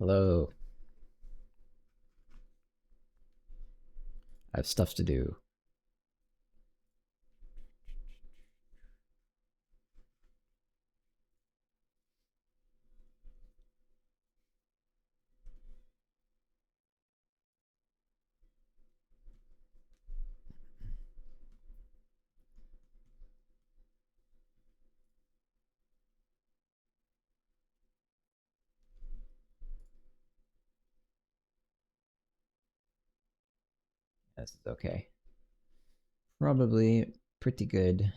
Hello. I have stuff to do. This is okay. Probably pretty good.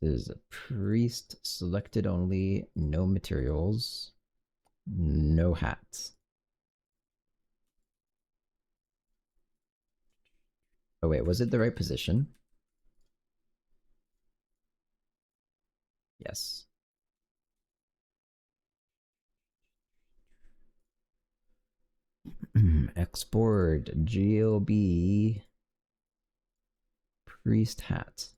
This is a priest selected only, no materials, no hats. Oh wait, was it the right position? Yes. Export GLB priest hat.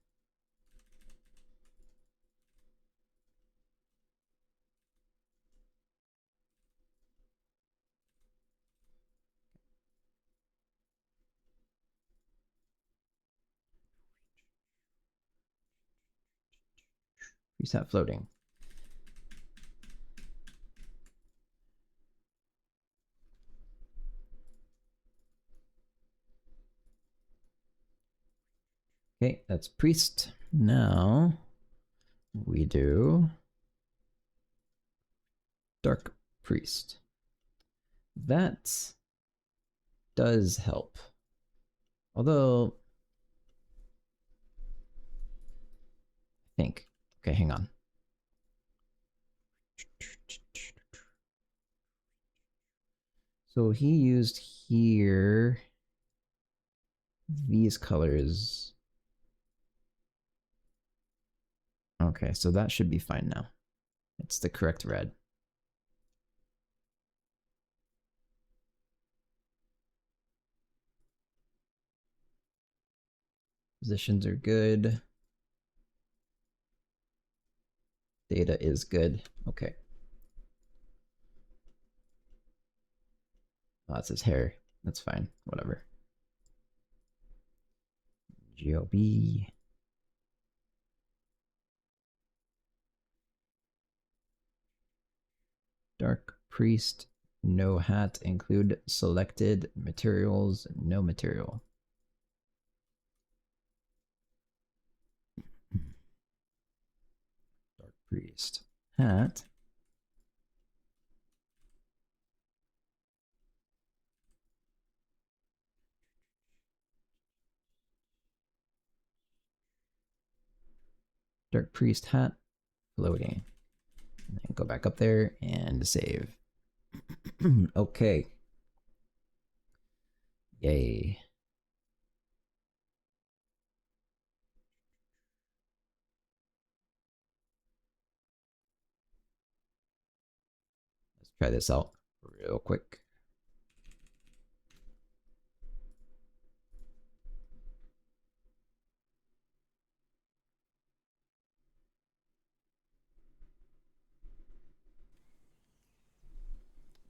Priest hat floating. Okay, that's priest. Now we do dark priest. That does help. Although, I think. Okay, hang on. So he used here these colors. Okay, so that should be fine now. It's the correct red. Positions are good. Data is good. Okay. Oh, that's his hair. That's fine. Whatever. GLB. Dark priest. No hat. Include selected materials. No material. Dark priest. Hat. Dark priest hat. Floating. And then go back up there and save. Okay. Yay. Let's try this out real quick.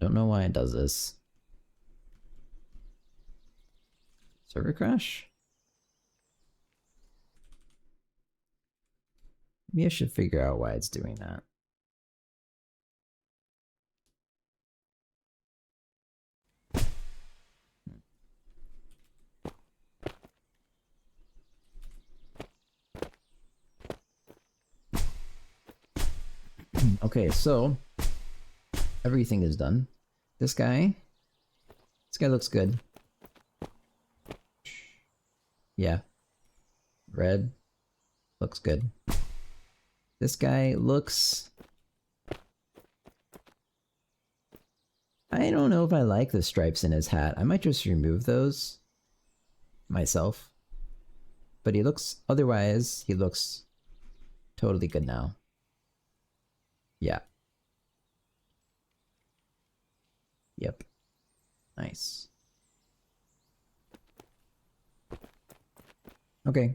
Don't know why it does this. Server crash? Maybe I should figure out why it's doing that. Okay, so everything is done. This guy looks good. Yeah. Red looks good. This guy looks... I don't know if I like the stripes in his hat. I might just remove those myself. But he looks... Otherwise, he looks Totally good now. Yeah. Yep. Nice. Okay.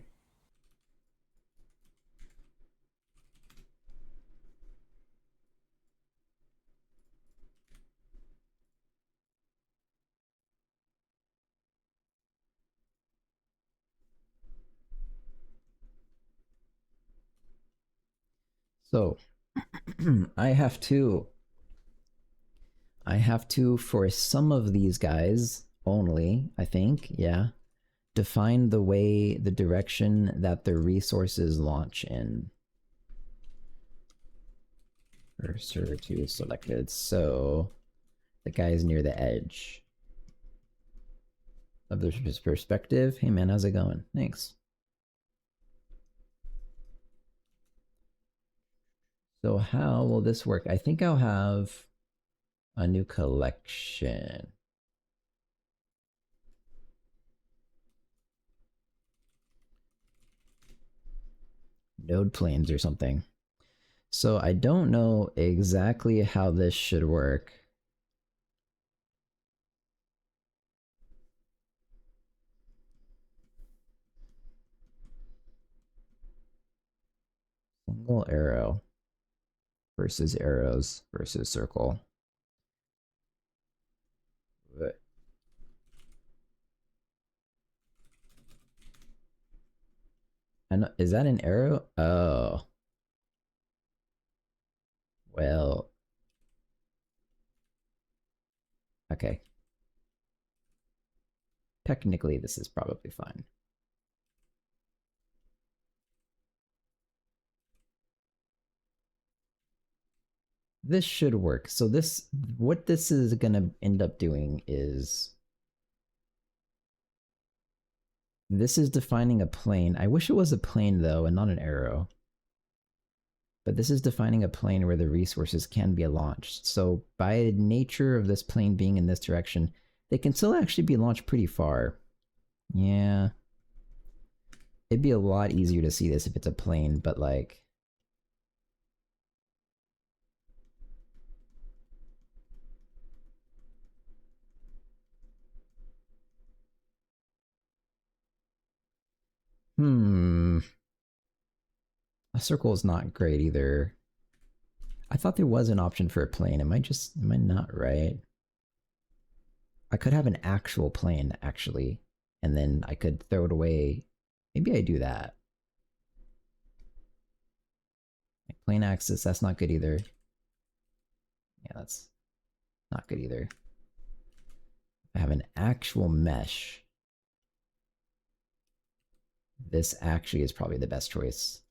So I have to, for some of these guys only, I think, yeah, define the direction that the resources launch in. Cursor to selected. So the guy is near the edge of this perspective. Hey man, how's it going? Thanks. So how will this work? I think I'll have a new collection. Node planes or something. So I don't know exactly how this should work. Single arrow versus arrows versus circle. And is that an arrow? Oh. Well. Okay. Technically, this is probably fine. This should work. So what this is gonna end up doing is this is defining a plane. I wish it was a plane though and not an arrow. But this is defining a plane where the resources can be launched. So by nature of this plane being in this direction, they can still actually be launched pretty far. Yeah. It'd be a lot easier to see this if it's a plane, but like... A circle is not great either. I thought there was an option for a plane. Am I not right? I could have an actual plane, actually, and then I could throw it away. Maybe I do that. Like plane axis, that's not good either. Yeah, that's not good either. I have an actual mesh. This actually is probably the best choice.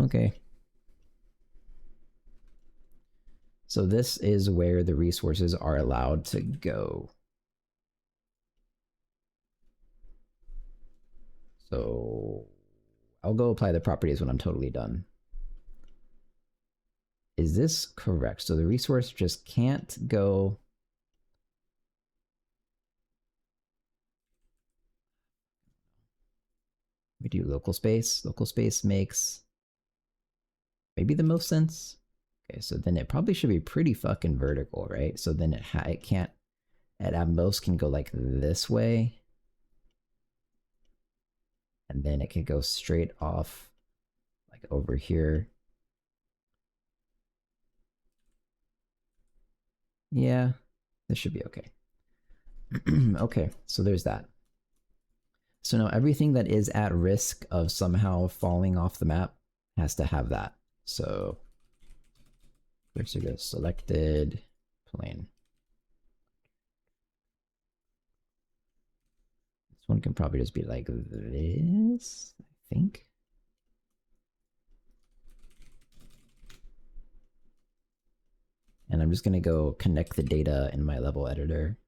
Okay. So this is where the resources are allowed to go. So I'll go apply the properties when I'm totally done. Is this correct? So the resource just can't go... We do local space. Local space makes maybe the most sense. Okay, so then it probably should be pretty fucking vertical, right? So then it can't, at most can go like this way. And then it can go straight off like over here. Yeah, this should be okay. Okay, so there's that. So now everything that is at risk of somehow falling off the map has to have that. So cursor goes selected, plane. This one can probably just be like this, I think. And I'm just gonna go connect the data in my level editor,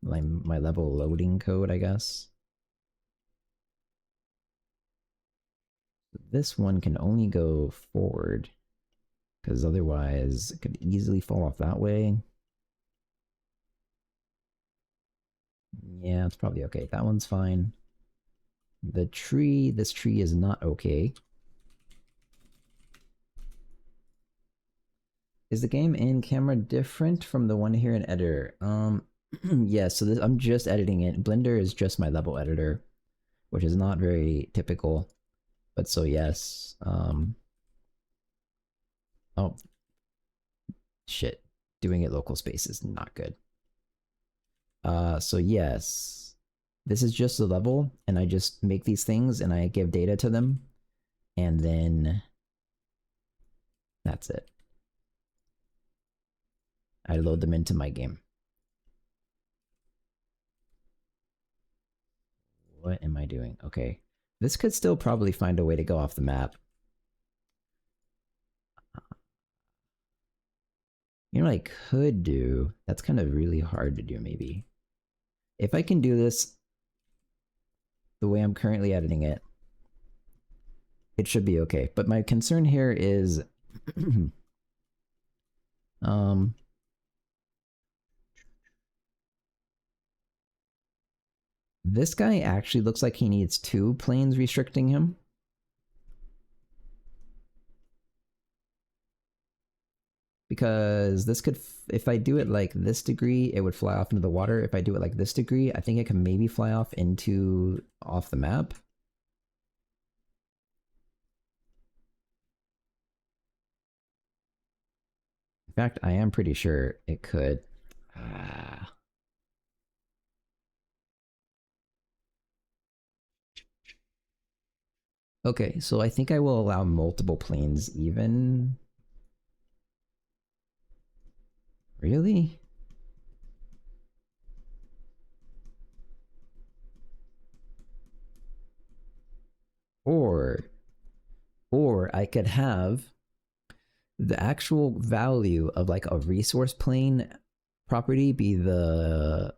my level loading code, I guess. This one can only go forward because otherwise it could easily fall off that way. Yeah, it's probably okay. That one's fine. The tree, this tree is not okay. Is the game in camera different from the one here in editor? Yeah, so this, I'm just editing it. Blender is just my level editor, which is not very typical. But so yes. Oh, shit. Doing it local space is not good. So yes. This is just a level, and I just make these things and I give data to them, and then that's it. I load them into my game. What am I doing? Okay. This could still probably find a way to go off the map. You know what I could do? That's kind of really hard to do, maybe. If I can do this the way I'm currently editing it, it should be okay. But my concern here is this guy actually looks like he needs 2 planes restricting him. Because this could, if I do it like this degree, it would fly off into the water. If I do it like this degree, I think it can maybe fly off the map. In fact, I am pretty sure it could. Okay, so I think I will allow multiple planes even. Really? Or I could have the actual value of like a resource plane property be the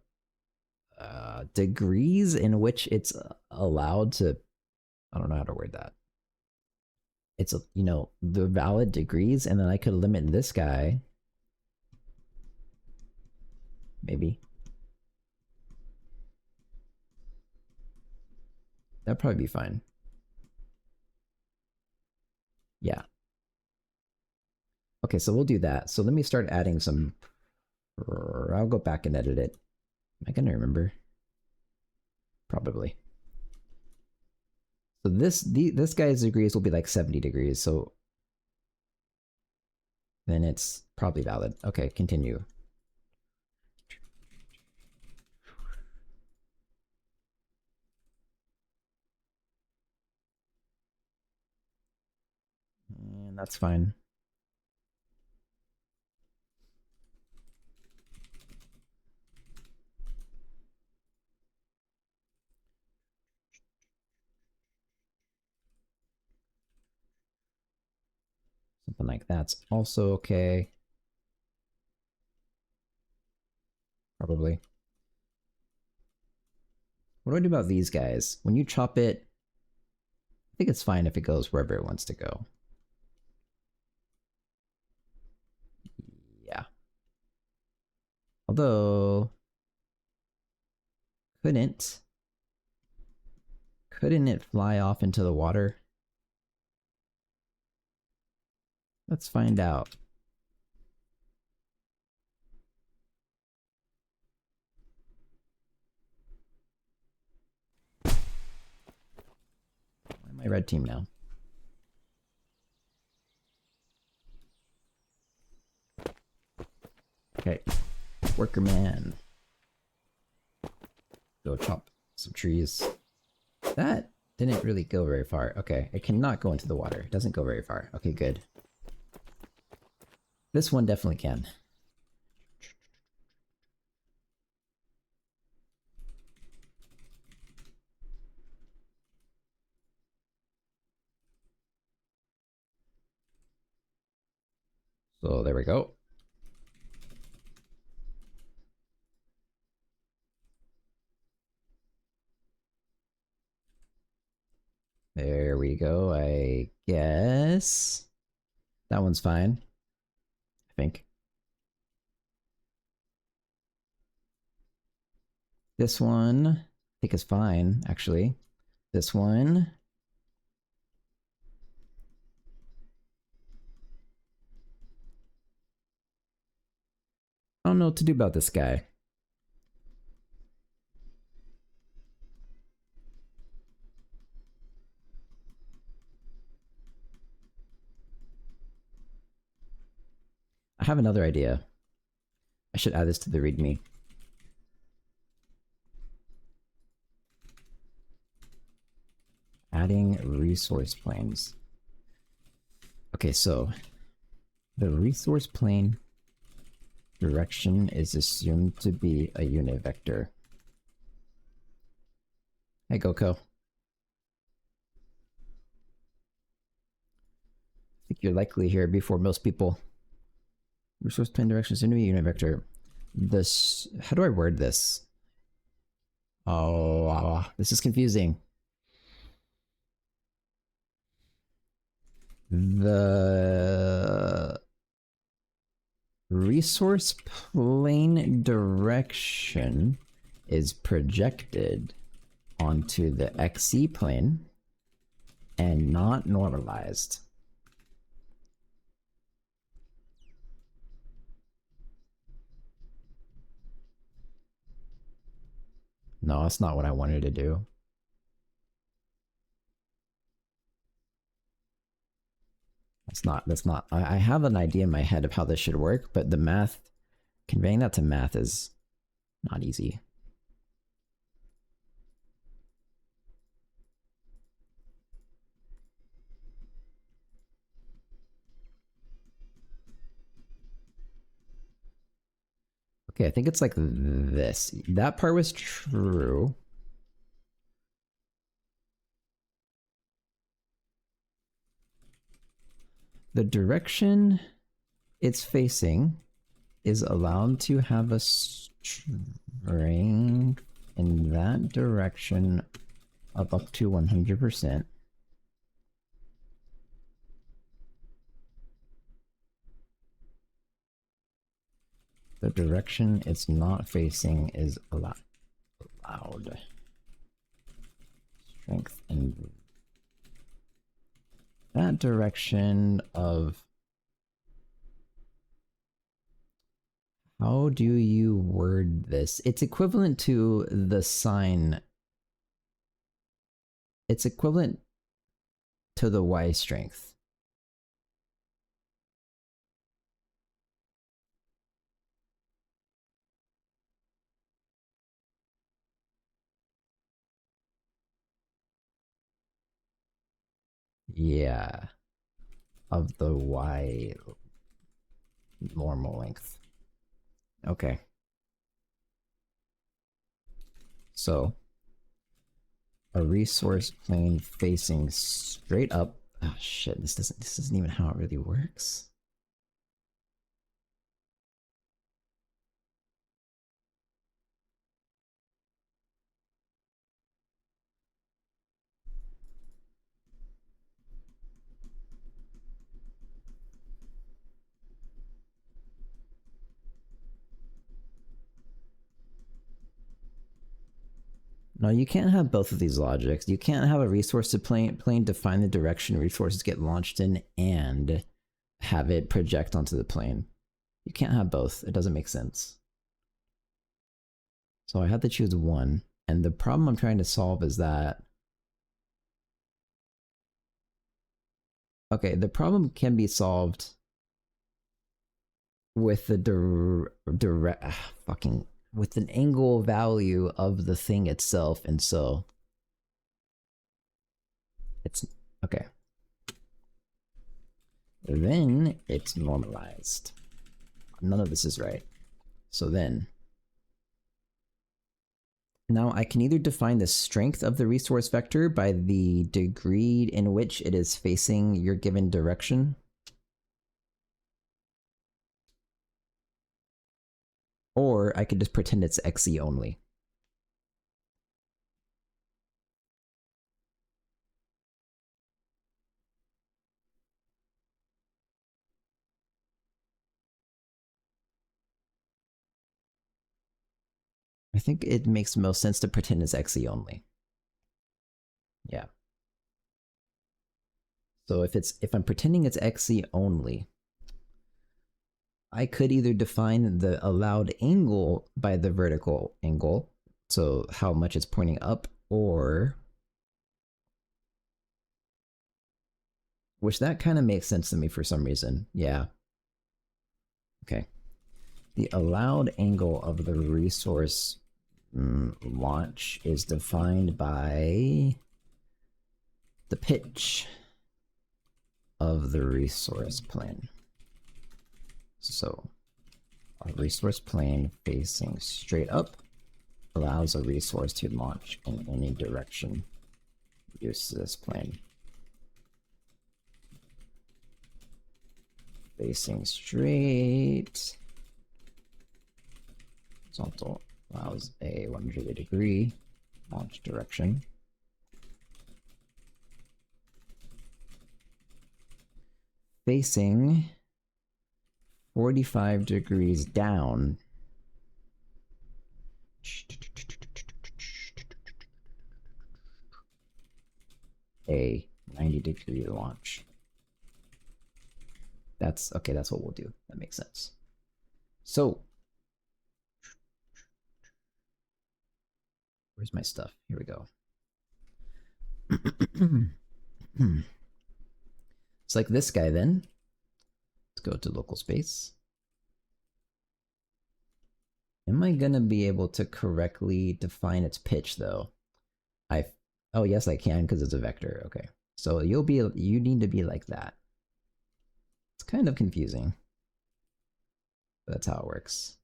degrees in which it's allowed to. I don't know how to word that. It's, you know, the valid degrees, and then I could limit this guy. Maybe. That'd probably be fine. Yeah. Okay, so we'll do that. So let me start adding some. I'll go back and edit it. Am I gonna remember? Probably. So this guy's degrees will be like 70 degrees, so then it's probably valid. Okay, continue. And that's fine. Something like that's also okay. Probably. What do I do about these guys? When you chop it, I think it's fine if it goes wherever it wants to go. Yeah. Although, couldn't it fly off into the water? Let's find out. Why am I red team now? Okay. Worker man. Go chop some trees. That didn't really go very far. Okay, it cannot go into the water. It doesn't go very far. Okay, good. This one definitely can. So there we go. There we go, I guess. That one's fine. I think. This one, I think is fine, actually. This one. I don't know what to do about this guy. I have another idea. I should add this to the README. Adding resource planes. Okay, so the resource plane direction is assumed to be a unit vector. Hey, Goko. I think you're likely here before most people. Resource plane direction is assumed to be a unit vector. This, how do I word this? Oh, this is confusing. The resource plane direction is projected onto the XZ plane and not normalized. No, that's not what I wanted to do. That's not, I have an idea in my head of how this should work, but the math, conveying that to math is not easy. Okay, I think it's like this. That part was true. The direction it's facing is allowed to have a string in that direction of up to 100%. The direction it's not facing is allowed. Strength in that direction of... How do you word this? It's equivalent to the sign. It's equivalent to the Y strength. Yeah. Of the Y normal length. Okay. So a resource plane facing straight up. Oh shit, this isn't even how it really works. No, you can't have both of these logics. You can't have a resource to plane define the direction resources get launched in and have it project onto the plane. You can't have both. It doesn't make sense. So I had to choose one. And the problem I'm trying to solve is that... Okay, the problem can be solved with the with an angle value of the thing itself, and so it's okay. Then it's normalized. None of this is right. So then now I can either define the strength of the resource vector by the degree in which it is facing your given direction, or I could just pretend it's XZ only. I think it makes most sense to pretend it's XZ only. So if I'm pretending it's XZ only, I could either define the allowed angle by the vertical angle, so how much it's pointing up, or which that kind of makes sense to me for some reason. Yeah. Okay. The allowed angle of the resource launch is defined by the pitch of the resource plane. So a resource plane facing straight up allows a resource to launch in any direction. Use this plane. Facing straight horizontal allows a 180-degree launch direction. Facing 45 degrees down. A 90-degree launch. That's okay, that's what we'll do. That makes sense. So, where's my stuff? Here we go. It's like this guy then. Let's go to local space. Am I gonna be able to correctly define its pitch though? Oh yes I can because it's a vector. Okay. So you need to be like that. It's kind of confusing. But that's how it works.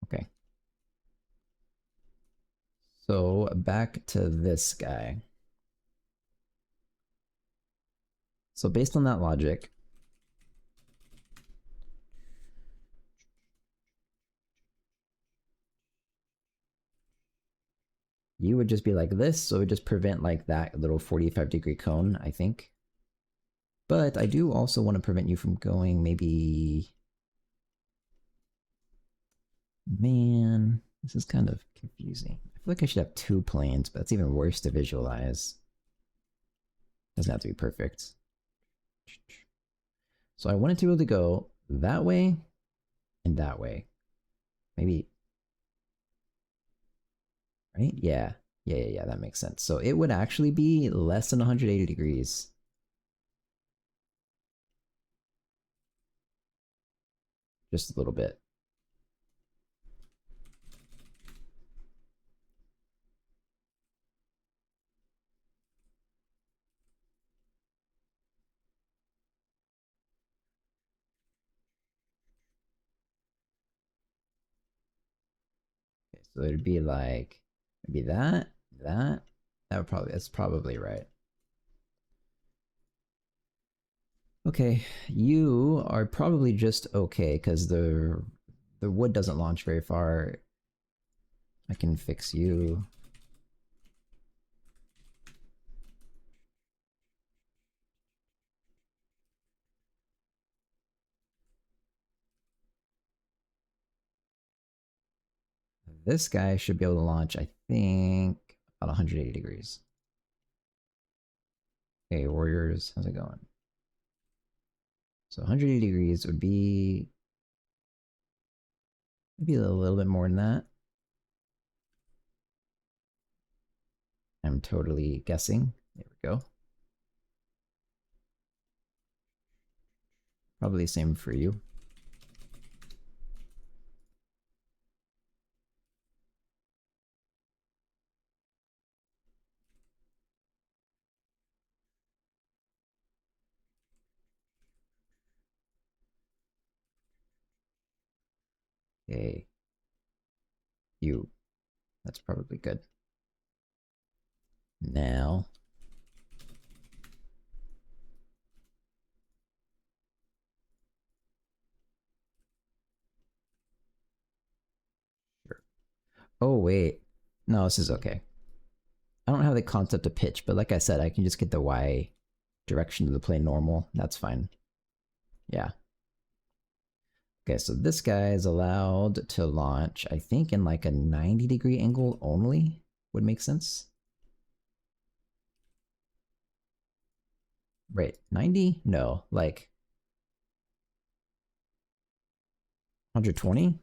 Okay. So back to this guy. So based on that logic, you would just be like this, so it would just prevent like that little 45-degree cone, I think. But I do also want to prevent you from going maybe... Man, this is kind of confusing. I feel like I should have two planes, but that's even worse to visualize. Doesn't have to be perfect. So I wanted to be able to go that way and that way. Maybe... Right? Yeah. Yeah, that makes sense. So it would actually be less than 180 degrees. Just a little bit. Okay, so it'd be like maybe that would probably, that's probably right. Okay, you are probably just okay because the wood doesn't launch very far. I can fix you. This guy should be able to launch, I think, about 180 degrees. Okay, warriors, how's it going? So 180 degrees would be maybe a little bit more than that. I'm totally guessing. There we go. Probably the same for you. Okay. You. That's probably good. Now. Sure. Oh, wait. No, this is okay. I don't have the concept of pitch, but like I said, I can just get the Y direction of the plane normal. That's fine. Yeah. Okay, so this guy is allowed to launch, I think, in like a 90-degree angle only would make sense. Right, 90? No, like 120?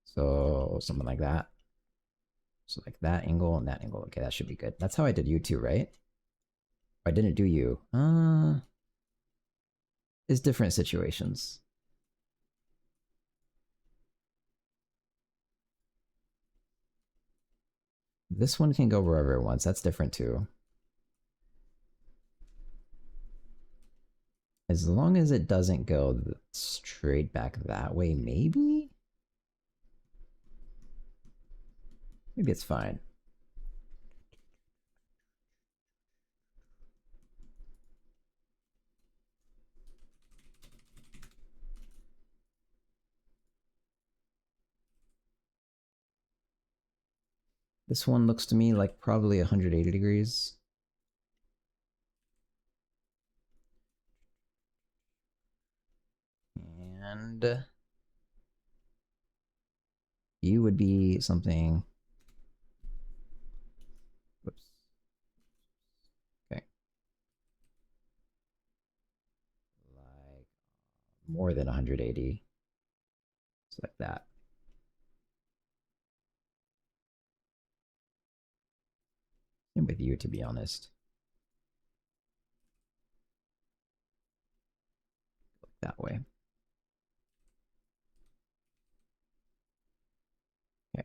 So something like that. So like that angle and that angle. Okay, that should be good. That's how I did you too, right? I didn't do you. It's different situations. This one can go wherever it wants. That's different too. As long as it doesn't go straight back that way, maybe? Maybe it's fine. This one looks to me like probably 180 degrees. And you would be something. Whoops. Okay. Like more than 180. It's like that. Same with you, to be honest. That way. Okay.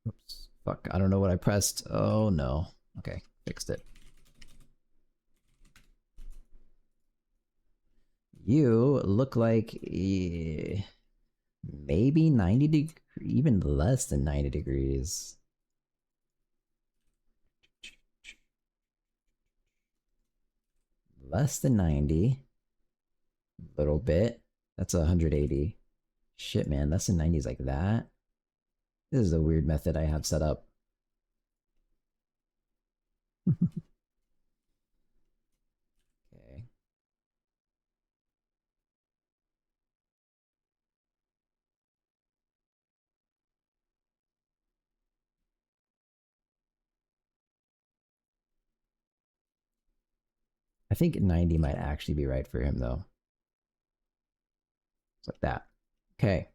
Oops. Fuck. I don't know what I pressed. Oh no. Okay. Fixed it. You look like maybe 90 degrees, even less than 90 degrees. Less than 90. A little bit. That's 180. Shit, man. Less than 90 is like that. This is a weird method I have set up. Okay. I think 90 might actually be right for him, though. It's like that. Okay.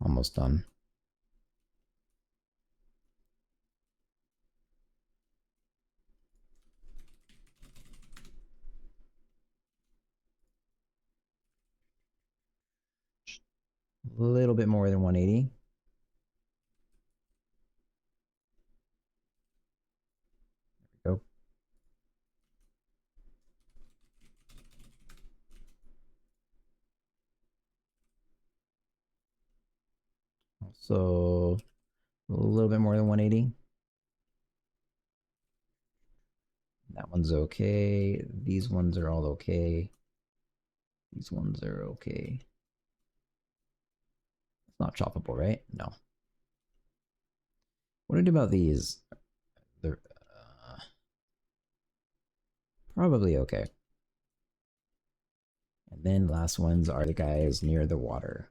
Almost done. A little bit more than 180. There we go. Also, a little bit more than 180. That one's okay. These ones are all okay. These ones are okay. It's not choppable, right? No. What do I do about these? They're probably okay. And then last ones are the guys near the water.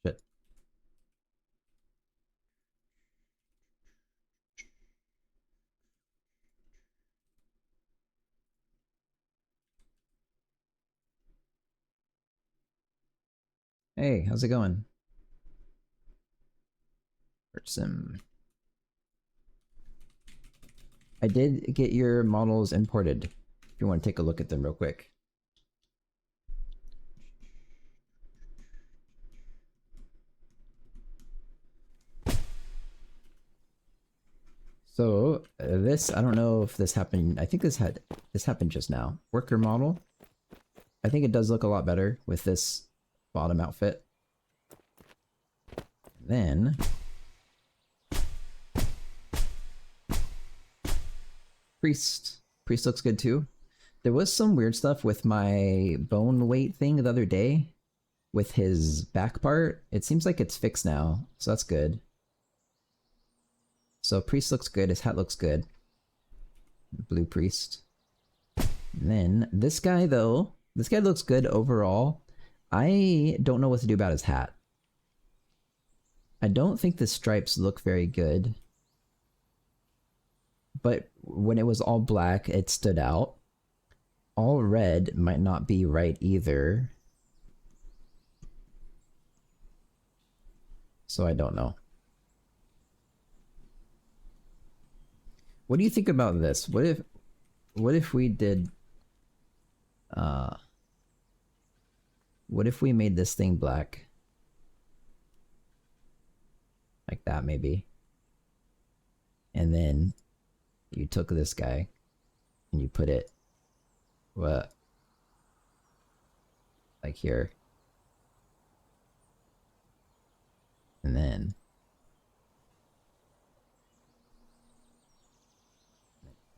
Shit. Hey, how's it going? Sim. I did get your models imported. If you want to take a look at them real quick. So this, I don't know if this happened. I think this happened just now. Worker model. I think it does look a lot better with this bottom outfit. Then priest. Priest looks good too. There was some weird stuff with my bone weight thing the other day with his back part. It seems like it's fixed now, so that's good. So priest looks good. His hat looks good. Blue priest. And then this guy though, this guy looks good overall. I don't know what to do about his hat. I don't think the stripes look very good. But when it was all black, it stood out. All red might not be right either. So I don't know. What do you think about this? What if we did what if we made this thing black? Like that maybe. And then you took this guy and you put it what, like here. And then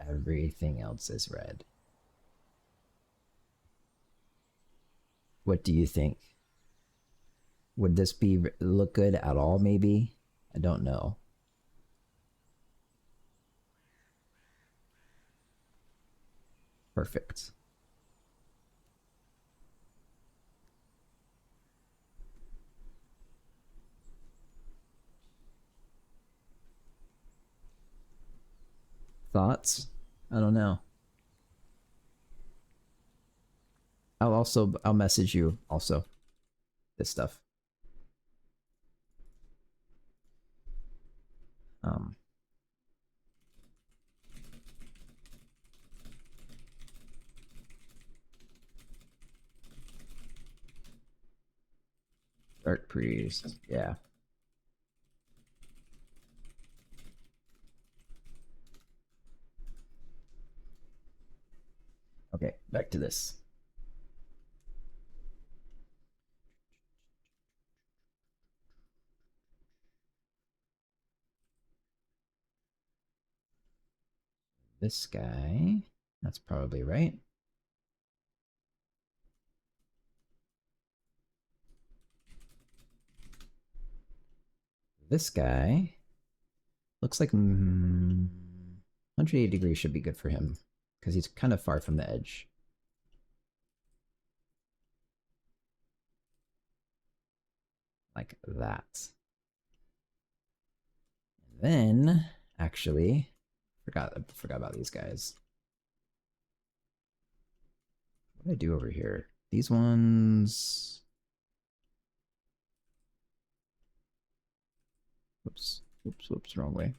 everything else is red. What do you think? Would this be look good at all maybe? I don't know. Perfect. Thoughts? I don't know. I'll message you also this stuff. Dark priest, yeah. Okay, back to this. This guy, that's probably right. This guy looks like 180 degrees should be good for him because he's kind of far from the edge. Like that. And then, actually, forgot about these guys. What do I do over here? These ones. Whoops, whoops, whoops, wrong way.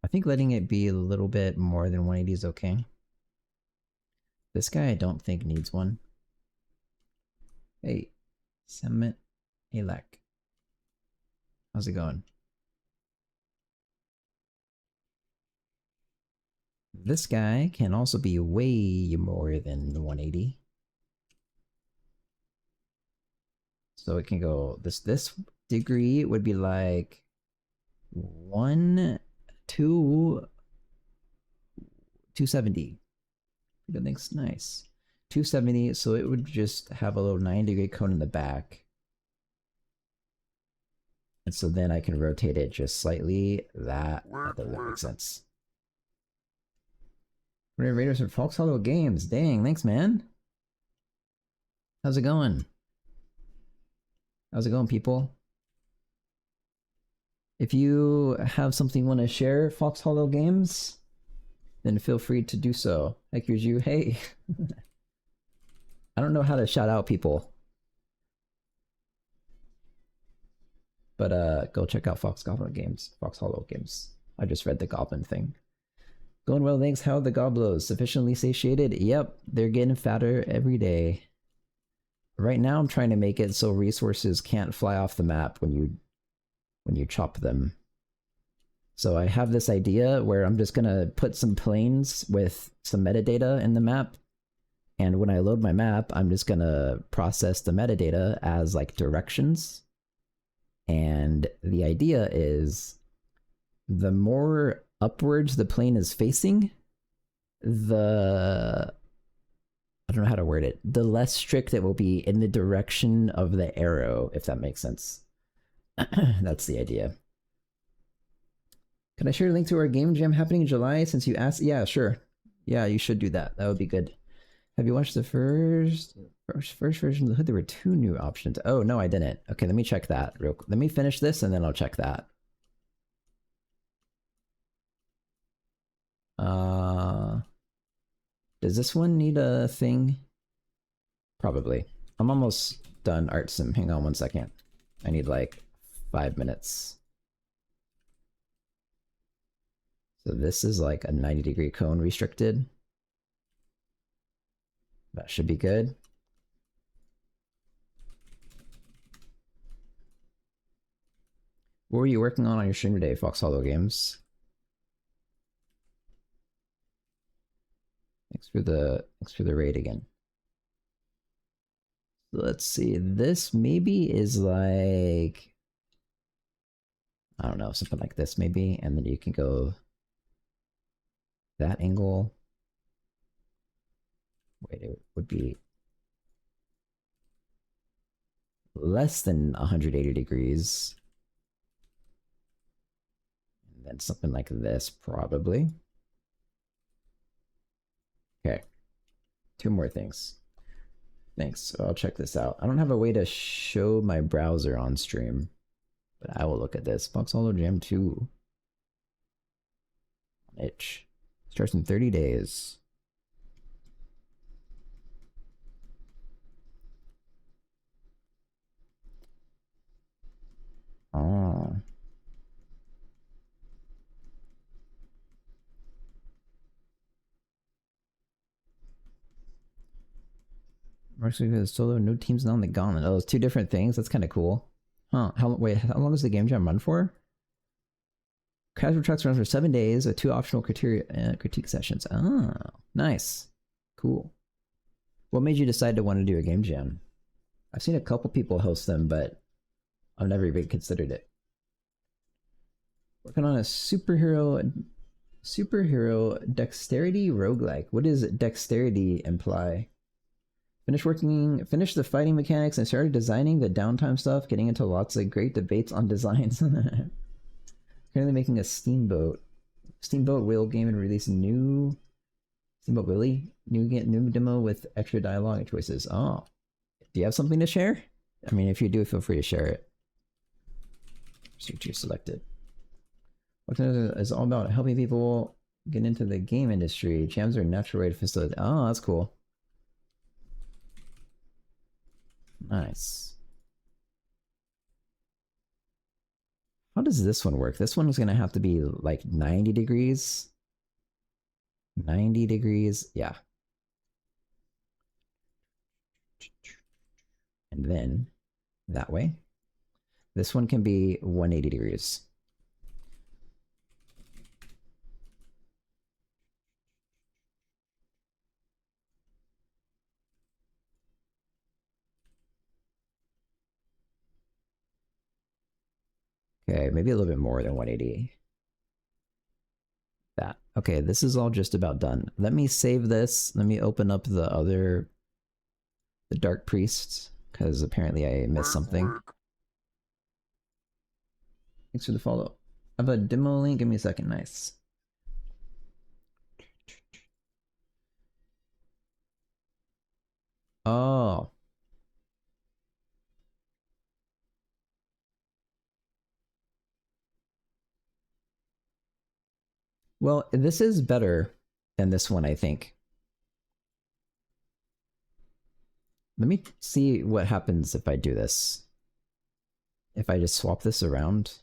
I think letting it be a little bit more than 180 is okay. This guy I don't think needs one. Hey, Cement Alek. How's it going? This guy can also be way more than 180. So it can go, this degree would be like 270. That looks nice. 270, so it would just have a little 90-degree cone in the back. And so then I can rotate it just slightly. That doesn't make sense. Raiders from Fox Hollow Games. Dang, thanks, man. How's it going? How's it going, people? If you have something you want to share, Fox Hollow Games, then feel free to do so. Here's you. Hey. I don't know how to shout out people. But go check out Fox Hollow Games. I just read the Goblin thing. Going well, thanks. How are the Goblos? Sufficiently satiated? Yep, they're getting fatter every day. Right now I'm trying to make it so resources can't fly off the map when you chop them. So I have this idea where I'm just gonna put some planes with some metadata in the map, and when I load my map, I'm just gonna process the metadata as like directions. And the idea is the more upwards the plane is facing, the I don't know how to word it. The less strict it will be in the direction of the arrow, if that makes sense. That's the idea. Can I share a link to our game jam happening in July since you asked? Yeah, sure. Yeah, you should do that. That would be good. Have you watched the first version of the hood? There were 2 new options. Oh, no, I didn't. Okay, let me check that real quick. Let me finish this and then I'll check that. Does this one need a thing? Probably. I'm almost done art sim. Hang on one second. I need like 5 minutes. So this is like a 90-degree cone restricted. That should be good. What were you working on your stream today, Fox Hollow Games? Thanks for the raid again. So let's see. This maybe is like, I don't know, something like this maybe, and then you can go that angle. Wait, it would be less than 180 degrees. And then something like this, probably. Okay. 2 more things. Thanks. So I'll check this out. I don't have a way to show my browser on stream, but I will look at this. Fox Hollow Jam 2. Itch. Starts in 30 days. Oh. Marksman solo, no teams on the gauntlet. Oh, it's 2 different things. That's kind of cool. Huh? How long does the game jam run for? Casual tracks runs for 7 days with 2 optional critique sessions. Oh, nice, cool. What made you decide to want to do a game jam? I've seen a couple people host them, but I've never even considered it. Working on a superhero dexterity roguelike. What does dexterity imply? Finish the fighting mechanics and started designing the downtime stuff, getting into lots of great debates on designs. Currently making a Steamboat wheel game and release new Steamboat Willie new demo with extra dialogue and choices. Oh, do you have something to share? I mean, if you do, feel free to share it. Search selected. What is all about helping people get into the game industry. Jams are a natural way to facilitate. Oh, that's cool. Nice. How does this one work? This one is going to have to be like 90 degrees. 90 degrees. Yeah. And then that way. This one can be 180 degrees. Okay, maybe a little bit more than 180. That. Okay, this is all just about done. Let me save this. Let me open up the Dark Priest, because apparently I missed something. Thanks for the follow. I have a demo link. Give me a second. Nice. Oh. Well, this is better than this one, I think. Let me see what happens if I do this. If I just swap this around.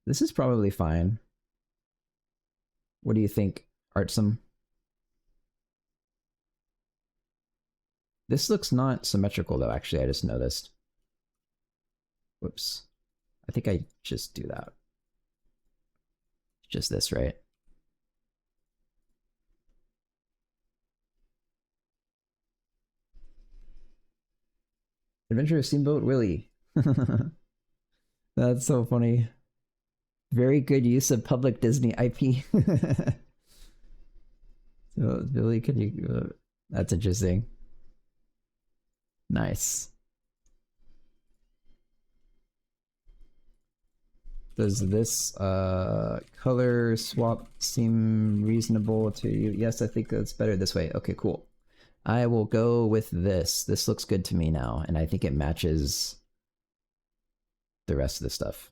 This is probably fine. What do you think, Artsum? This looks not symmetrical though, actually, I just noticed. Whoops. I think I just do that. Just this, right? Adventure of Steamboat Willie. That's so funny. Very good use of public Disney IP. So, Billy, can you... that's interesting. Nice. Does this color swap seem reasonable to you? Yes, I think that's better this way. Okay, cool. I will go with this. This looks good to me now, and I think it matches the rest of the stuff.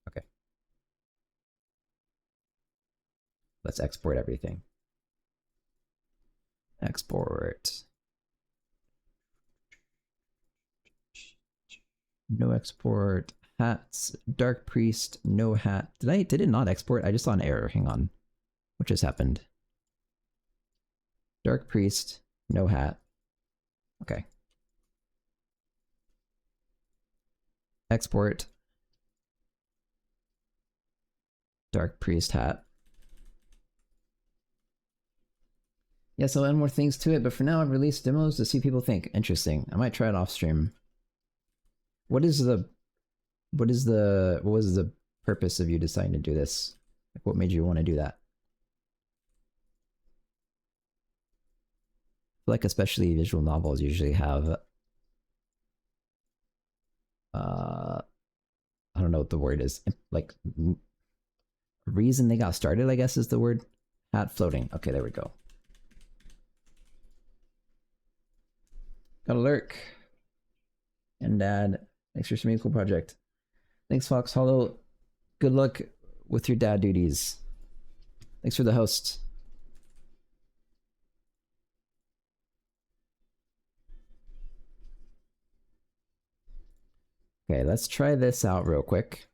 Okay. Let's export everything. Export. No export. Hats. Dark Priest. No hat. Did it not export? I just saw an error. Hang on. What just happened? Dark Priest. No hat. Okay. Export. Dark Priest hat. Yes, I'll add more things to it, but for now I've released demos to see people think. Interesting. I might try it off stream. What was the purpose of you deciding to do this? Like, what made you want to do that? I feel like especially visual novels usually have I don't know what the word is. Like reason they got started, I guess is the word. Hat floating. Okay, there we go. Got a lurk. And Dad, thanks for submitting a cool project. Thanks, Fox Hollow. Good luck with your dad duties. Thanks for the host. Okay, let's try this out real quick.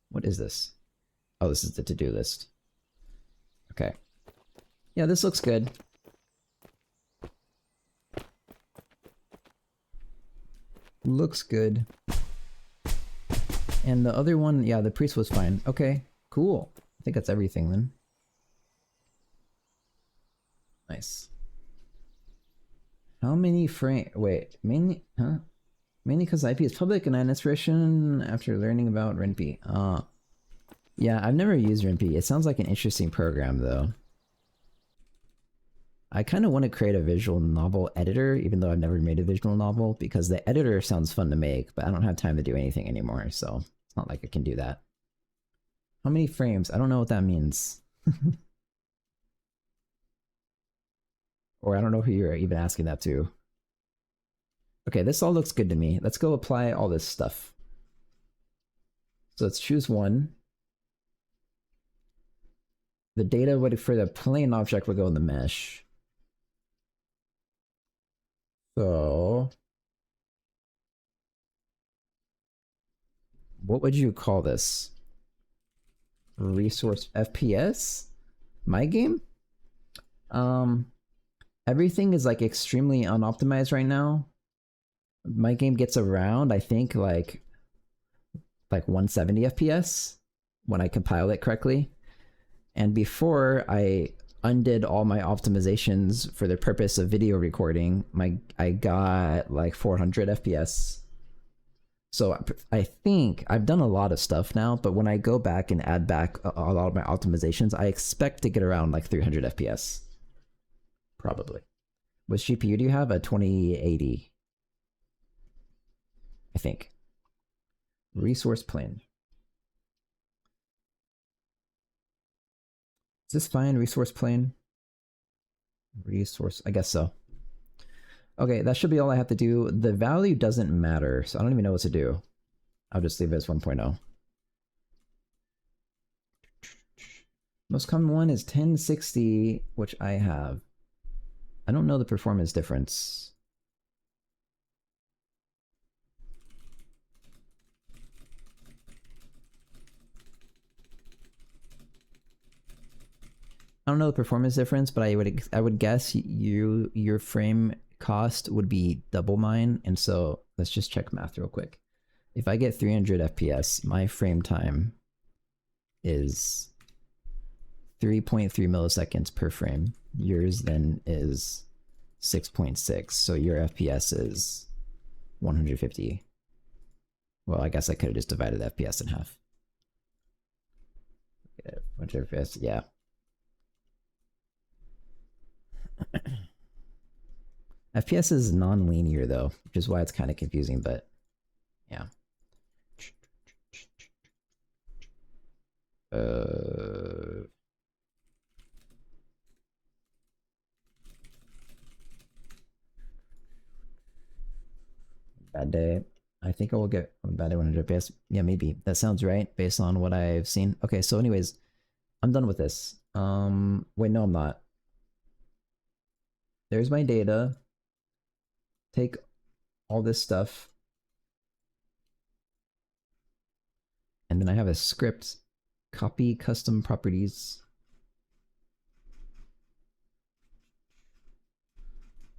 What is this? Oh, this is the to-do list. Okay. Yeah, this looks good. Looks good. And the other one, yeah, the priest was fine. Okay, cool. I think that's everything then. Nice. How many frame... Wait, mainly... Huh? Mainly because IP is public and I had inspiration after learning about Ren'Py. Yeah, I've never used Ren'Py. It sounds like an interesting program, though. I kind of want to create a visual novel editor, even though I've never made a visual novel, because the editor sounds fun to make, but I don't have time to do anything anymore, so it's not like I can do that. How many frames? I don't know what that means. Or I don't know who you're even asking that to. Okay, this all looks good to me. Let's go apply all this stuff. So let's choose one. The data would, for the plane object, would go in the mesh. So what would you call this? Resource FPS? My game? Everything is like extremely unoptimized right now. My game gets around, I think, like 170 FPS when I compile it correctly. And before I undid all my optimizations for the purpose of video recording, I got like 400 FPS. So I think I've done a lot of stuff now, but when I go back and add back a lot of my optimizations, I expect to get around like 300 FPS. Probably. Which GPU do you have? A 2080. I think. Resource plane. Is this fine? Resource plane? Resource, I guess so. Okay, that should be all I have to do. The value doesn't matter, so I don't even know what to do. I'll just leave it as 1.0. Most common one is 1060, which I have. I don't know the performance difference. I don't know the performance difference, but I would guess your frame cost would be double mine, and so let's just check math real quick. If I get 300 FPS, my frame time is 3.3 milliseconds per frame. Yours then is 6.6, so your FPS is 150. Well, I guess I could have just divided the FPS in half. 100 FPS, yeah. FPS is non-linear though, which is why it's kind of confusing, but yeah. Bad day. I think I will get a bad day 100 FPS. Yeah, maybe. That sounds right based on what I've seen. Okay, so anyways, I'm done with this. Wait, no, I'm not. There's my data. Take all this stuff. And then I have a script. Copy custom properties.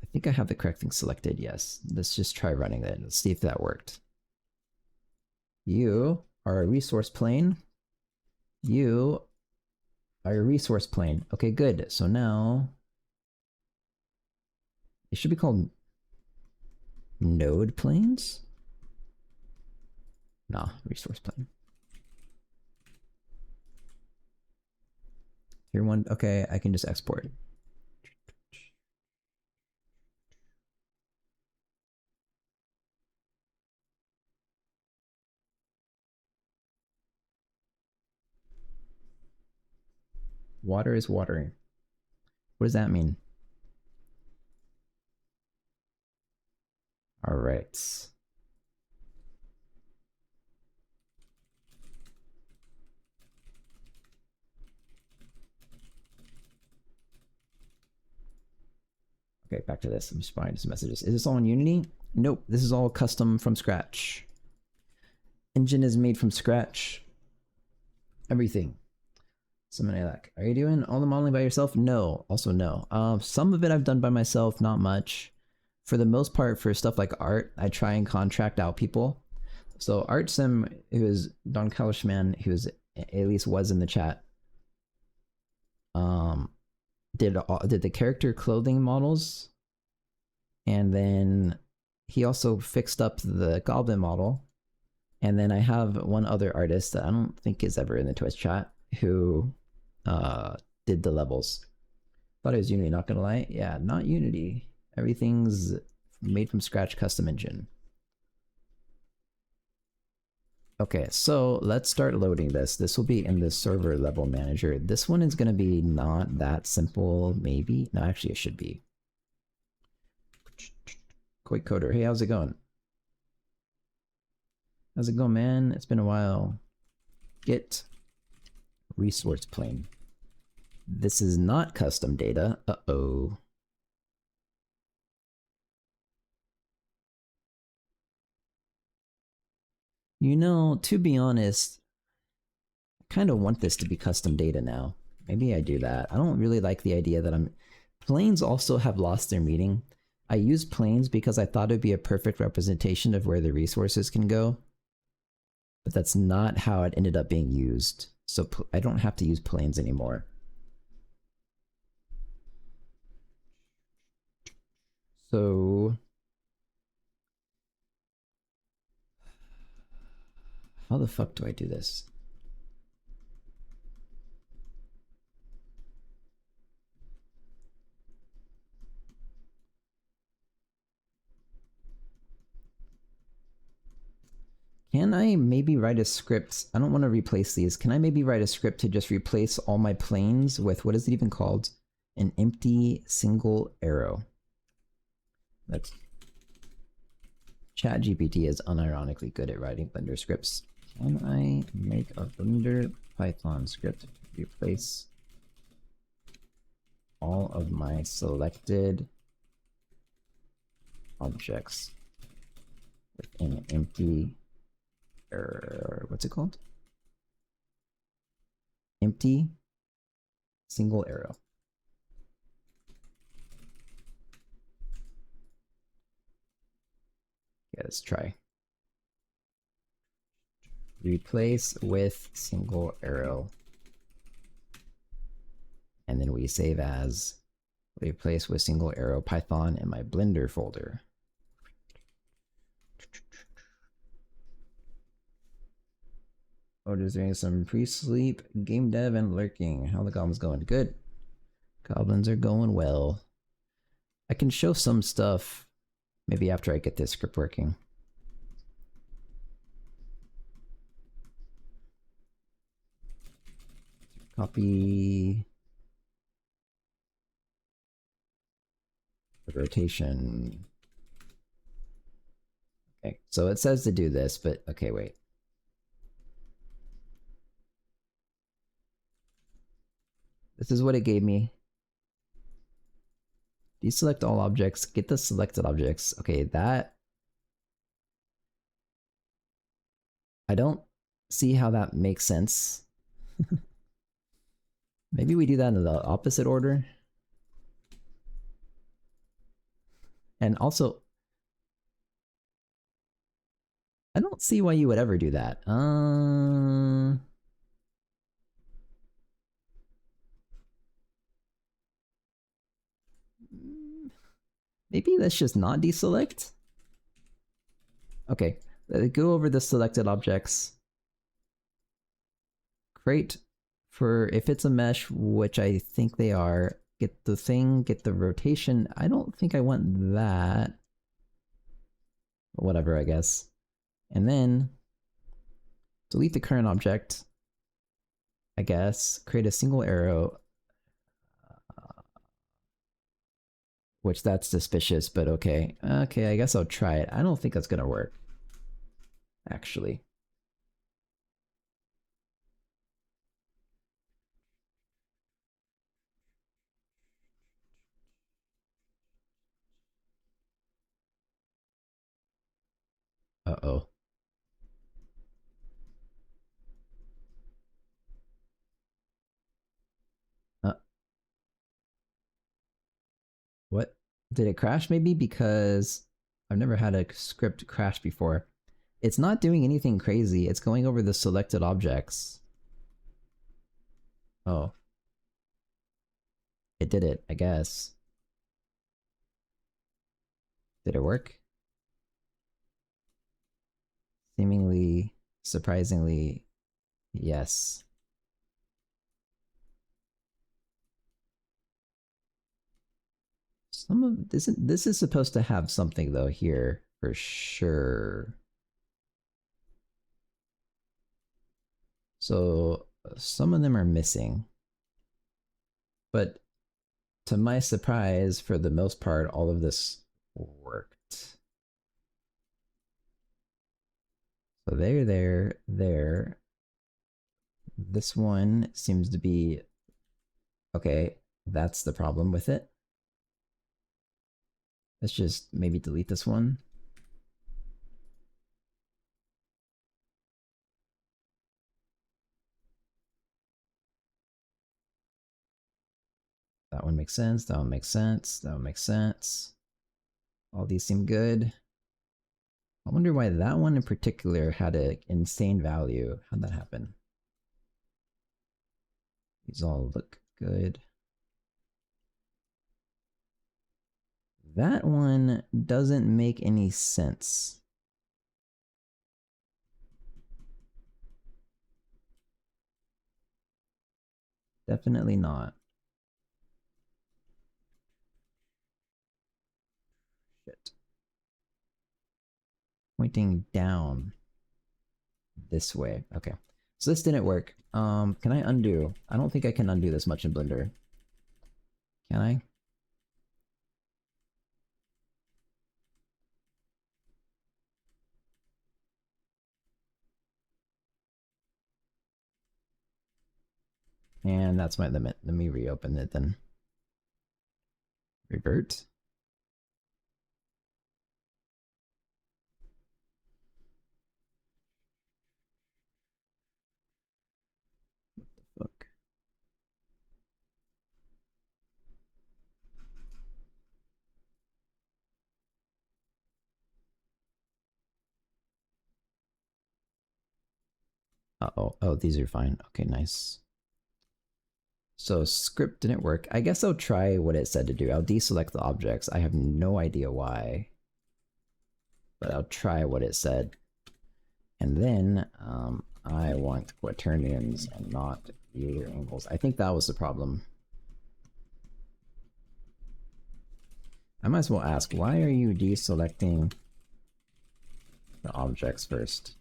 I think I have the correct thing selected, yes. Let's just try running it. Let's see if that worked. You are a resource plane. You are a resource plane. Okay, good. So now it should be called node planes. Nah, resource plane. Tier 1, okay, I can just export. Water is watering. What does that mean? All right. Okay, back to this. I'm just finding some messages. Is this all in Unity? Nope, this is all custom from scratch. Engine is made from scratch. Everything. Like, are you doing all the modeling by yourself? No, also no. Some of it I've done by myself, not much. For the most part, for stuff like art, I try and contract out people. So ArtSim, who is Don Kalishman, who is at least was in the chat, did the character clothing models, and then he also fixed up the goblin model. And then I have one other artist that I don't think is ever in the Twitch chat who did the levels. Thought it was Unity, not gonna lie. Yeah, not Unity. Everything's made from scratch, custom engine. Okay, so let's start loading this. This will be in the server level manager. This one is gonna be not that simple, maybe. No, actually it should be. Quick Coder, hey, how's it going? How's it going, man? It's been a while. Get resource plane. This is not custom data. Uh-oh. You know, to be honest, I kind of want this to be custom data now. Maybe I do that. I don't really like the idea that planes also have lost their meaning. I use planes because I thought it'd be a perfect representation of where the resources can go. But that's not how it ended up being used. So I don't have to use planes anymore. So how the fuck do I do this? Can I maybe write a script? I don't want to replace these. Can I maybe write a script to just replace all my planes with, what is it even called? An empty single arrow. That's ChatGPT is unironically good at writing Blender scripts. Can I make a Blender Python script to replace all of my selected objects with an empty what's it called? Empty single arrow. Okay, let's try. Replace with single arrow. And then we save as replace with single arrow Python in my Blender folder. Oh, just doing some pre-sleep, game dev, and lurking. How the goblins going? Good. Goblins are going well. I can show some stuff maybe after I get this script working. Copy the rotation. Okay, so it says to do this, but okay, wait. This is what it gave me. Deselect all objects, get the selected objects. Okay, that... I don't see how that makes sense. Maybe we do that in the opposite order. And also, I don't see why you would ever do that. Maybe let's just not deselect. Okay, go over the selected objects. Create for, if it's a mesh, which I think they are, get the thing, get the rotation. I don't think I want that. Whatever, I guess. And then delete the current object, I guess. Create a single arrow. Which that's suspicious, but okay. Okay, I guess I'll try it. I don't think that's gonna work. Actually. Uh-oh. What? Did it crash maybe? Because I've never had a script crash before. It's not doing anything crazy. It's going over the selected objects. Oh. It did it, I guess. Did it work? Seemingly, surprisingly, yes. Some of this is supposed to have something though here for sure. So some of them are missing. But to my surprise, for the most part, all of this worked. So there. This one seems to be okay. That's the problem with it. Let's just maybe delete this one. That one makes sense. That one makes sense. That one makes sense. All these seem good. I wonder why that one in particular had an insane value. How'd that happen? These all look good. That one doesn't make any sense. Definitely not. Shit. Pointing down this way. Okay. So this didn't work. Can I undo? I don't think I can undo this much in Blender. Can I? And that's my limit. Let me reopen it then. Revert. Fuck. Uh-oh. Oh, these are fine. Okay, nice. So script didn't work. I guess I'll try what it said to do. I'll deselect the objects. I have no idea why, but I'll try what it said. And then I want quaternions and not Euler angles. I think that was the problem. I might as well ask, why are you deselecting the objects first?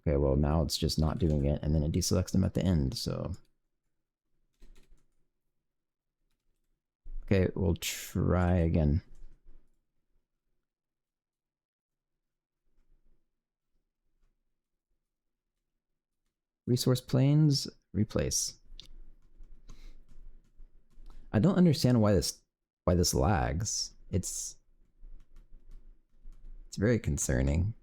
Okay, well now it's just not doing it, and then it deselects them at the end, so... Okay, we'll try again. Resource planes, replace. I don't understand why this lags. It's very concerning.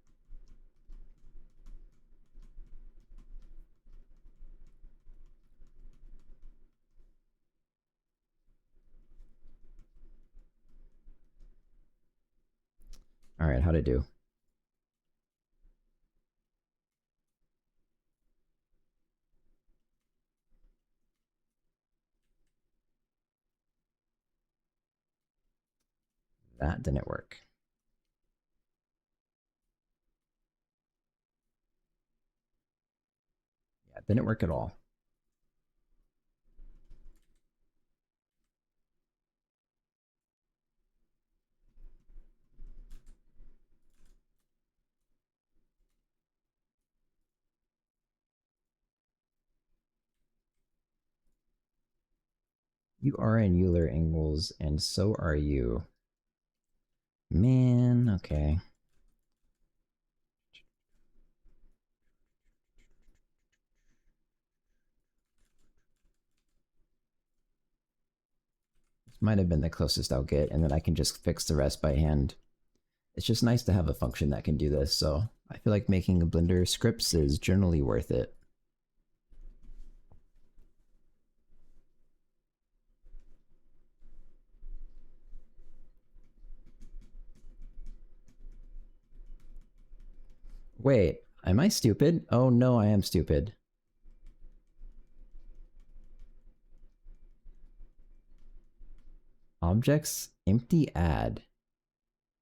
All right, how'd it do? That didn't work. Yeah, it didn't work at all. You are in Euler angles, and so are you. Man, okay. This might have been the closest I'll get, and then I can just fix the rest by hand. It's just nice to have a function that can do this, so I feel like making a Blender scripts is generally worth it. Wait, am I stupid? Oh no, I am stupid. Objects empty add.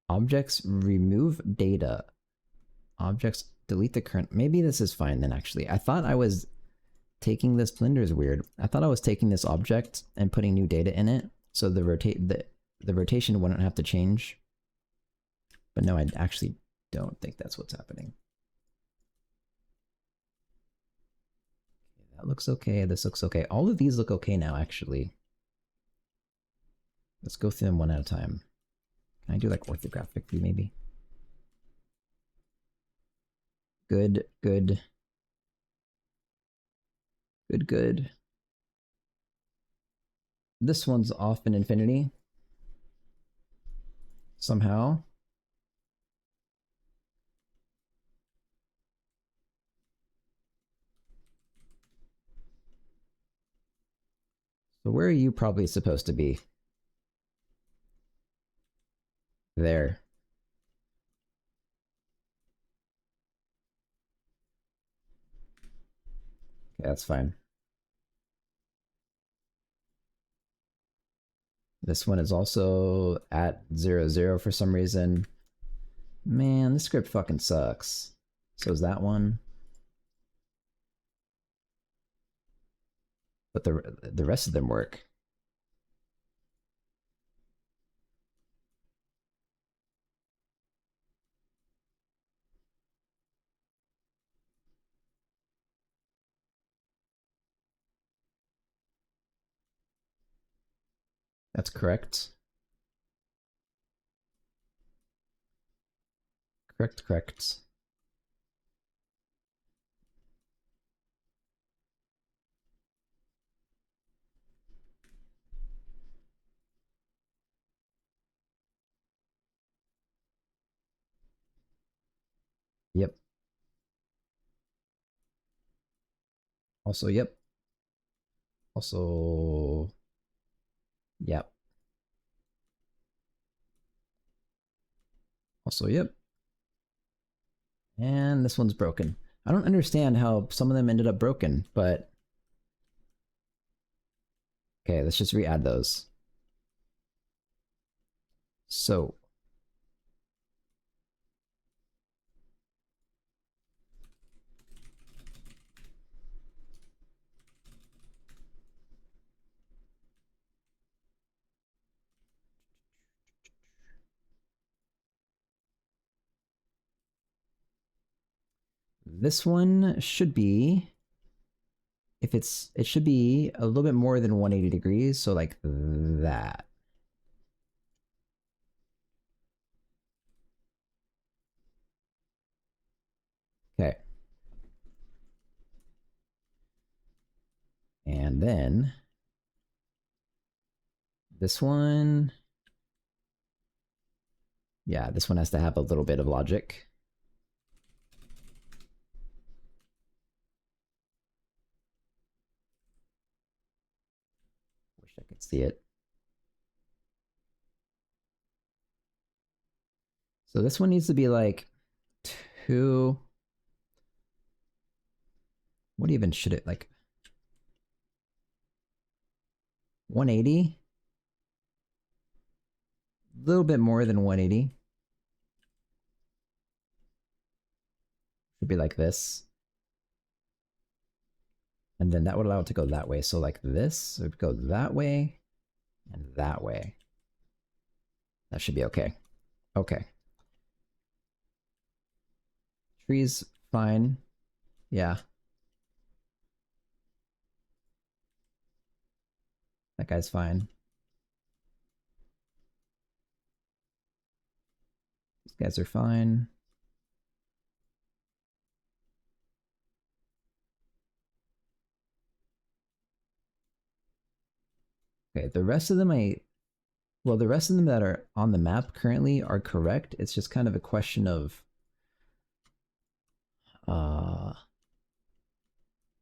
Objects remove data. Objects delete the current. Maybe this is fine then actually. I thought I was taking this Blender is weird. I thought I was taking this object and putting new data in it so the rotation wouldn't have to change. But no, I actually don't think that's what's happening. That looks okay. This looks okay. All of these look okay now, actually. Let's go through them one at a time. Can I do like orthographically, maybe? Good, good. Good, good. This one's off in infinity. Somehow. So where are you probably supposed to be? There. Okay, that's fine. This one is also at 0, 0 for some reason. Man, this script fucking sucks. So is that one. But the rest of them work. That's correct. Correct, correct. Yep. Also, yep. Also, yep. Also, yep. And this one's broken. I don't understand how some of them ended up broken, but okay, let's just re-add those. So this one should be, if it should be a little bit more than 180 degrees, so like that. Okay. And then this one, yeah, this one has to have a little bit of logic. Wish I could see it. So this one needs to be like 2. What even should it, like 180? A little bit more than 180. Should be like this. And then that would allow it to go that way. So like this would go that way and that way. That should be okay. Okay. Trees, fine. Yeah. That guy's fine. These guys are fine. Okay, the rest of them the rest of them that are on the map currently are correct. It's just kind of a question of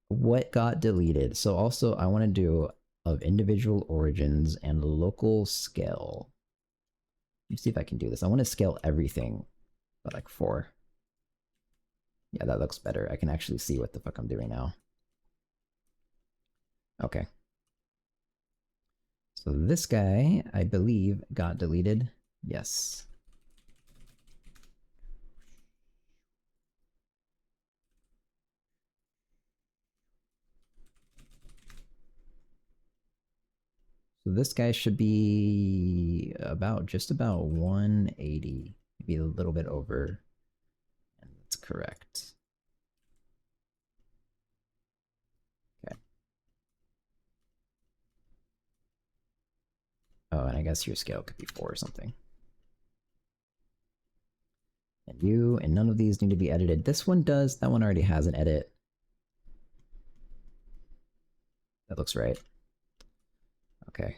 what got deleted. So also I want to do of individual origins and local scale. Let me see if I can do this. I want to scale everything by like 4. Yeah, that looks better. I can actually see what the fuck I'm doing now. Okay. So this guy, I believe, got deleted. Yes. So this guy should be just about 180, maybe a little bit over. And that's correct. Okay. Oh, and I guess your scale could be 4 or something. And none of these need to be edited. This one does. That one already has an edit. That looks right. Okay.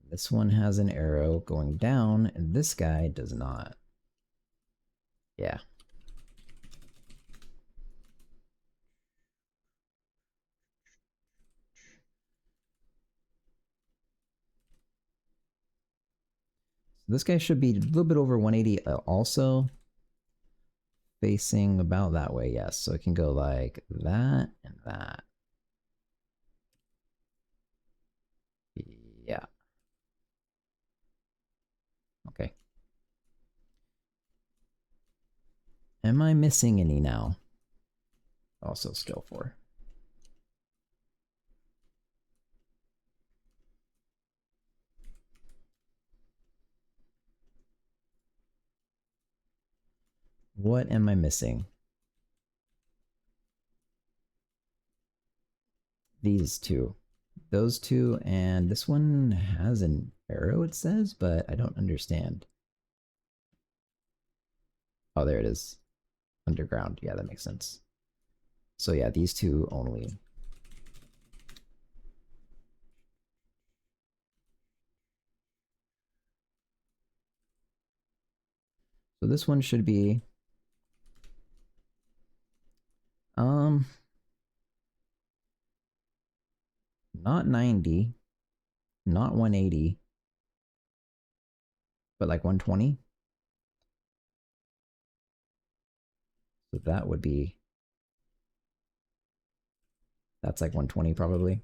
This one has an arrow going down, and this guy does not. Yeah. So this guy should be a little bit over 180 also. Facing about that way, yes. So it can go like that and that. Yeah. Okay. Am I missing any now? Also skill 4. What am I missing? These two. Those two, and this one has an arrow, it says, but I don't understand. Oh, there it is. Underground. Yeah, that makes sense. So yeah, these two only. So this one should be... not 90, not 180, but like 120. So that would be, that's like 120 probably.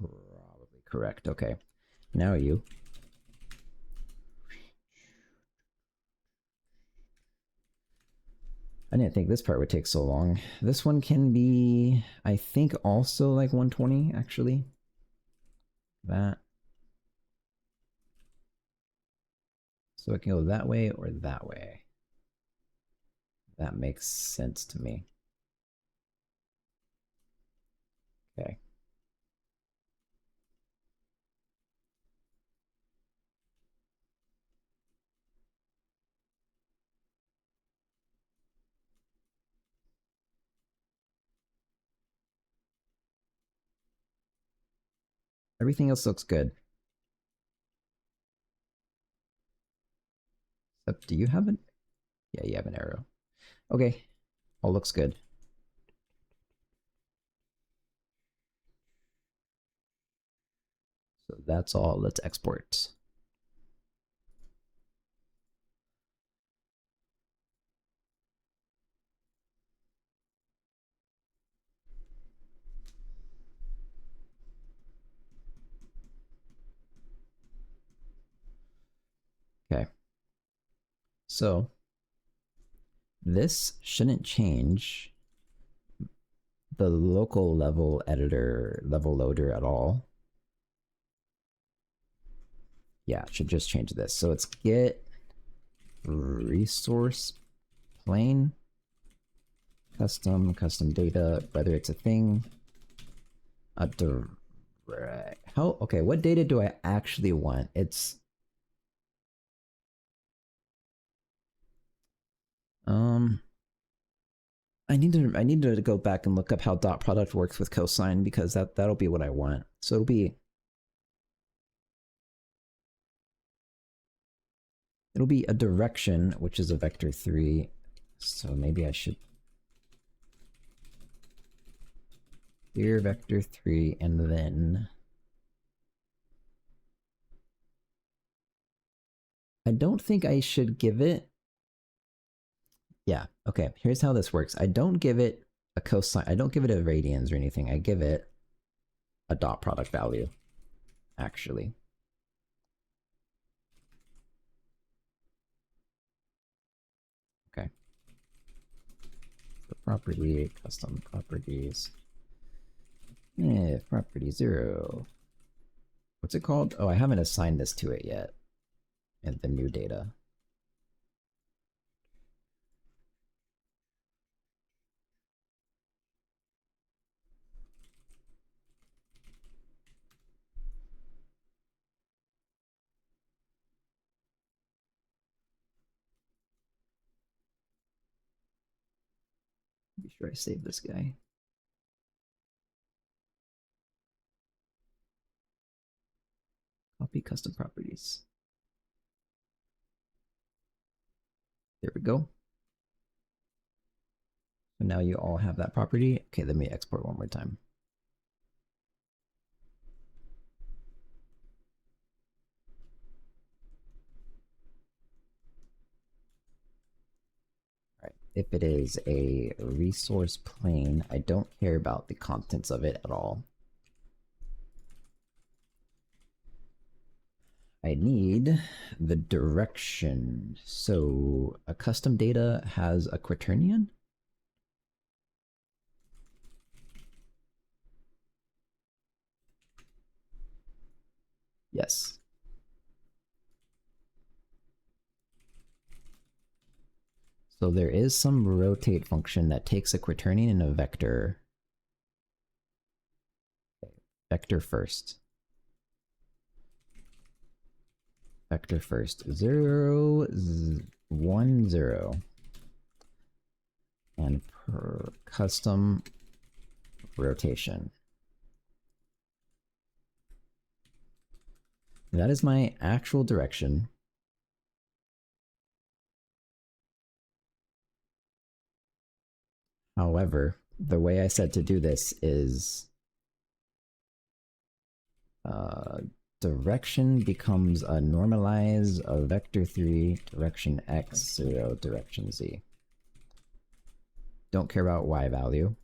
Probably correct. Okay. Now you. I didn't think this part would take so long. This one can be, I think, also like 120, actually. That. So it can go that way or that way. That makes sense to me. Okay. Everything else looks good. Except, do you have an... Yeah, you have an arrow. Okay. All looks good. So that's all. Let's export. Okay. So this shouldn't change the local level editor, level loader at all. Yeah, it should just change this. So it's get resource plane, custom data, whether it's a thing, a direct. How, okay, what data do I actually want? It's, I need to go back and look up how dot product works with cosine, because that'll be what I want. So it'll be a direction, which is a vector 3. So maybe I should clear vector 3 and then I don't think I should give it. Yeah, okay, here's how this works. I don't give it a cosine, I don't give it a radians or anything. I give it a dot product value, actually. Okay. So property, custom properties. Property 0. What's it called? Oh, I haven't assigned this to it yet. And the new data. Be sure I save this guy. Copy custom properties. There we go. So now you all have that property. Okay, let me export one more time. All right, if it is a resource plane, I don't care about the contents of it at all. I need the direction. So a custom data has a quaternion? Yes. So there is some rotate function that takes a quaternion and a vector. Okay. Vector first. Vector first. 0, 1, 0. And per custom rotation. That is my actual direction. However, the way I said to do this is direction becomes a normalize of vector3 direction x 0 direction z. Don't care about y value.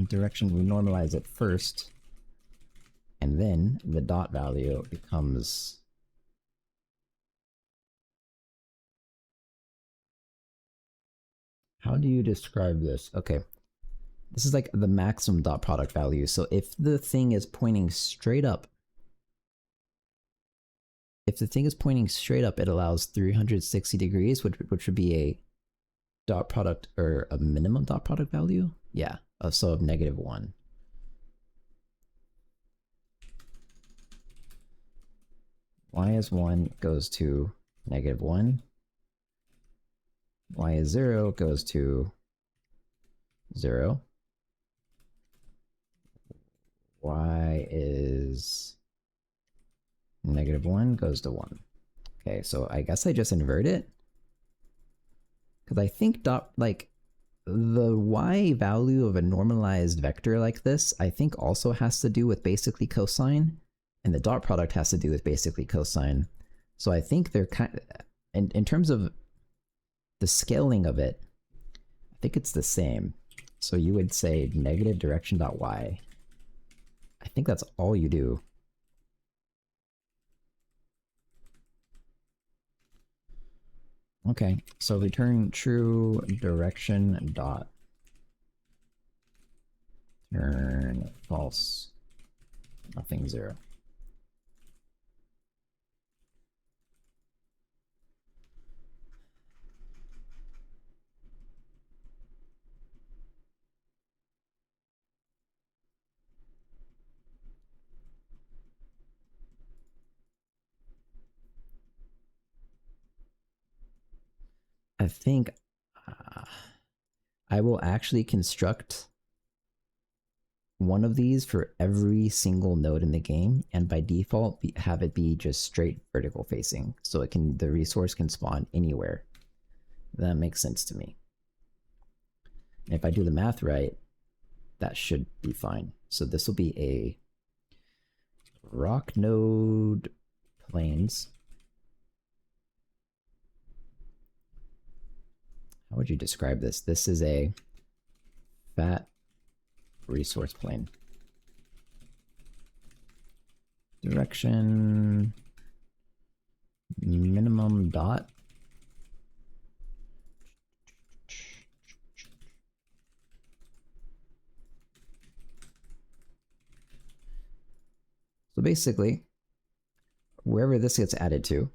Direction, we normalize it first, and then the dot value becomes how do you describe this? Okay, this is like the maximum dot product value. So if the thing is pointing straight up, it allows 360 degrees, which would be a dot product or a minimum dot product value. Yeah, so of -1. Y is 1 goes to -1. Y is 0 goes to 0. Y is -1 goes to 1. Okay, so I guess I just invert it. Because I think the y value of a normalized vector like this, I think also has to do with basically cosine, and the dot product has to do with basically cosine. So I think they're kind of, in terms of the scaling of it, I think it's the same. So you would say negative direction dot y. I think that's all you do. Okay, so return true direction dot turn false nothing 0. I think I will actually construct one of these for every single node in the game, and by default have it be just straight vertical facing, so the resource can spawn anywhere. That makes sense to me. And if I do the math right, that should be fine. So this will be a rock node planes. How would you describe this? This is a fat resource plane. Direction minimum dot. So basically, wherever this gets added to,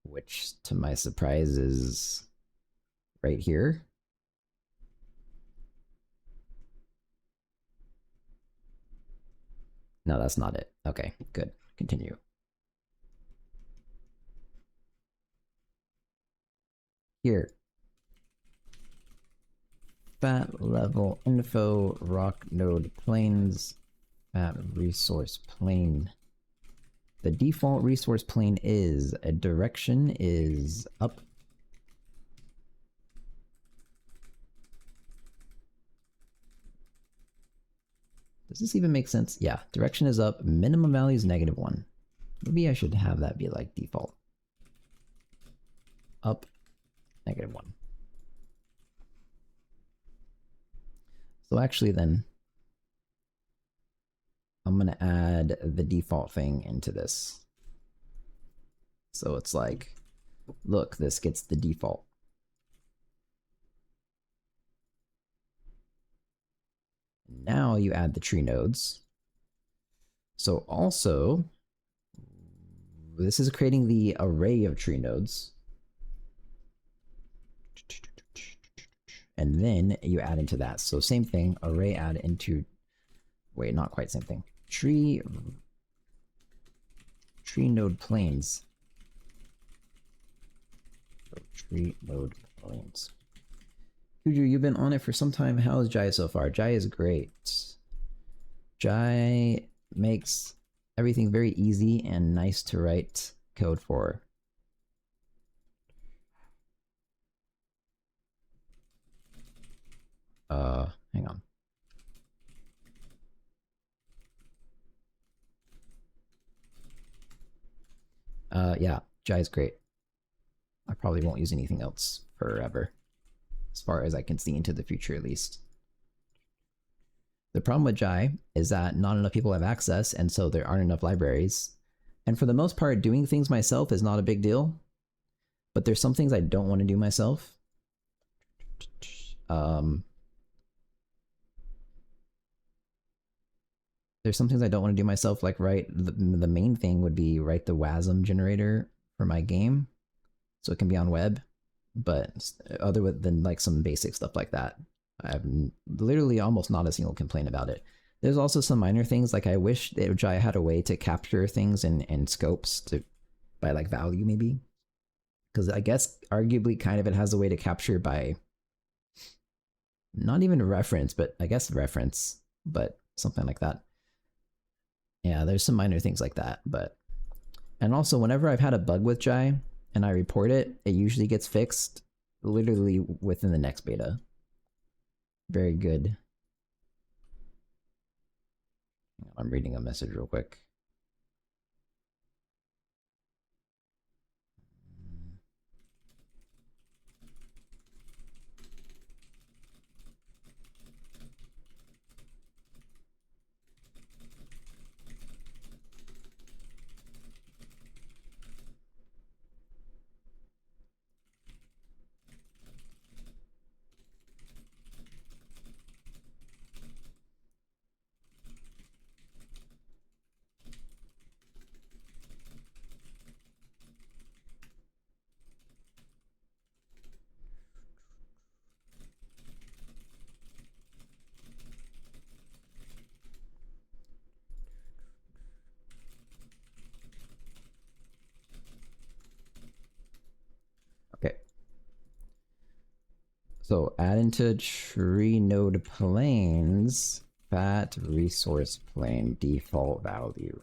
which to my surprise is right here. No, that's not it. Okay, good. Continue. Here. Fat level info rock node planes fat resource plane. The default resource plane is a direction is up. Does this even make sense? Yeah, direction is up, minimum value is -1. Maybe I should have that be like default. Up, -1. So actually then, I'm gonna add the default thing into this. So it's like, look, this gets the default. Now you add the tree nodes. So also, this is creating the array of tree nodes. And then you add into that. So same thing, array add into, wait, not quite same thing. Tree node planes. So tree node planes. Kuju, you've been on it for some time. How's Jai so far? Jai is great. Jai makes everything very easy and nice to write code for. Hang on. Yeah, Jai is great. I probably won't use anything else forever, as far as I can see into the future at least. The problem with Jai is that not enough people have access, and so there aren't enough libraries. And for the most part, doing things myself is not a big deal, but there's some things I don't want to do myself. There's some things I don't want to do myself, like the main thing would be write the WASM generator for my game, so it can be on web. But other than like some basic stuff like that, I have literally almost not a single complaint about it. There's also some minor things, like I wish that Jai had a way to capture things in scopes by like value maybe, because I guess arguably kind of it has a way to capture by not even reference, but I guess reference, but something like that. Yeah, there's some minor things like that, but and also whenever I've had a bug with Jai and I report it, it usually gets fixed literally within the next beta. Very good. I'm reading a message real quick. Okay. So add into tree node planes, fat resource plane default value.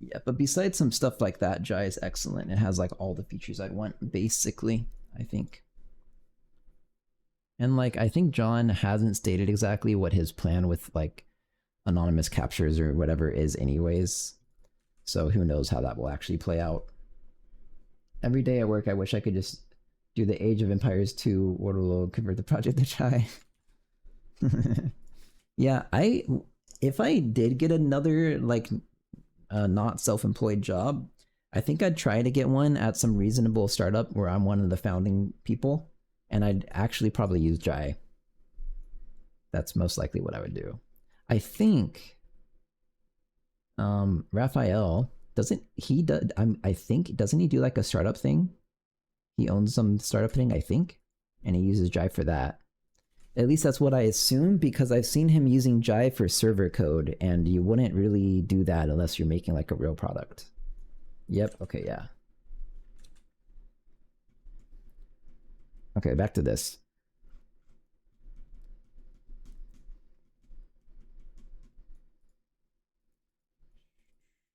Yeah, but besides some stuff like that, Jai is excellent. It has like all the features I'd want, basically, I think. And like, I think John hasn't stated exactly what his plan with like anonymous captures or whatever is anyways. So who knows how that will actually play out. Every day at work, I wish I could just do the Age of Empires 2 Waterloo, convert the project to Jai. Yeah, if I did get another like not self-employed job, I think I'd try to get one at some reasonable startup where I'm one of the founding people, and I'd actually probably use Jai. That's most likely what I would do. I think Raphael doesn't he do I think doesn't he do like a startup thing? He owns some startup thing, I think, and he uses Jai for that. At least that's what I assume, because I've seen him using Jai for server code, and you wouldn't really do that unless you're making like a real product. Yep, okay, yeah. Okay, back to this.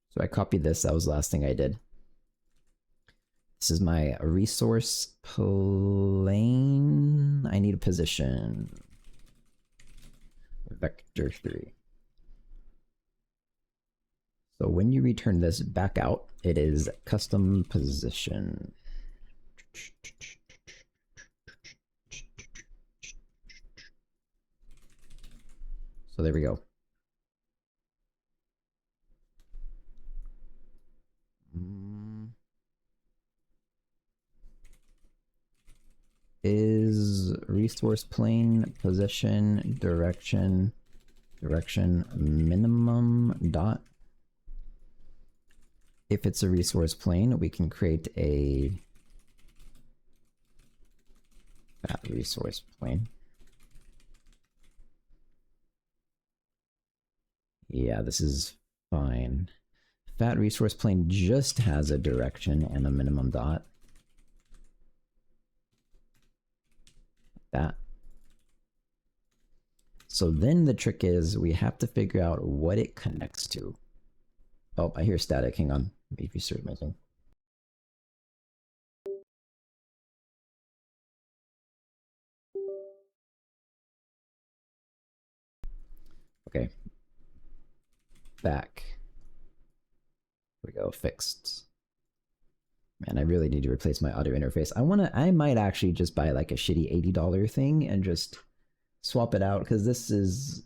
So I copied this, that was the last thing I did. This is my resource plane. I need a position. Vector 3. So when you return this back out, it is custom position. So there we go. Is resource plane position direction minimum dot. If it's a resource plane, we can create a fat resource plane. Yeah, this is fine. Fat resource plane just has a direction and a minimum dot. That. So then the trick is we have to figure out what it connects to. Oh, I hear static. Hang on. Let me restart my thing. Okay. Back. Here we go. Fixed. Man, I really need to replace my audio interface. I might actually just buy like a shitty $80 thing and just swap it out because this is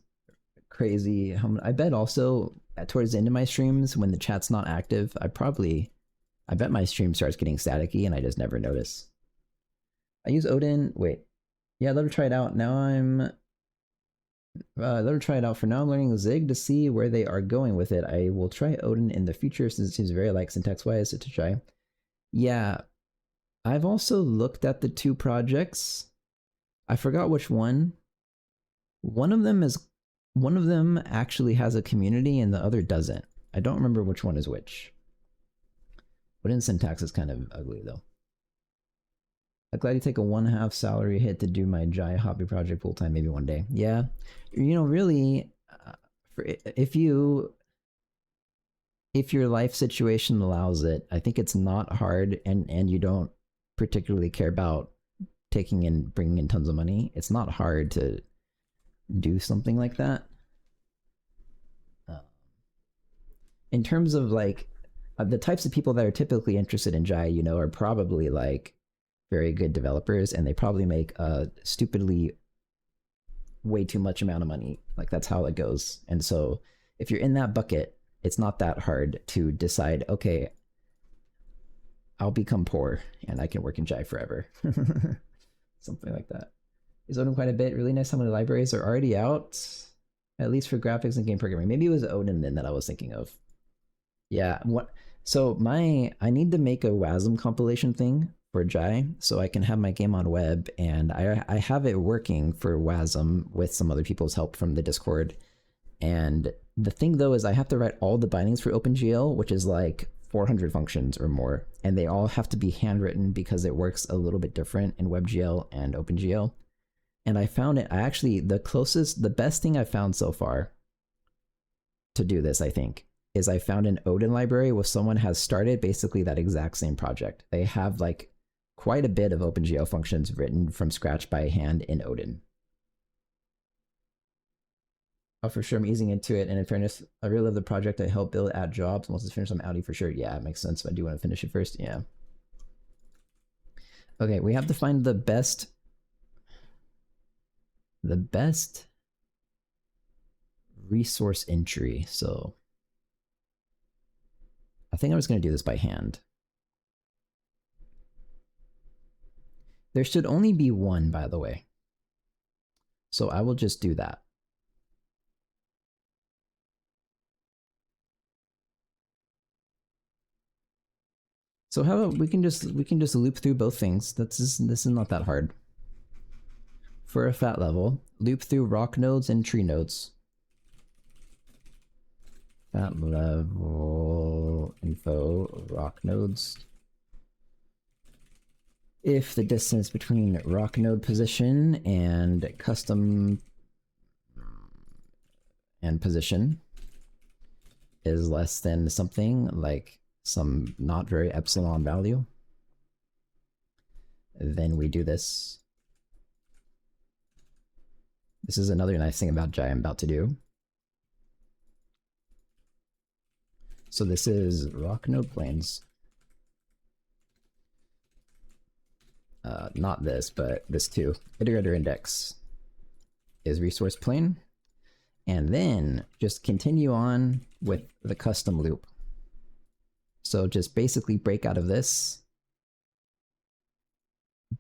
crazy. I bet also towards the end of my streams when the chat's not active, I bet my stream starts getting staticky and I just never notice. I use Odin. Wait. Yeah, let her try it out. Now let her try it out. For now, I'm learning Zig to see where they are going with it. I will try Odin in the future since it seems very like syntax-wise to try. Yeah, I've also looked at the two projects. I forgot which one. One of them actually has a community and the other doesn't. I don't remember which one is which. Odin syntax is kind of ugly though. I'm glad you take a 1/2 salary hit to do my Jai hobby project full time maybe one day. Yeah, you know, really, if your life situation allows it, I think it's not hard, and you don't particularly care about bringing in tons of money. It's not hard to do something like that. In terms of like the types of people that are typically interested in Jai, you know, are probably like very good developers, and they probably make a stupidly way too much amount of money. Like that's how it goes. And so if you're in that bucket, it's not that hard to decide, okay, I'll become poor and I can work in Jai forever. Something like that. Is Odin quite a bit. Really nice how many libraries are already out, at least for graphics and game programming. Maybe it was Odin then that I was thinking of. Yeah, so I need to make a WASM compilation thing for Jai so I can have my game on web, and I have it working for WASM with some other people's help from the Discord. And the thing though is I have to write all the bindings for OpenGL, which is like 400 functions or more, and they all have to be handwritten because it works a little bit different in WebGL and OpenGL. And I found it, the best thing I've found so far to do this, I think, is I found an Odin library where someone has started basically that exact same project. They have like quite a bit of OpenGL functions written from scratch by hand in Odin. Oh, for sure, I'm easing into it. And in fairness, I really love the project. I helped build at jobs. Once it's finished, I'm outie for sure. Yeah, it makes sense. But I do want to finish it first. Yeah. Okay, we have to find the best resource entry. So I think I'm just going to do this by hand. There should only be one, by the way. So I will just do that. So how about we can just loop through both things. This is not that hard. For a fat level, loop through rock nodes and tree nodes. Fat level info rock nodes. If the distance between rock node position and custom and position is less than something like some not very epsilon value, then we do this. This is another nice thing about Jai I'm about to do. So this is rock node planes. Not this, but this too. Iterator index is resource plane. And then just continue on with the custom loop. So just basically break out of this.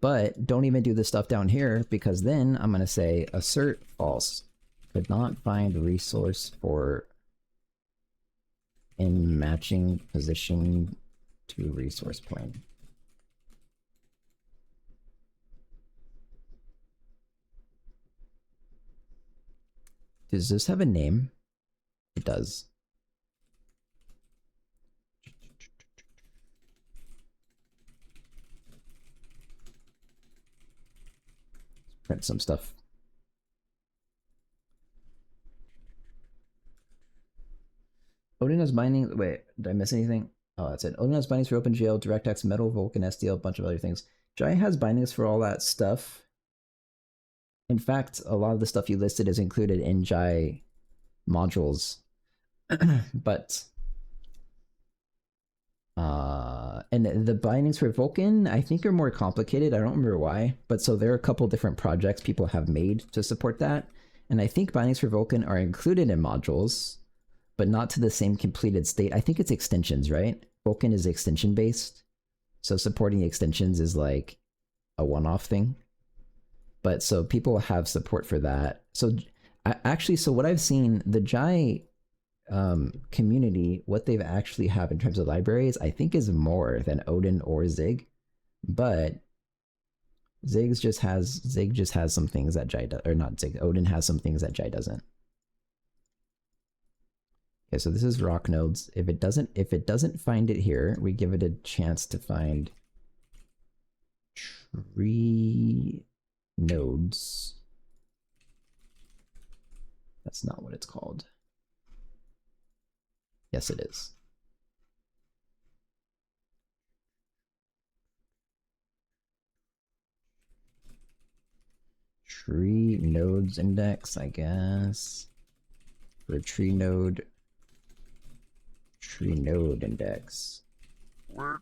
But don't even do the stuff down here, because then I'm going to say assert false. Could not find resource for in matching position to resource plane. Does this have a name? It does. Let's print some stuff. Odin has binding. Wait, did I miss anything? Oh, that's it. Odin has bindings for OpenGL, DirectX, Metal, Vulkan, SDL, a bunch of other things. Jai has bindings for all that stuff. In fact, a lot of the stuff you listed is included in Jai modules. But and the bindings for Vulkan, I think, are more complicated. I don't remember why, but so there are a couple different projects people have made to support that, and I think bindings for Vulkan are included in modules, but not to the same completed state. I think it's extensions, right? Vulkan is extension based, so supporting extensions is like a one-off thing. But so people have support for that. So actually, so what I've seen, the Jai community, what they've actually have in terms of libraries, I think is more than Odin or Zig, but Zig just has some things that Jai does, or not Zig. Odin has some things that Jai doesn't. Okay, so this is rock nodes. If it doesn't find it here, we give it a chance to find tree nodes. That's not what it's called. Yes, it is. Tree nodes index, I guess. For tree node index. Work.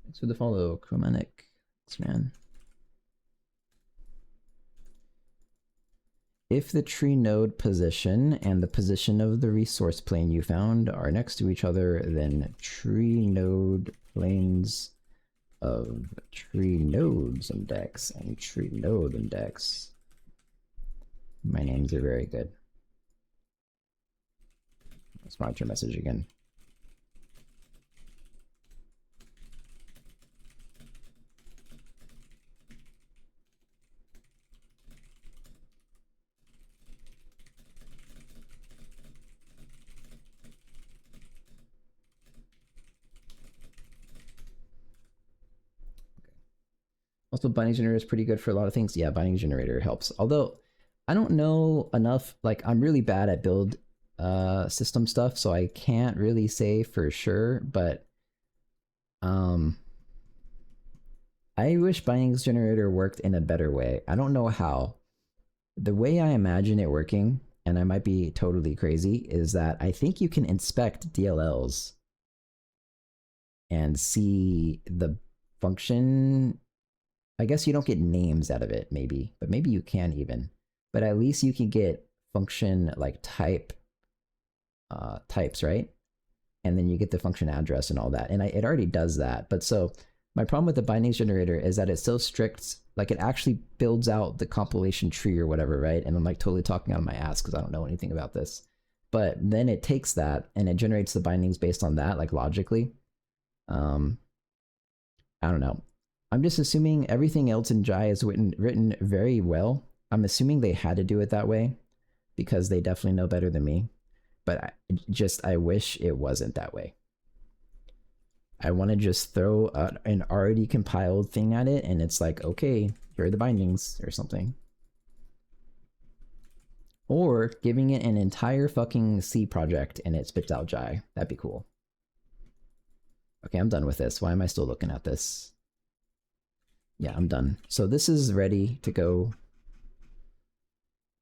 Thanks for the follow, Chromatic. Thanks, man. If the tree node position and the position of the resource plane you found are next to each other, then tree node planes of tree nodes index and tree node index. My names are very good. Let's monitor message again. Also, binding generator is pretty good for a lot of things. Yeah, binding generator helps. Although, I don't know enough. Like, I'm really bad at build system stuff, so I can't really say for sure. But I wish bindings generator worked in a better way. I don't know how. The way I imagine it working, and I might be totally crazy, is that I think you can inspect DLLs and see the function. I guess you don't get names out of it, maybe, but maybe you can even. But at least you can get function like types, right? And then you get the function address and all that. And it already does that. But so my problem with the bindings generator is that it's so strict, like it actually builds out the compilation tree or whatever, right? And I'm like totally talking out of my ass because I don't know anything about this. But then it takes that and it generates the bindings based on that, like logically. I don't know. I'm just assuming everything else in Jai is written very well. I'm assuming they had to do it that way because they definitely know better than me. But I wish it wasn't that way. I want to just throw an already compiled thing at it and it's like, okay, here are the bindings or something. Or giving it an entire fucking C project and it spits out Jai. That'd be cool. Okay, I'm done with this. Why am I still looking at this? Yeah, I'm done. So this is ready to go.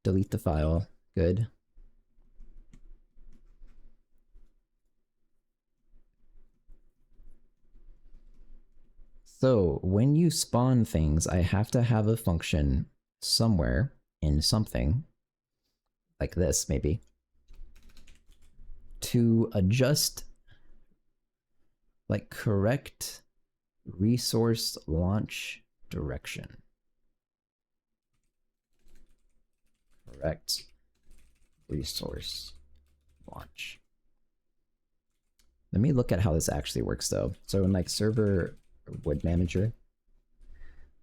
Delete the file. Good. So when you spawn things, I have to have a function somewhere in something, like this maybe, to adjust, like correct resource launch direction. Correct resource launch. Let me look at how this actually works though. So in like server wood manager,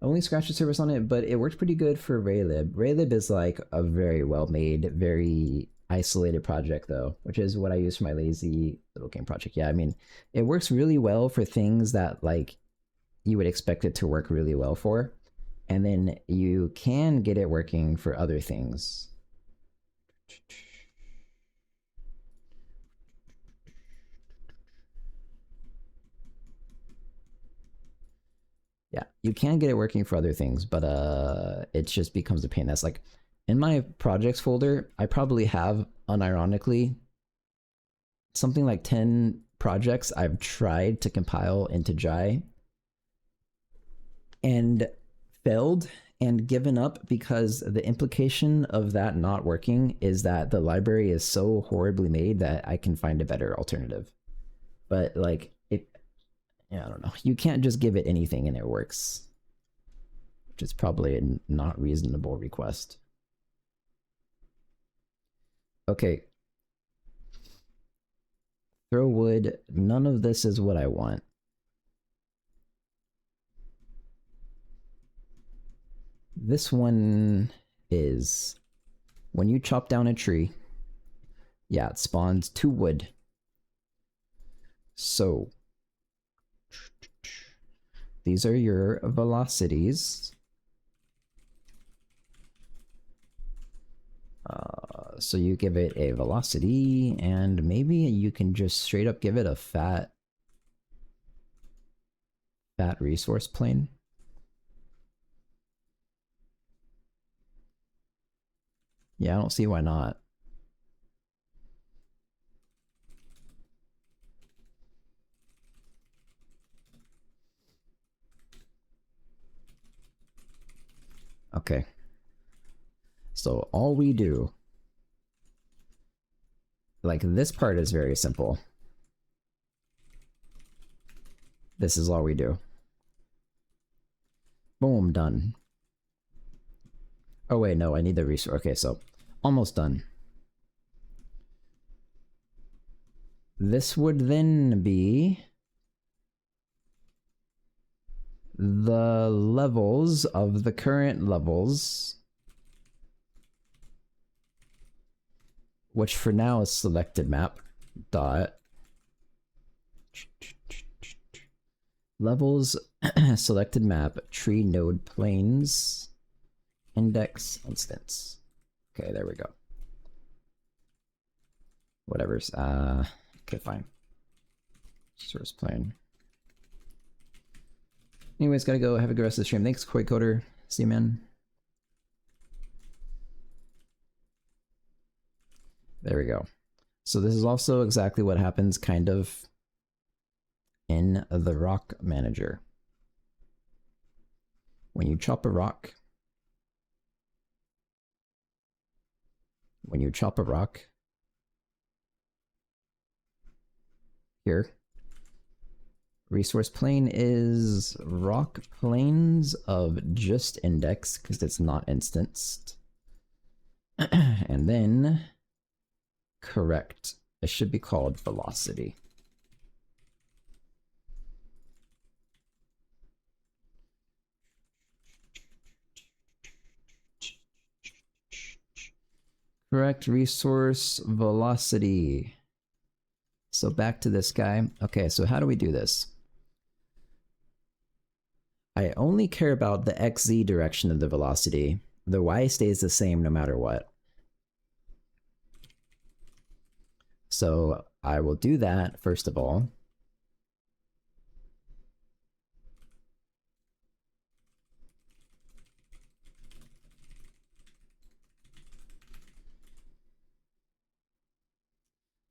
I only scratched the service on it, but it worked pretty good for Raylib. Raylib is like a very well made, very isolated project though, which is what I use for my lazy little game project. Yeah, I mean, it works really well for things that like you would expect it to work really well for. And then you can get it working for other things. Yeah, you can get it working for other things, but it just becomes a pain. That's like in my projects folder, I probably have unironically something like 10 projects I've tried to compile into Jai and failed and given up because the implication of that not working is that the library is so horribly made that I can find a better alternative. But like it, yeah, I don't know. You can't just give it anything and it works, which is probably a not reasonable request. Okay. Throw wood. None of this is what I want. This one is when you chop down a tree, yeah, it spawns 2 wood. So these are your velocities. So you give it a velocity, and maybe you can just straight up give it a fat resource plane. Yeah, I don't see why not. Okay. So all we do, like this part is very simple. This is all we do. Boom, done. Oh wait, no, I need the resource. Okay, so almost done. This would then be the levels of the current levels, which for now is selected map dot levels selected map tree node planes index instance. Okay, there we go. Whatever's okay, fine. Source plane. Anyways, gotta go. Have a good rest of the stream. Thanks, Koi Coder. See you, man. There we go. So this is also exactly what happens kind of in the rock manager. When you chop a rock, here, resource plane is rock planes of just index because it's not instanced. And then correct. It should be called velocity. Correct resource velocity. So back to this guy. Okay, so how do we do this? I only care about the XZ direction of the velocity. The Y stays the same no matter what. So I will do that first of all.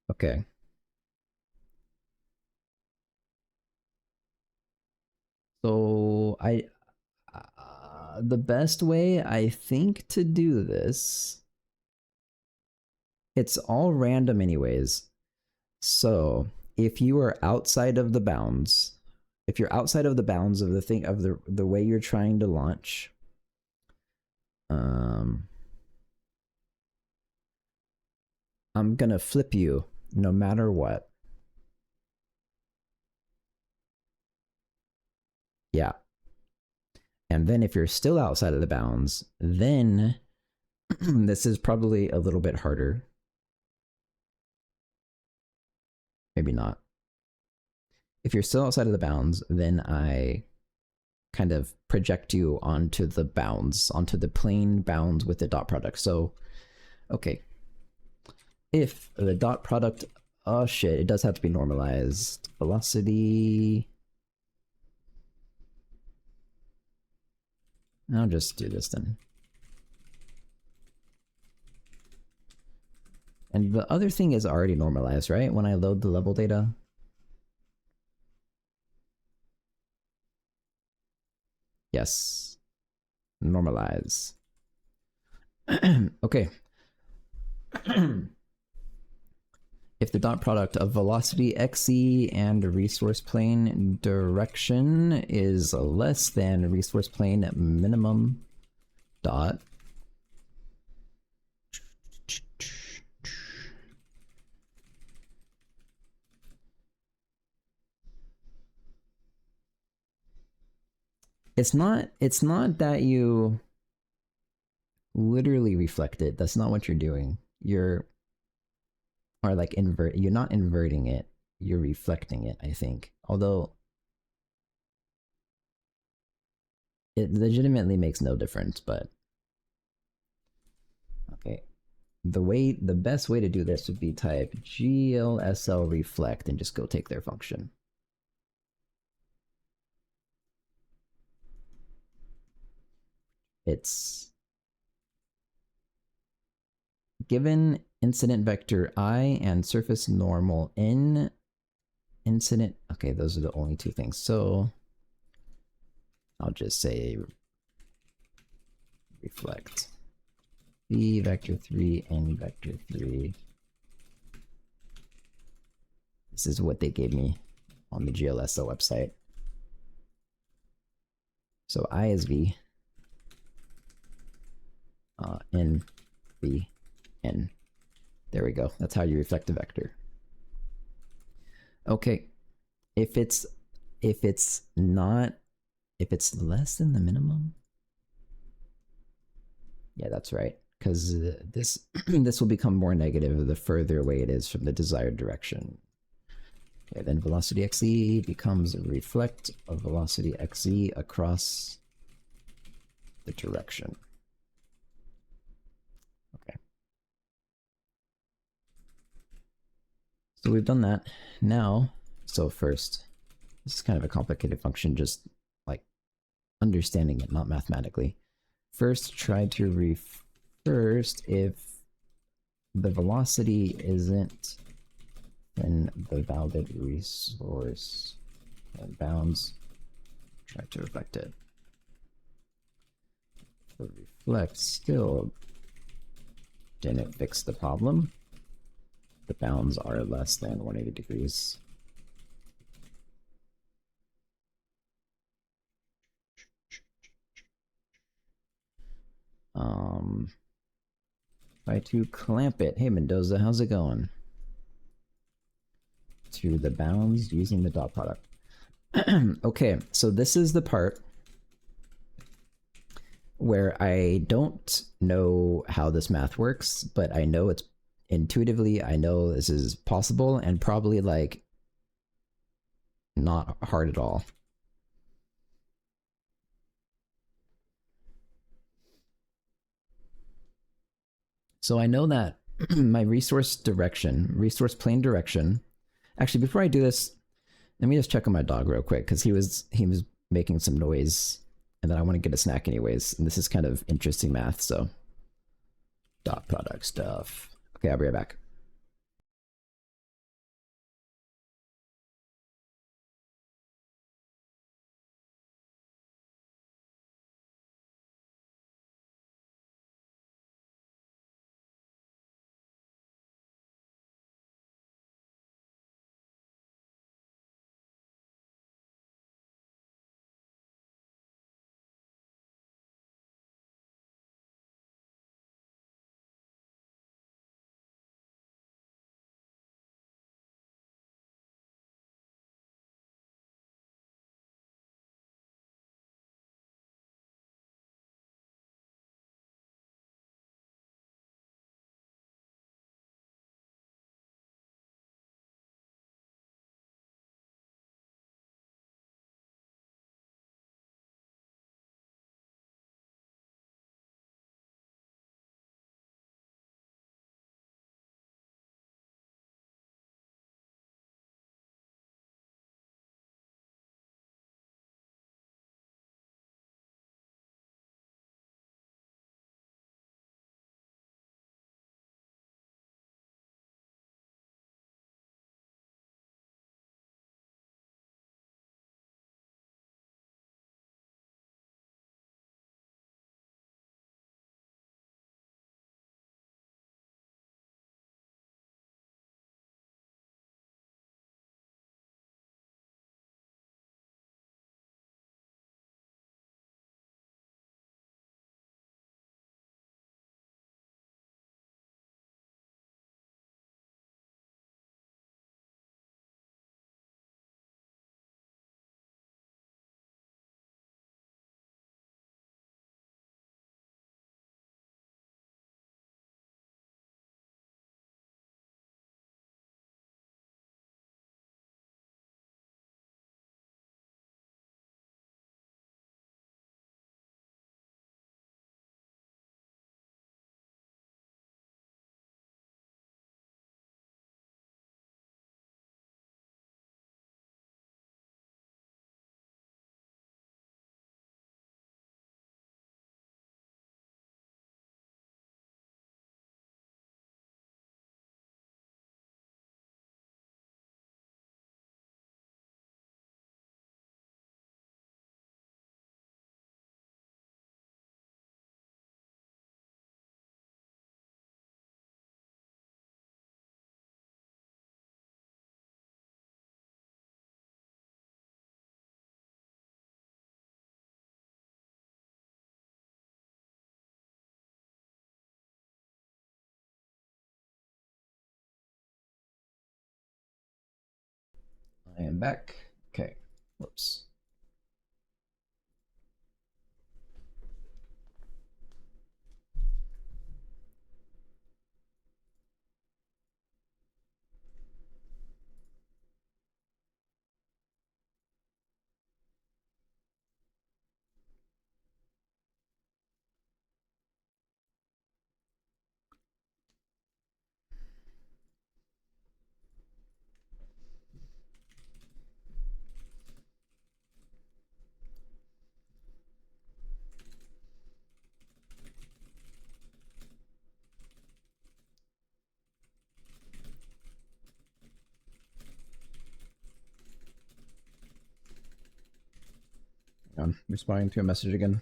Okay. So the best way I think to do this, it's all random anyways. So if you are outside of the bounds, if you're outside of the bounds of the thing of the way you're trying to launch, I'm gonna flip you no matter what. Yeah. And then if you're still outside of the bounds, then this is probably a little bit harder. Maybe not. If you're still outside of the bounds, then I kind of project you onto the bounds, onto the plane bounds with the dot product. So, okay. If the dot product, oh shit, it does have to be normalized. Velocity. I'll just do this then. And the other thing is already normalized, right? When I load the level data. Yes. Normalize. Okay. If the dot product of velocity xe and resource plane direction is less than resource plane minimum dot, it's not that you literally reflect it. That's not what you're doing. You're you're not inverting it, you're reflecting it, I think. Although it legitimately makes no difference, but okay. The best way to do this would be type glsl reflect and just go take their function. It's given incident vector I and surface normal n incident. Okay, those are the only two things. So I'll just say reflect b vector 3 n vector 3. This is what they gave me on the GLSO website. So I is v, n, v, n. There we go. That's how you reflect a vector. Okay, if it's less than the minimum, yeah, that's right. Because this this will become more negative the further away it is from the desired direction. Okay, then velocity xe becomes a reflect of velocity xe across the direction. Okay. So we've done that. Now, so first, this is kind of a complicated function, just like understanding it, not mathematically. First, try to first if the velocity isn't then the bounded resource and bounds, try to reflect it. The reflect still didn't fix the problem. The bounds are less than 180 degrees. Try to clamp it. Hey Mendoza, how's it going? To the bounds using the dot product. Okay, so this is the part where I don't know how this math works, but I know it's intuitively, I know this is possible and probably like not hard at all. So I know that my resource plane direction. Actually, before I do this, let me just check on my dog real quick because he was making some noise, and then I want to get a snack anyways. And this is kind of interesting math, so dot product stuff. Okay, I'll be right back. I am back. Okay. Whoops. I'm responding to a message again.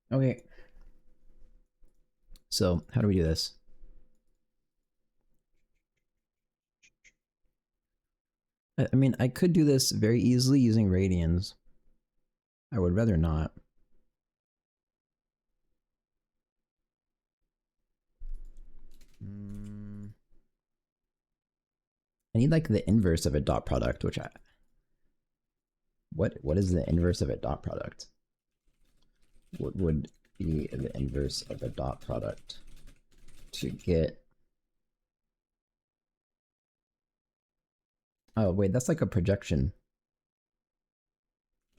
Okay. So how do we do this? I mean, I could do this very easily using radians. I would rather not. I need like the inverse of a dot product, which I... What is the inverse of a dot product? What would be the inverse of a dot product to get... Oh, wait, that's like a projection.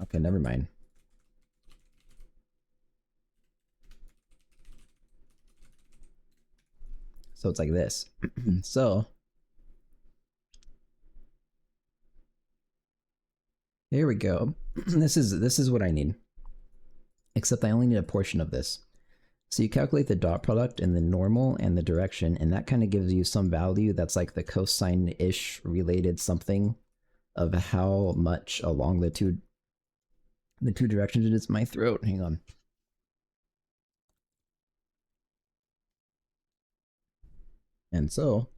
Okay, never mind. So it's like this. So here we go. This is what I need. Except I only need a portion of this. So you calculate the dot product and the normal and the direction, and that kind of gives you some value that's like the cosine-ish related something of how much along the two directions it is. My throat. Hang on. And so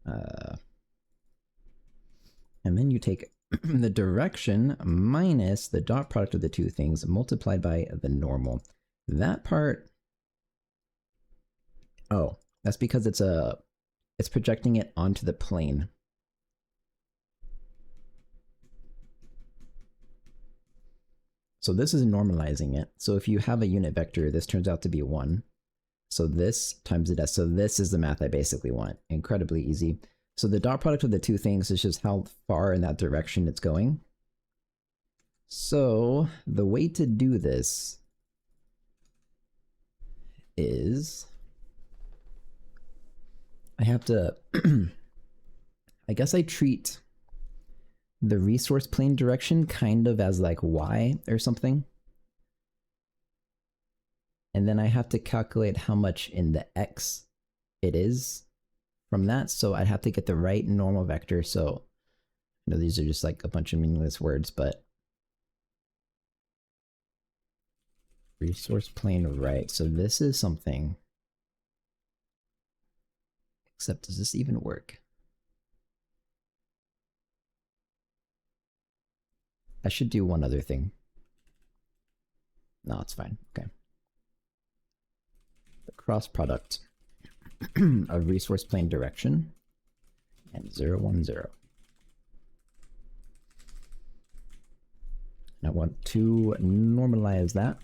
and then you take the direction minus the dot product of the two things multiplied by the normal. That part, oh, that's because it's projecting it onto the plane. So this is normalizing it. So if you have a unit vector, this turns out to be 1. So this times the so this is the math I basically want. Incredibly easy. So the dot product of the two things is just how far in that direction it's going. So the way to do this is I have to, I guess I treat the resource plane direction kind of as like y or something. And then I have to calculate how much in the x it is from that. So I'd have to get the right normal vector. So, you know, these are just like a bunch of meaningless words, but resource plane right. So this is something, except does this even work? I should do one other thing. No, it's fine. Okay. The cross product of resource plane direction and 0, 1, 0. And I want to normalize that.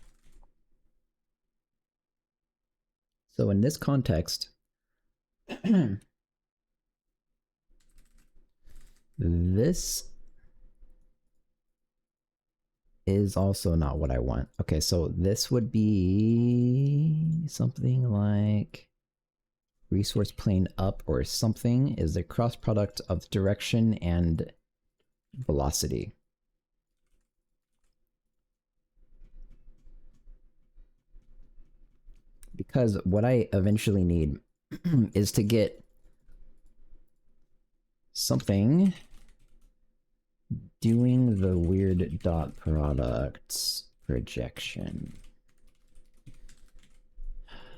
So in this context, this is also not what I want. Okay, so this would be something like resource plane up or something is the cross product of direction and velocity. Because what I eventually need is to get something doing the weird dot products projection.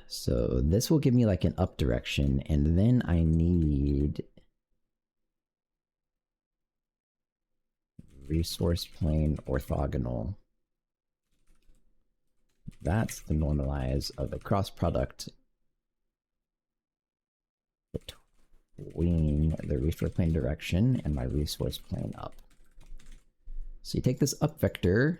So this will give me like an up direction, and then I need resource plane orthogonal. That's the normalize of the cross product between the resource plane direction and my resource plane up. So you take this up vector.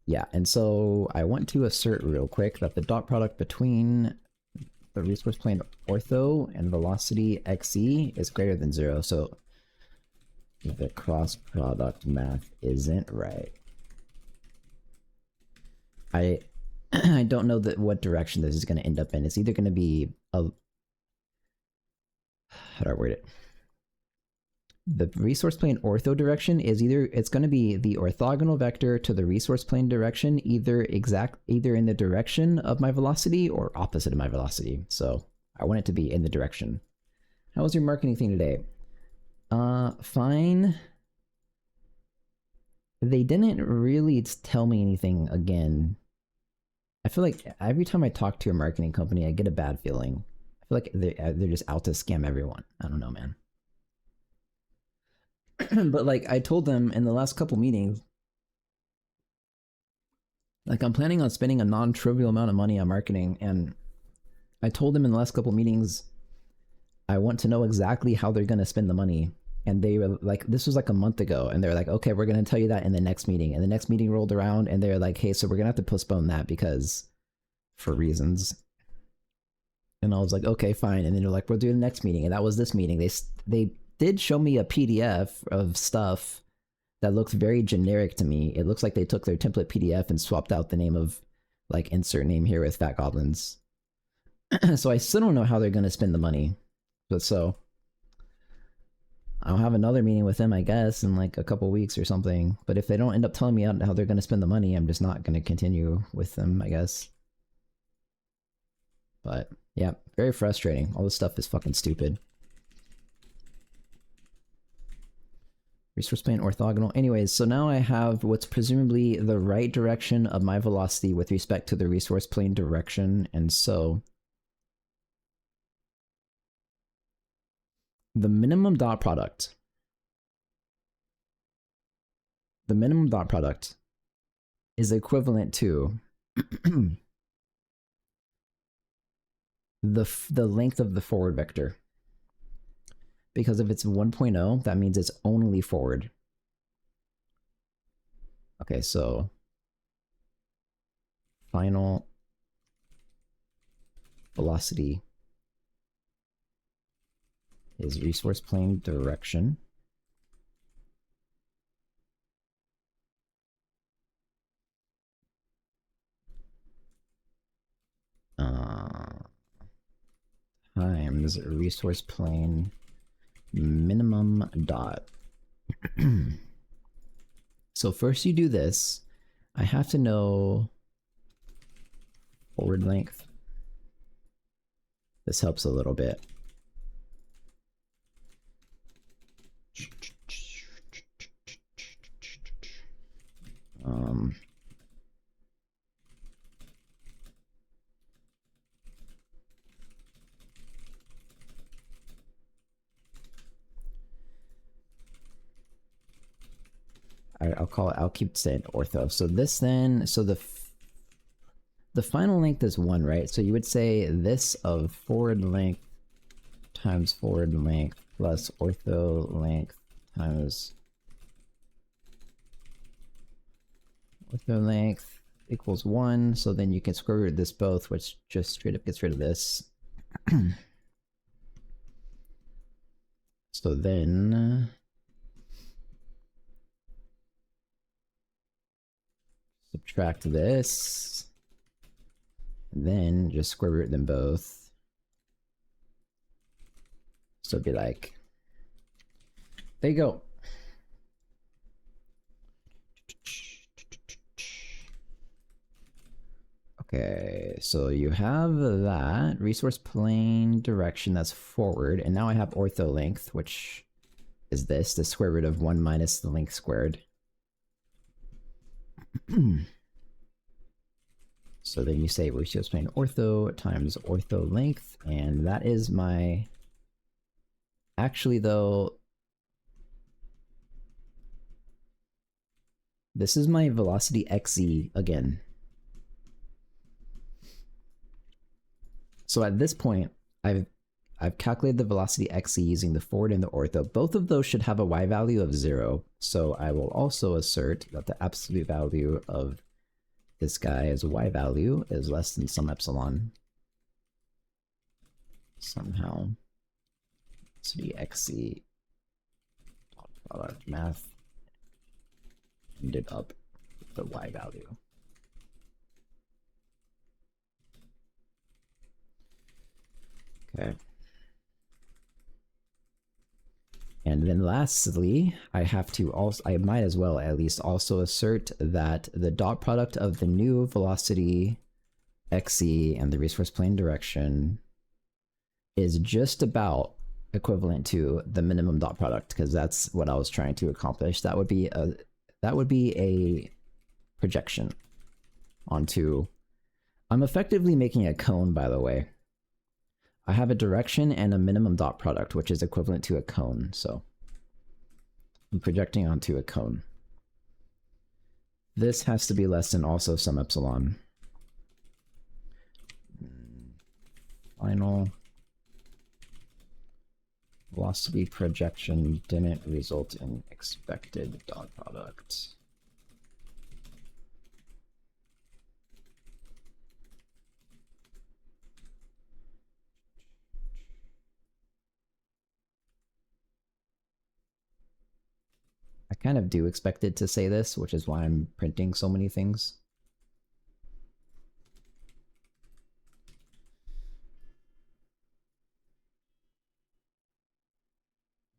Yeah, and so I want to assert real quick that the dot product between the resource plane ortho and velocity xe is greater than 0. So the cross product math isn't right. I don't know what direction this is going to end up in. It's either going to be a... How do I word it? The resource plane ortho direction is it's going to be the orthogonal vector to the resource plane direction, either in the direction of my velocity or opposite of my velocity. So I want it to be in the direction. How was your marketing thing today? Fine. They didn't really tell me anything again. I feel like every time I talk to a marketing company, I get a bad feeling. I feel like they're just out to scam everyone. I don't know, man. But like I told them in the last couple meetings, like I'm planning on spending a non-trivial amount of money on marketing, and I told them in the last couple meetings I want to know exactly how they're going to spend the money. And they were like, this was like a month ago, and they're like, okay, we're going to tell you that in the next meeting. And the next meeting rolled around, and they're like, hey, so we're going to have to postpone that because for reasons. And I was like, okay, fine. And then they're like, we'll do the next meeting. And that was this meeting. They did show me a PDF of stuff that looks very generic to me. It looks like they took their template PDF and swapped out the name of, like, insert name here with Fat Goblins. So I still don't know how they're going to spend the money. But so I'll have another meeting with them, I guess, in like a couple weeks or something. But if they don't end up telling me how they're going to spend the money, I'm just not going to continue with them, I guess. But yeah, very frustrating. All this stuff is fucking stupid. Resource plane orthogonal. Anyways, so now I have what's presumably the right direction of my velocity with respect to the resource plane direction. And so the minimum dot product is equivalent to the length of the forward vector. Because if it's 1.0, that means it's only forward. Okay, so final velocity is resource plane direction. Times resource plane minimum dot. So first you do this. I have to know forward length. This helps a little bit. I'll keep saying ortho. So this then, so the final length is 1, right? So you would say this of forward length times forward length plus ortho length times ortho length equals 1. So then you can square root this both, which just straight up gets rid of this. So then Subtract this. And then just square root them both. So it'd be like, there you go. Okay, so you have that resource plane direction that's forward, and now I have ortho length, which is this, the square root of 1 minus the length squared. So then you say resource plane ortho times ortho length, and that is my... Actually though, this is my velocity xz again. So at this point, I've calculated the velocity xz using the forward and the ortho. Both of those should have a y value of 0. So I will also assert that the absolute value of this guy's y value is less than some epsilon. Somehow. So the xz dot product math ended up with the y value. Okay. And then lastly, I might as well at least also assert that the dot product of the new velocity xz and the resource plane direction is just about equivalent to the minimum dot product, because that's what I was trying to accomplish. That would be a projection onto... I'm effectively making a cone, by the way. I have a direction and a minimum dot product, which is equivalent to a cone, so I'm projecting onto a cone. This has to be less than also some epsilon. Final velocity projection didn't result in expected dot product. I kind of do expect it to say this, which is why I'm printing so many things.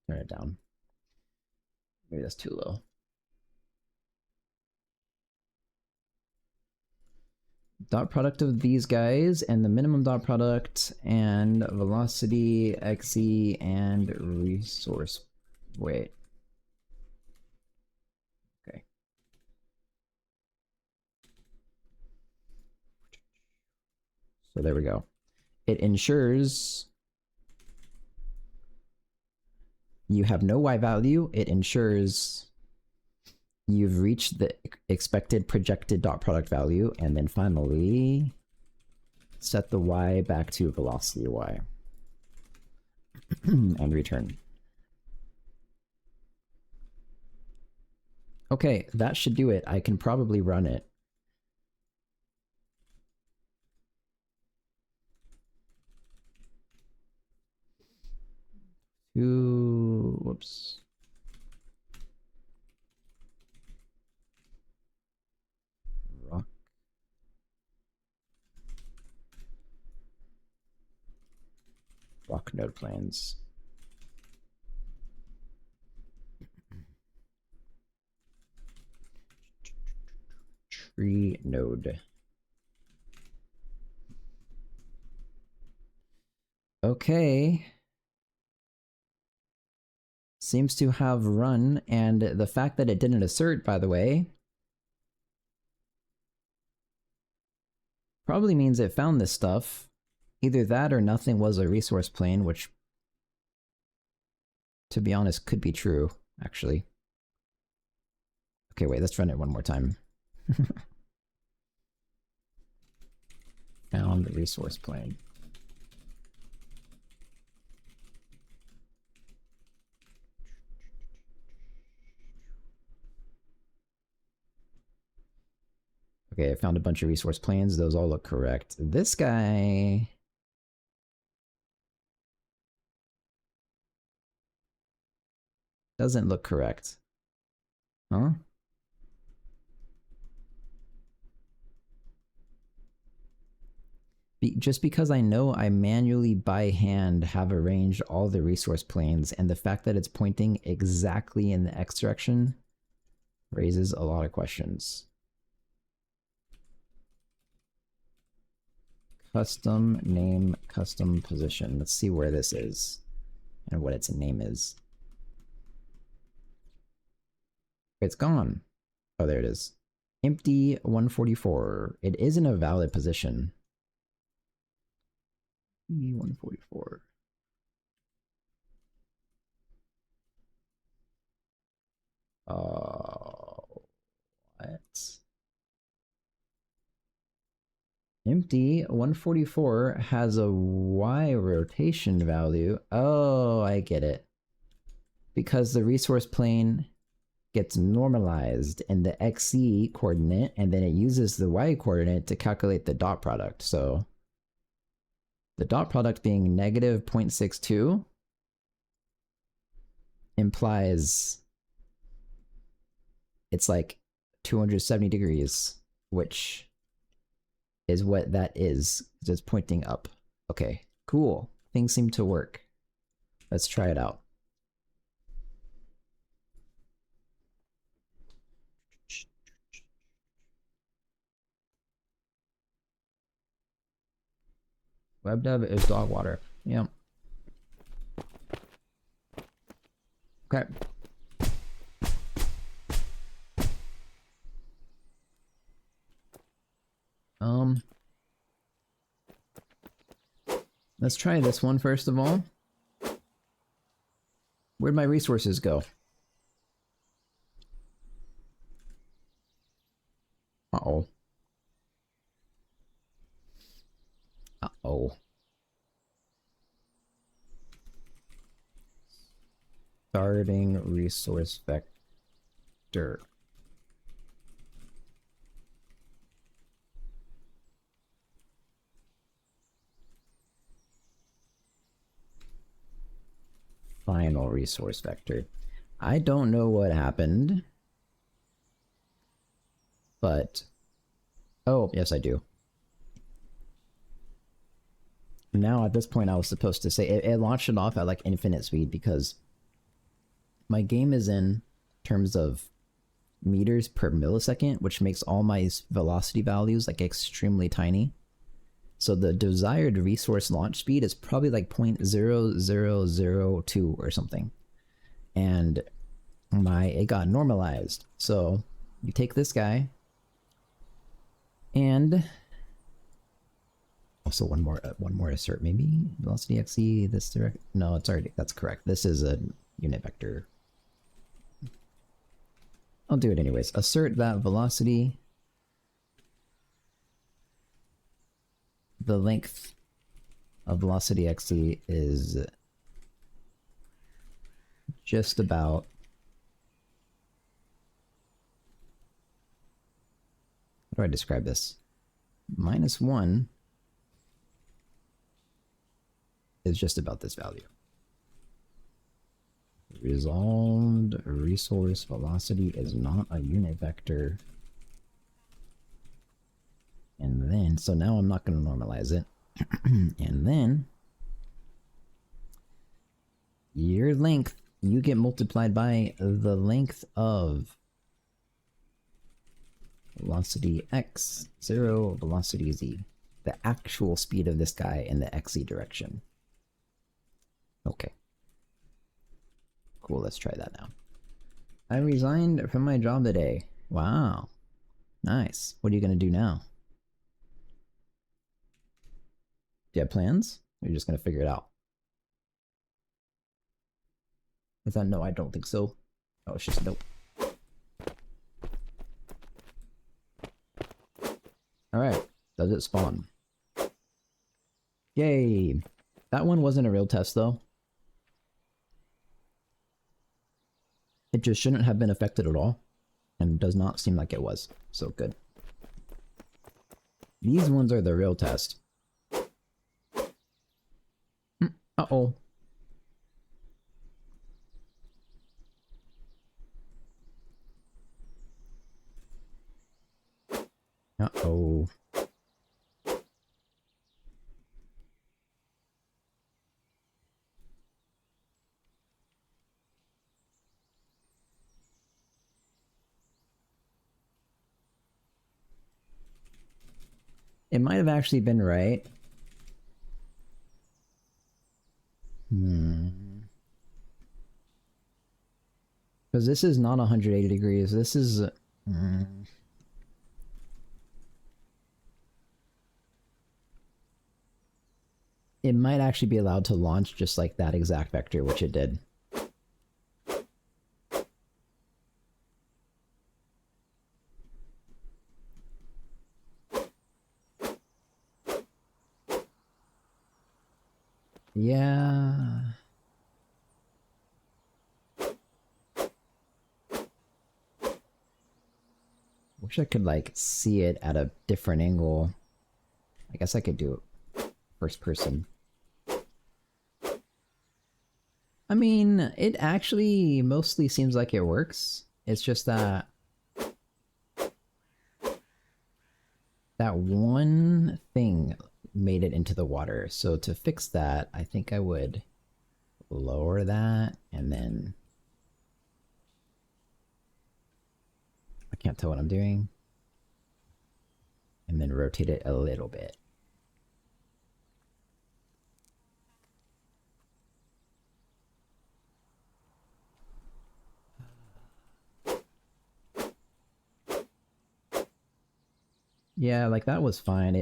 Turn it down. Maybe that's too low. Dot product of these guys and the minimum dot product and velocity xz and resource. Wait. Okay. So there we go. It ensures you have no y value. It ensures you've reached the expected projected dot product value, and then finally set the y back to velocity y and return. Okay, that should do it. I can probably run it. Whoops. Rock node planes. Tree node. Okay. Seems to have run, and the fact that it didn't assert, by the way, probably means it found this stuff. Either that or nothing was a resource plane, which, to be honest, could be true, actually. Okay, wait, let's run it one more time. Found the resource plane. Okay, I found a bunch of resource planes. Those all look correct. This guy... doesn't look correct. Huh? Just because I know I manually by hand have arranged all the resource planes, and the fact that it's pointing exactly in the X direction raises a lot of questions. Custom name, custom position. Let's see where this is and what its name is. It's gone. Oh, there it is. Empty 144. It isn't a valid position. 144. What? Empty 144 has a Y rotation value. Oh, I get it. Because the resource plane gets normalized in the XZ coordinate, and then it uses the Y coordinate to calculate the dot product. So the dot product being negative 0.62 implies it's like 270 degrees, which is what that is. It's pointing up. Okay, cool. Things seem to work. Let's try it out. WebDev is dog water. Yep. Okay. Let's try this one first of all. Where'd my resources go? Uh-oh. Uh-oh. Starting resource vector. Final resource vector. I don't know what happened, but oh, yes, I do. Now at this point, I was supposed to say it launched it off at like infinite speed because my game is in terms of meters per millisecond, which makes all my velocity values like extremely tiny. So the desired resource launch speed is probably like 0.0002 or something. And it got normalized. So you take this guy and also one more assert maybe. Velocity XE, this direct. No, it's already, that's correct. This is a unit vector. I'll do it anyways. Assert that velocity, the length of velocity XE is just about how do I describe this? -1 is just about this value. Resolved resource velocity is not a unit vector. And then, so now I'm not going to normalize it. And then your length, you get multiplied by the length of velocity x, 0, velocity z. The actual speed of this guy in the xz direction. Okay. Cool, let's try that now. I resigned from my job today. Wow. Nice. What are you going to do now? Do you have plans? Or are you just going to figure it out? Is that no, I don't think so. Oh, it's just nope. Alright. Does it spawn? Yay! That one wasn't a real test though. It just shouldn't have been affected at all. And does not seem like it was. So good. These ones are the real test. Uh-oh. Uh-oh. It might have actually been right. Because this is not 180 degrees. This is... It might actually be allowed to launch just like that exact vector, which it did. Yeah. Wish I could like see it at a different angle. I guess I could do it first person. I mean, it actually mostly seems like it works. It's just that that one thing made it into the water. So to fix that, I think I would lower that and then... I can't tell what I'm doing. And then rotate it a little bit. Yeah, like that was fine.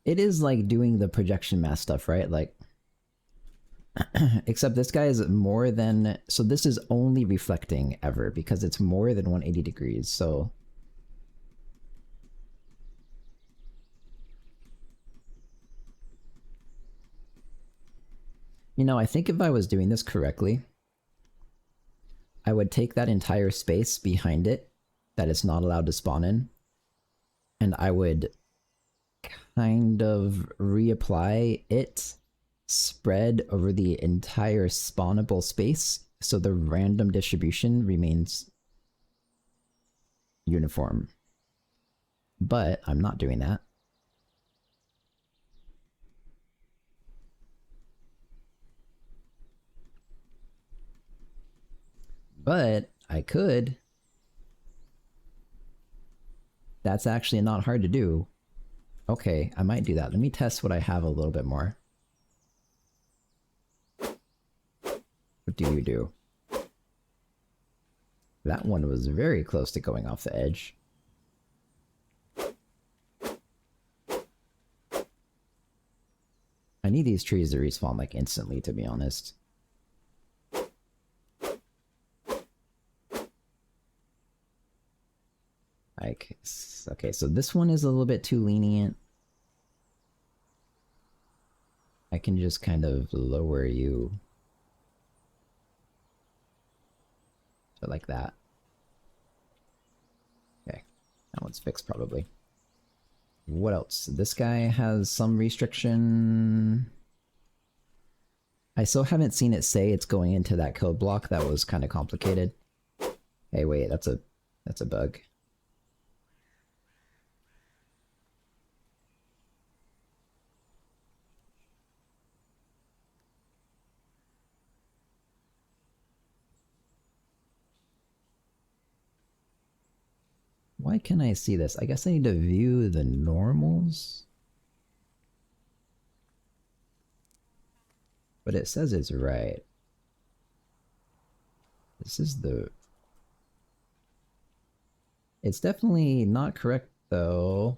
It is like doing the projection mask stuff, right? Like, except this guy is more than... So this is only reflecting ever because it's more than 180 degrees, so... You know, I think if I was doing this correctly, I would take that entire space behind it that it's not allowed to spawn in, and I would kind of reapply it spread over the entire spawnable space so the random distribution remains uniform. But I'm not doing that. But I could. That's actually not hard to do. Okay, I might do that. Let me test what I have a little bit more. What do you do? That one was very close to going off the edge. I need these trees to respawn like instantly, to be honest. Like, okay, so this one is a little bit too lenient. I can just kind of lower you. So like that. Okay, that one's fixed probably. What else? This guy has some restriction. I still haven't seen it say it's going into that code block. That was kind of complicated. Hey, wait, that's a bug. Why can't I see this? I guess I need to view the normals. But it says it's right. This is the... It's definitely not correct, though.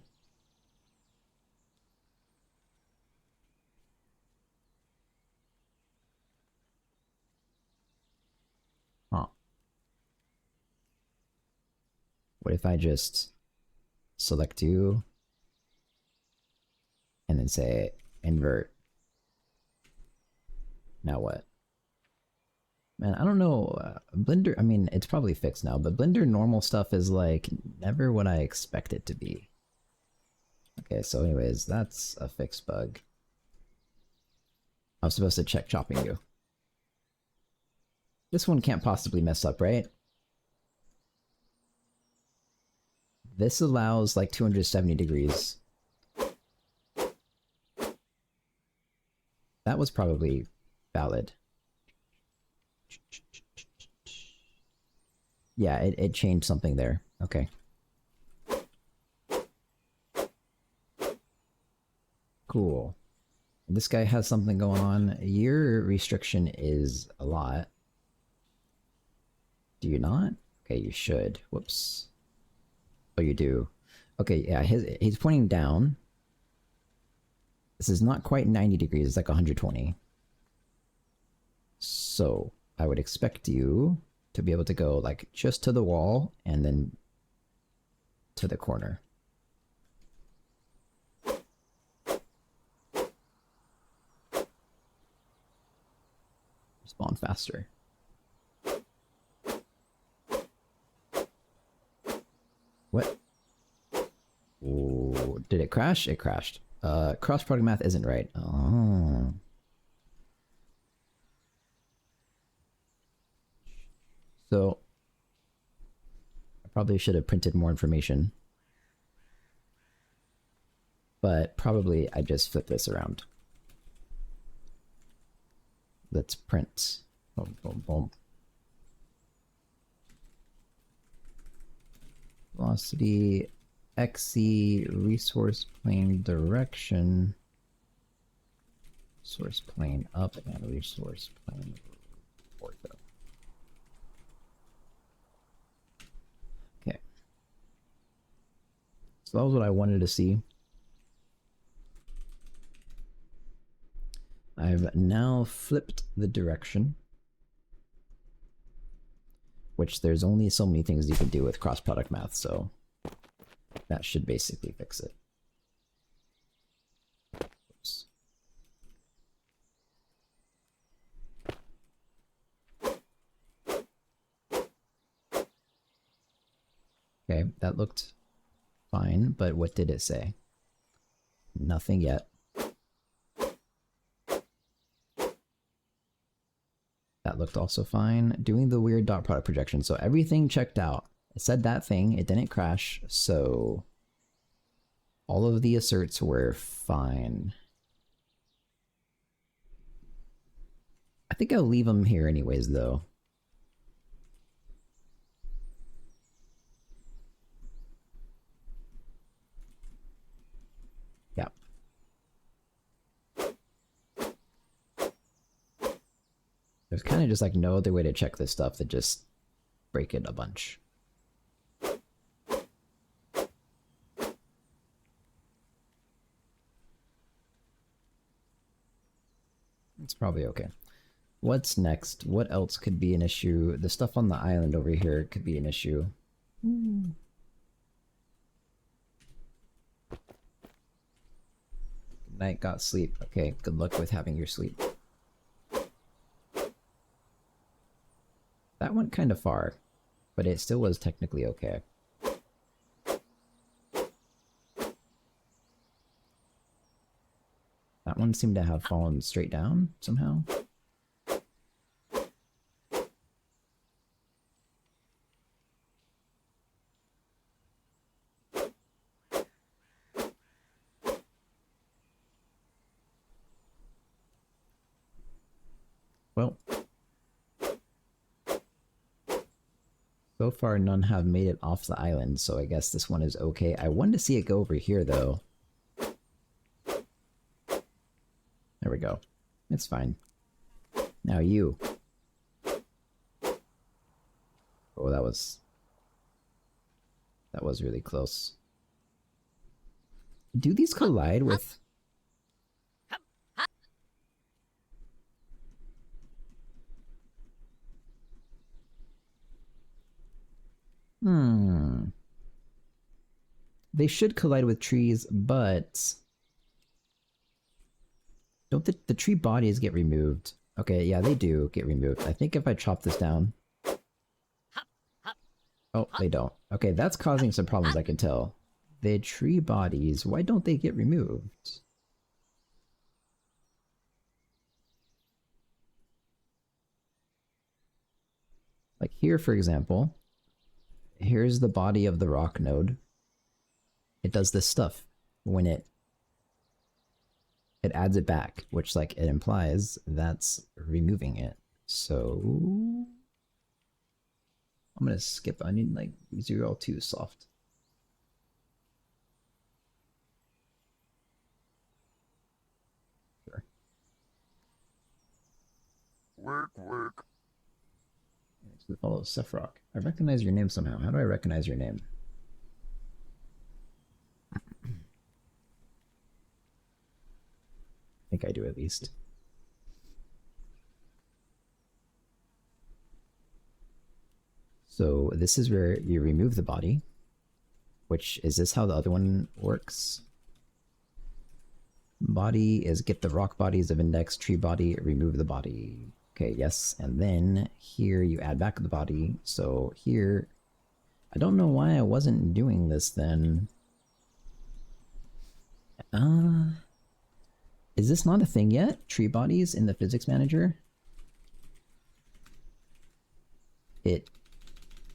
Huh. What if I just select you and then say invert? Now what? Man, I don't know. Blender, I mean, it's probably fixed now, but Blender normal stuff is like never what I expect it to be. Okay, so anyways, that's a fixed bug. I was supposed to check chopping you. This one can't possibly mess up, right? This allows like 270 degrees. That was probably valid. Yeah, it changed something there. Okay. Cool. This guy has something going on. Your restriction is a lot. Do you not? Okay, you should. Whoops. Oh, you do. Okay, yeah, he's pointing down. This is not quite 90 degrees, it's like 120. So, I would expect you to be able to go like just to the wall and then to the corner. Spawn faster. What? Ooh, did it crash? It crashed. Cross product math isn't right. Oh. So, I probably should have printed more information. But probably I just flip this around. Let's print. Boom, boom, boom. Velocity, XC, resource plane direction. Source plane up and resource plane ortho. Okay. So that was what I wanted to see. I've now flipped the direction, which there's only so many things you can do with cross product math, so that should basically fix it. Oops. Okay, that looked fine, but what did it say? Nothing yet. That looked also fine. Doing the weird dot product projection. So everything checked out. It said that thing. It didn't crash. So all of the asserts were fine. I think I'll leave them here anyways, though. Yeah. There's kind of just like no other way to check this stuff than just break it a bunch. It's probably okay. What's next? What else could be an issue? The stuff on the island over here could be an issue. Good night, got sleep. Okay, good luck with having your sleep. That went kind of far, but it still was technically okay. That one seemed to have fallen straight down somehow. Well, so far none have made it off the island, so I guess this one is okay. I wanted to see it go over here, though. There we go. It's fine. Now you. Oh, that was really close. Do these collide with... They should collide with trees, but... Don't the tree bodies get removed? Okay, yeah, they do get removed. I think if I chop this down... Oh, they don't. Okay, that's causing some problems, I can tell. The tree bodies, why don't they get removed? Like here, for example, here's the body of the rock node. It does this stuff when it adds it back, which like it implies that's removing it. So I'm gonna skip. I need like 0 2 soft. Follow Sephiroth. I recognize your name somehow. How do I recognize your name? I think I do at least. So this is where you remove the body, which is this how the other one works? Body is get the rock bodies of index, tree body, remove the body. Okay, yes, and then here you add back the body. So here, I don't know why I wasn't doing this then. Is this not a thing yet? Tree bodies in the physics manager? It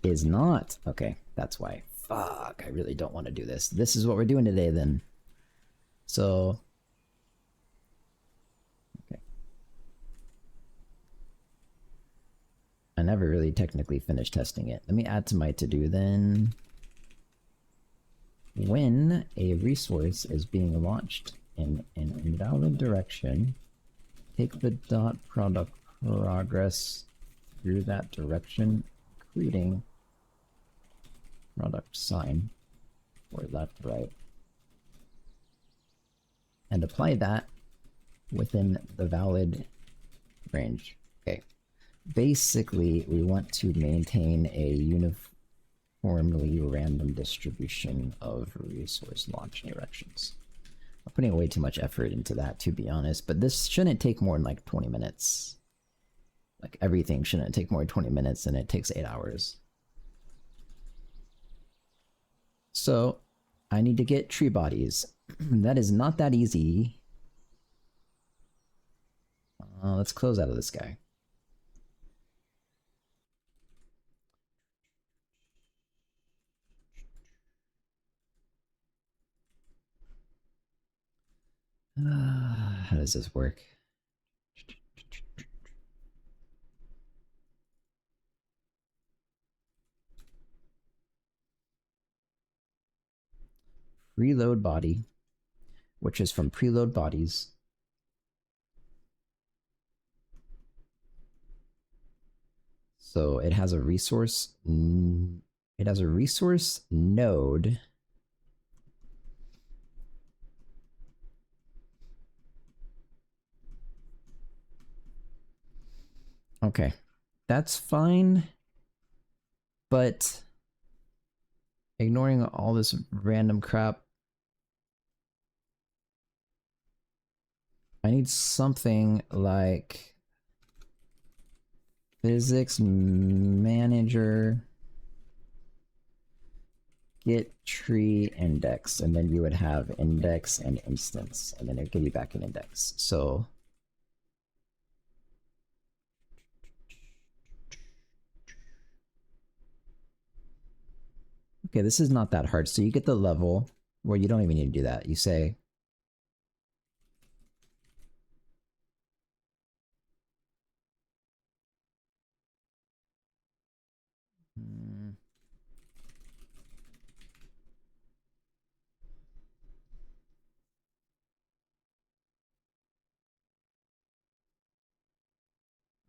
is not. Okay, that's why. Fuck, I really don't want to do this. This is what we're doing today then. So, okay. I never really technically finished testing it. Let me add to my to-do then. When a resource is being launched in an invalid direction, take the dot product progress through that direction, including product sign or left, right, and apply that within the valid range. Okay. Basically, we want to maintain a uniformly random distribution of resource launch directions. I'm putting way too much effort into that, to be honest, but this shouldn't take more than like 20 minutes. Like everything shouldn't take more than 20 minutes, and it takes 8 hours. So I need to get tree bodies. That is not that easy. Let's close out of this guy. How does this work? Preload body, which is from preload bodies. So it has a resource. It has a resource node. Okay, that's fine. But ignoring all this random crap, I need something like physics manager get tree index, and then you would have index and instance, and then it'd give you back an index. So okay, this is not that hard. So you get the level where you don't even need to do that. You say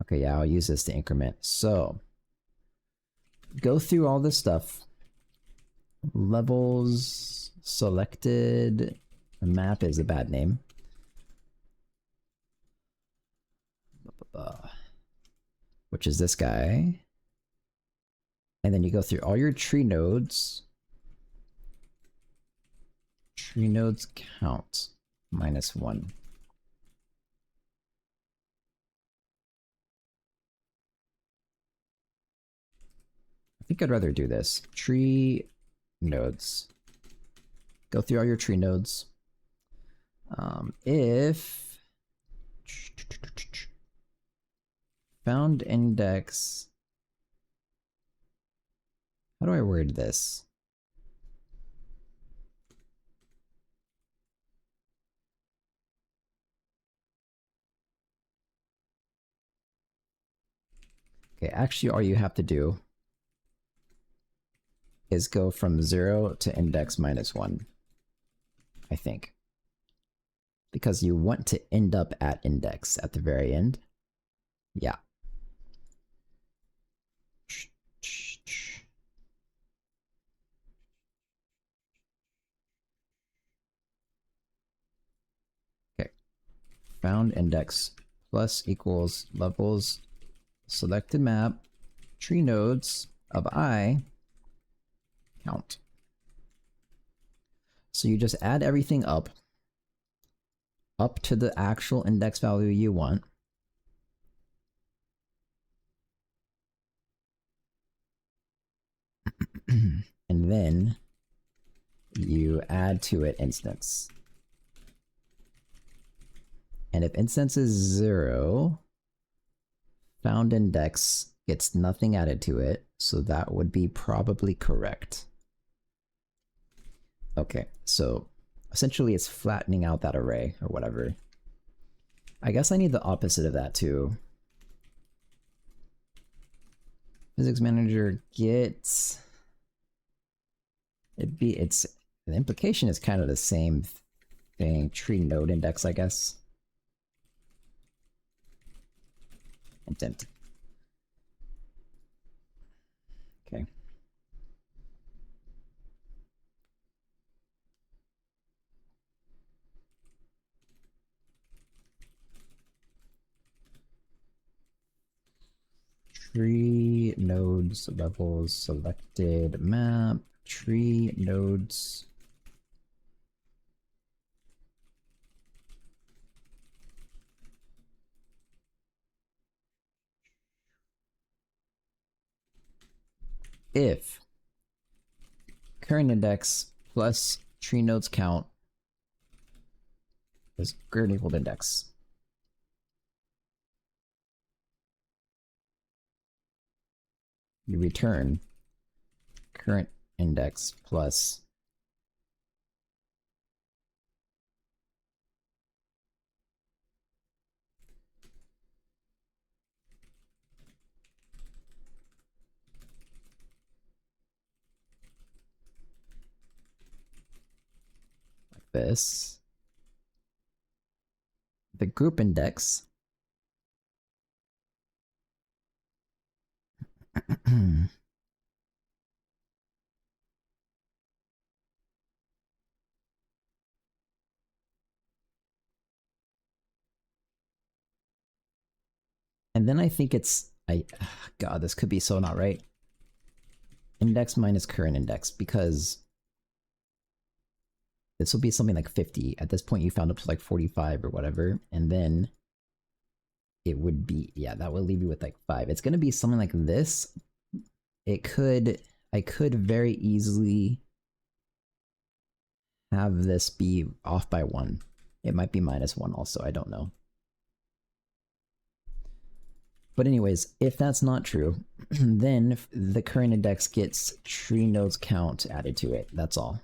okay, yeah, I'll use this to increment. So go through all this stuff. Levels selected. Map is a bad name. Which is this guy. And then you go through all your tree nodes. Tree nodes count -1. I think I'd rather do this. Tree nodes. Go through all your tree nodes. If found index, how do I word this? Okay, actually all you have to do is go from 0 to index -1, I think. Because you want to end up at index at the very end. Yeah, found index plus equals levels selected map tree nodes of I count. So you just add everything up to the actual index value you want. And then you add to it instance. And if instance is 0, found index gets nothing added to it, so that would be probably correct. Okay, so essentially it's flattening out that array or whatever. I guess I need the opposite of that too. Physics manager gets the implication is kind of the same thing. Tree node index, I guess. Intent. Okay. Tree nodes levels selected map. Tree nodes. If current index plus tree nodes count is greater than equal to index. You return current index plus like this. The group index and then I think it's God, this could be so not right. Index minus current index, because this will be something like 50. At this point you found up to like 45 or whatever, and then it would be, yeah, that would leave you with like 5. It's gonna be something like this. I could very easily have this be off by 1. It might be -1 also, I don't know. But anyways, if that's not true, then the current index gets tree nodes count added to it. That's all.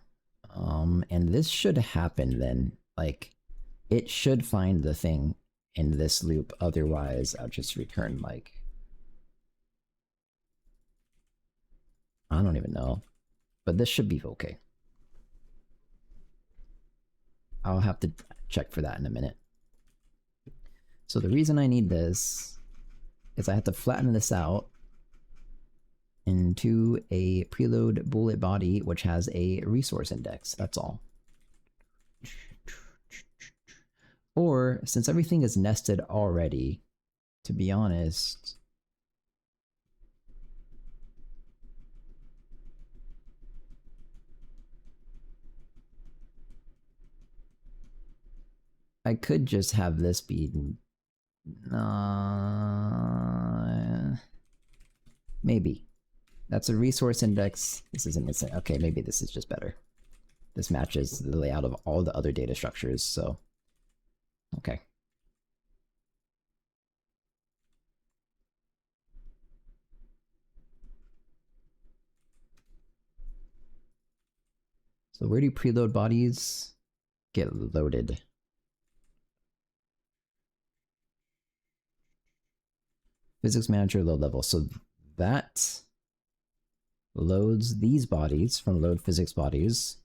And this should happen then. Like, it should find the thing in this loop. Otherwise, I'll just return like, I don't even know. But this should be okay. I'll have to check for that in a minute. So the reason I need this is I have to flatten this out into a preload bullet body, which has a resource index. That's all. Or, since everything is nested already, to be honest, I could just have this be maybe. That's a resource index. This isn't insane. Okay, maybe this is just better. This matches the layout of all the other data structures, so okay. So where do preload bodies get loaded? Physics manager load level. So that loads these bodies from load physics bodies.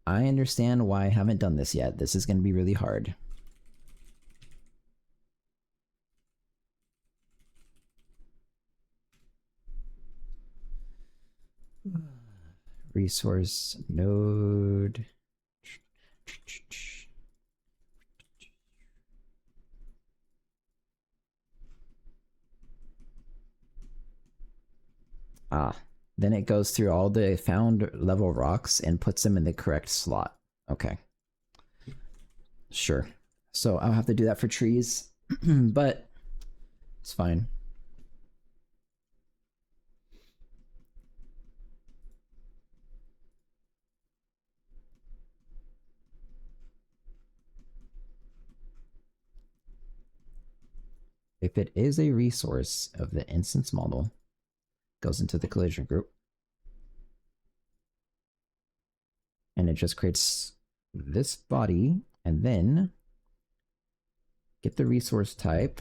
I understand why I haven't done this yet. This is going to be really hard. Resource node. Ah, then it goes through all the found level rocks and puts them in the correct slot. Okay. Sure. So I'll have to do that for trees, but it's fine. If it is a resource of the instance model, goes into the collision group, and it just creates this body, and then get the resource type.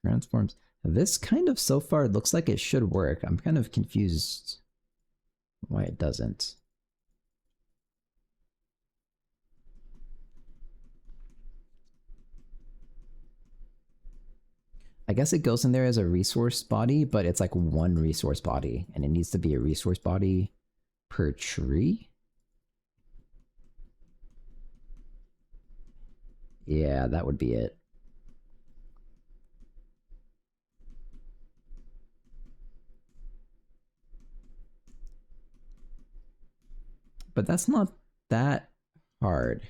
Transforms. This kind of so far looks like it should work. I'm kind of confused why it doesn't. I guess it goes in there as a resource body, but it's like one resource body, and it needs to be a resource body per tree. Yeah, that would be it. But that's not that hard.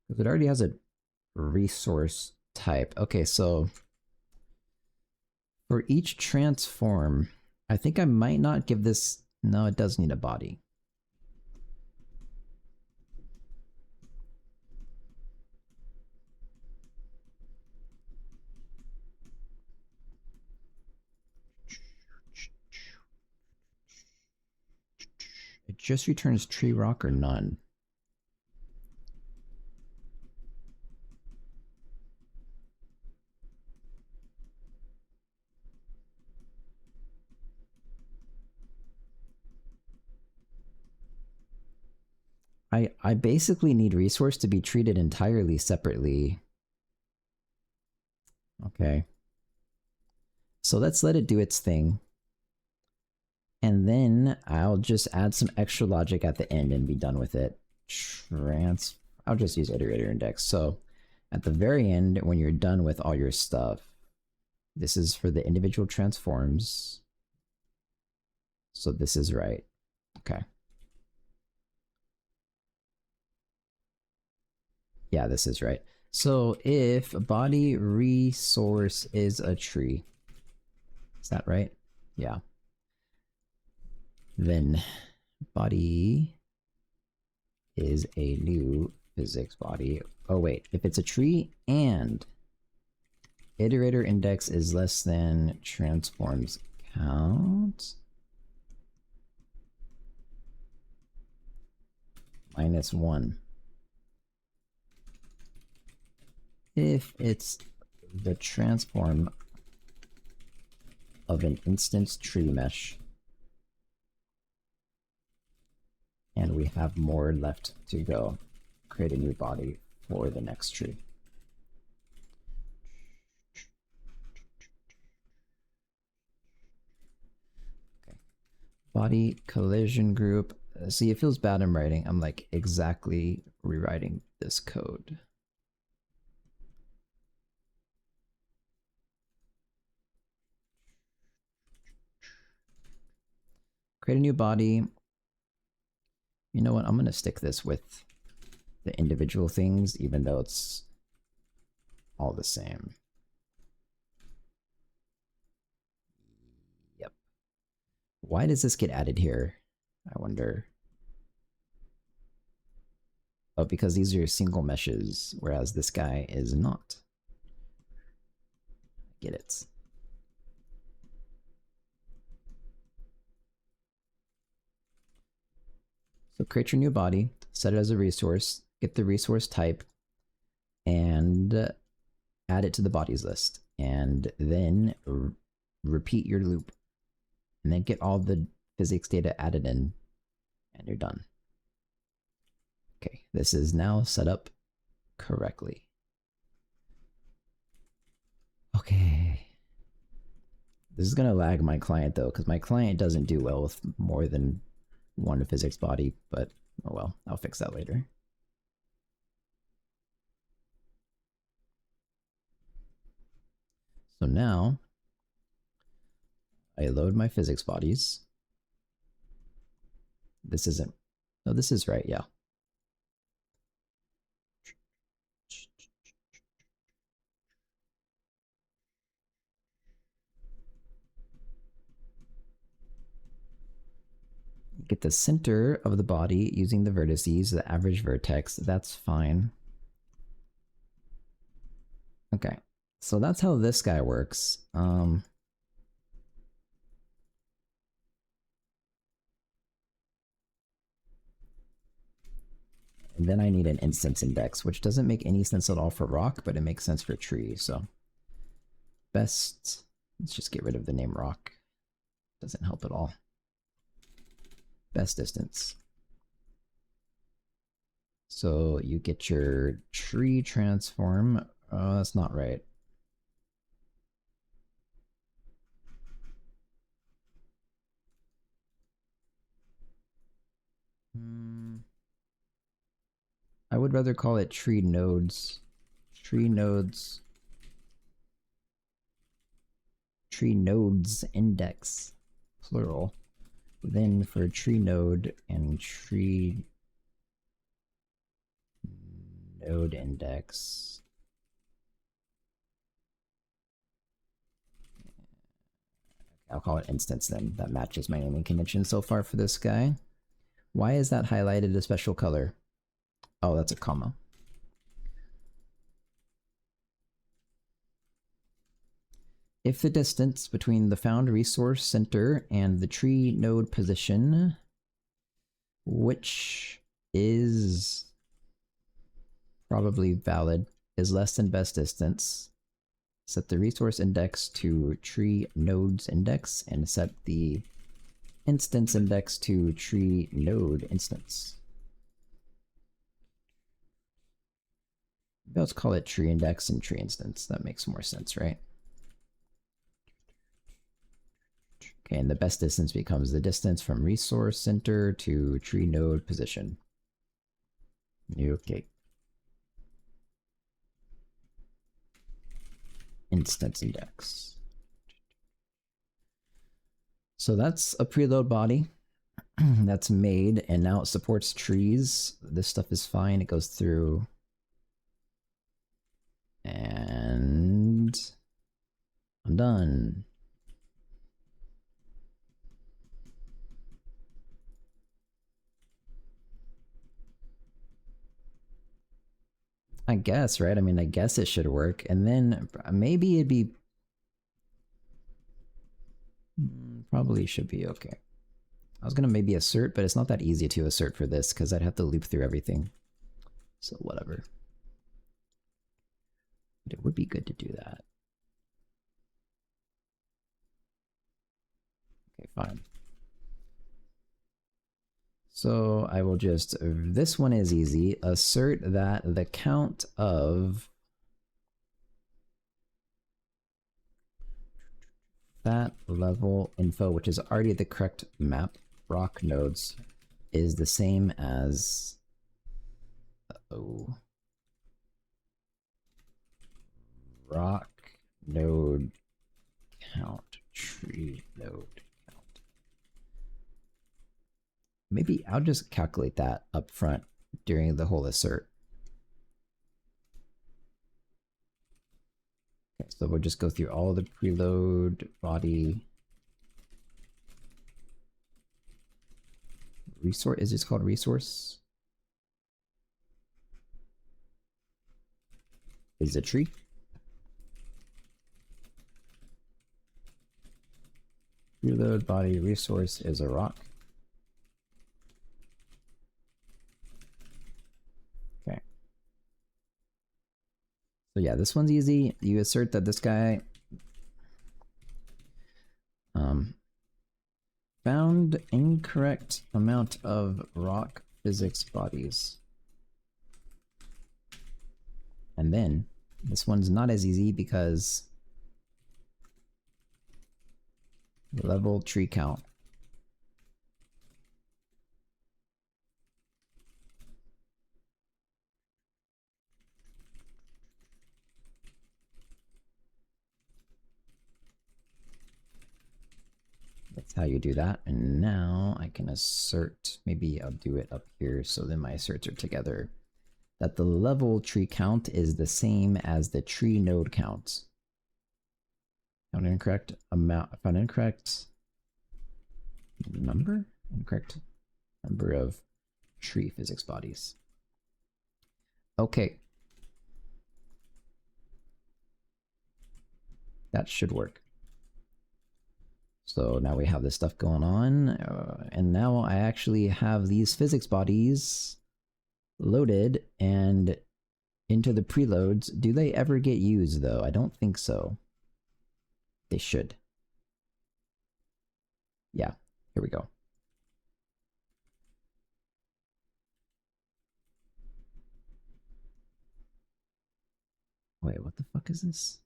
Because it already has a resource type. Okay, so for each transform, I think I might not give this... No, it does need a body. It just returns tree rock or none. I basically need resource to be treated entirely separately. Okay. So let's let it do its thing. And then I'll just add some extra logic at the end and be done with it. I'll just use iterator index. So at the very end, when you're done with all your stuff, this is for the individual transforms. So this is right. Okay. Yeah, this is right. So if body resource is a tree, is that right? Yeah. Then body is a new physics body. Oh wait, if it's a tree and iterator index is less than transforms count -1. If it's the transform of an instance tree mesh, and we have more left to go, create a new body for the next tree. Okay. Body collision group. See, it feels bad I'm writing. I'm like exactly rewriting this code. Create a new body. You know what? I'm going to stick this with the individual things, even though it's all the same. Yep. Why does this get added here? I wonder. Oh, because these are single meshes, whereas this guy is not. Get it. So create your new body, set it as a resource, get the resource type, and add it to the bodies list. And then repeat your loop. And then get all the physics data added in, and you're done. Okay, this is now set up correctly. Okay. This is gonna lag my client though, because my client doesn't do well with more than one physics body, but oh well, I'll fix that later. So now I load my physics bodies. This isn't, no, this is right, yeah. Get the center of the body using the vertices, the average vertex, that's fine. Okay, so that's how this guy works. And then I need an instance index, which doesn't make any sense at all for rock, but it makes sense for tree, so. Best, let's just get rid of the name rock. Doesn't help at all. Best distance. So you get your tree transform. Oh, that's not right. I would rather call it tree nodes. Tree nodes. Tree nodes index, plural. Then for tree node and tree node index. I'll call it instance then. That matches my naming convention so far for this guy. Why is that highlighted a special color? Oh, that's a comma. If the distance between the found resource center and the tree node position, which is probably valid, is less than best distance, set the resource index to tree nodes index and set the instance index to tree node instance. Let's call it tree index and tree instance. That makes more sense, right? Okay, and the best distance becomes the distance from resource center to tree node position. Okay. Instance index. So that's a preload body that's made, and now it supports trees. This stuff is fine. It goes through. And I'm done. I guess, right? I mean, I guess it should work. And then maybe it'd be... Probably should be okay. I was gonna maybe assert, but it's not that easy to assert for this because I'd have to loop through everything. So whatever. But it would be good to do that. Okay, fine. So I will just, this one is easy. Assert that the count of that level info, which is already the correct map, rock nodes, is the same as, rock node count, tree node count. Maybe I'll just calculate that up front during the whole assert. Okay, so we'll just go through all the preload body resource. Is this called resource? Is a tree? Preload body resource is a rock. Okay. So yeah, this one's easy. You assert that this guy found incorrect amount of rock physics bodies. And then this one's not as easy because Level tree count. That's how you do that. And now I can assert, maybe I'll do it up here so then my asserts are together, that the level tree count is the same as the tree node count. Found incorrect amount, found incorrect number? Incorrect number of tree physics bodies. Okay. That should work. So now we have this stuff going on, and now I actually have these physics bodies loaded and into the preloads. Do they ever get used though? I don't think so. They should. Yeah, here we go. Wait, what the fuck is this?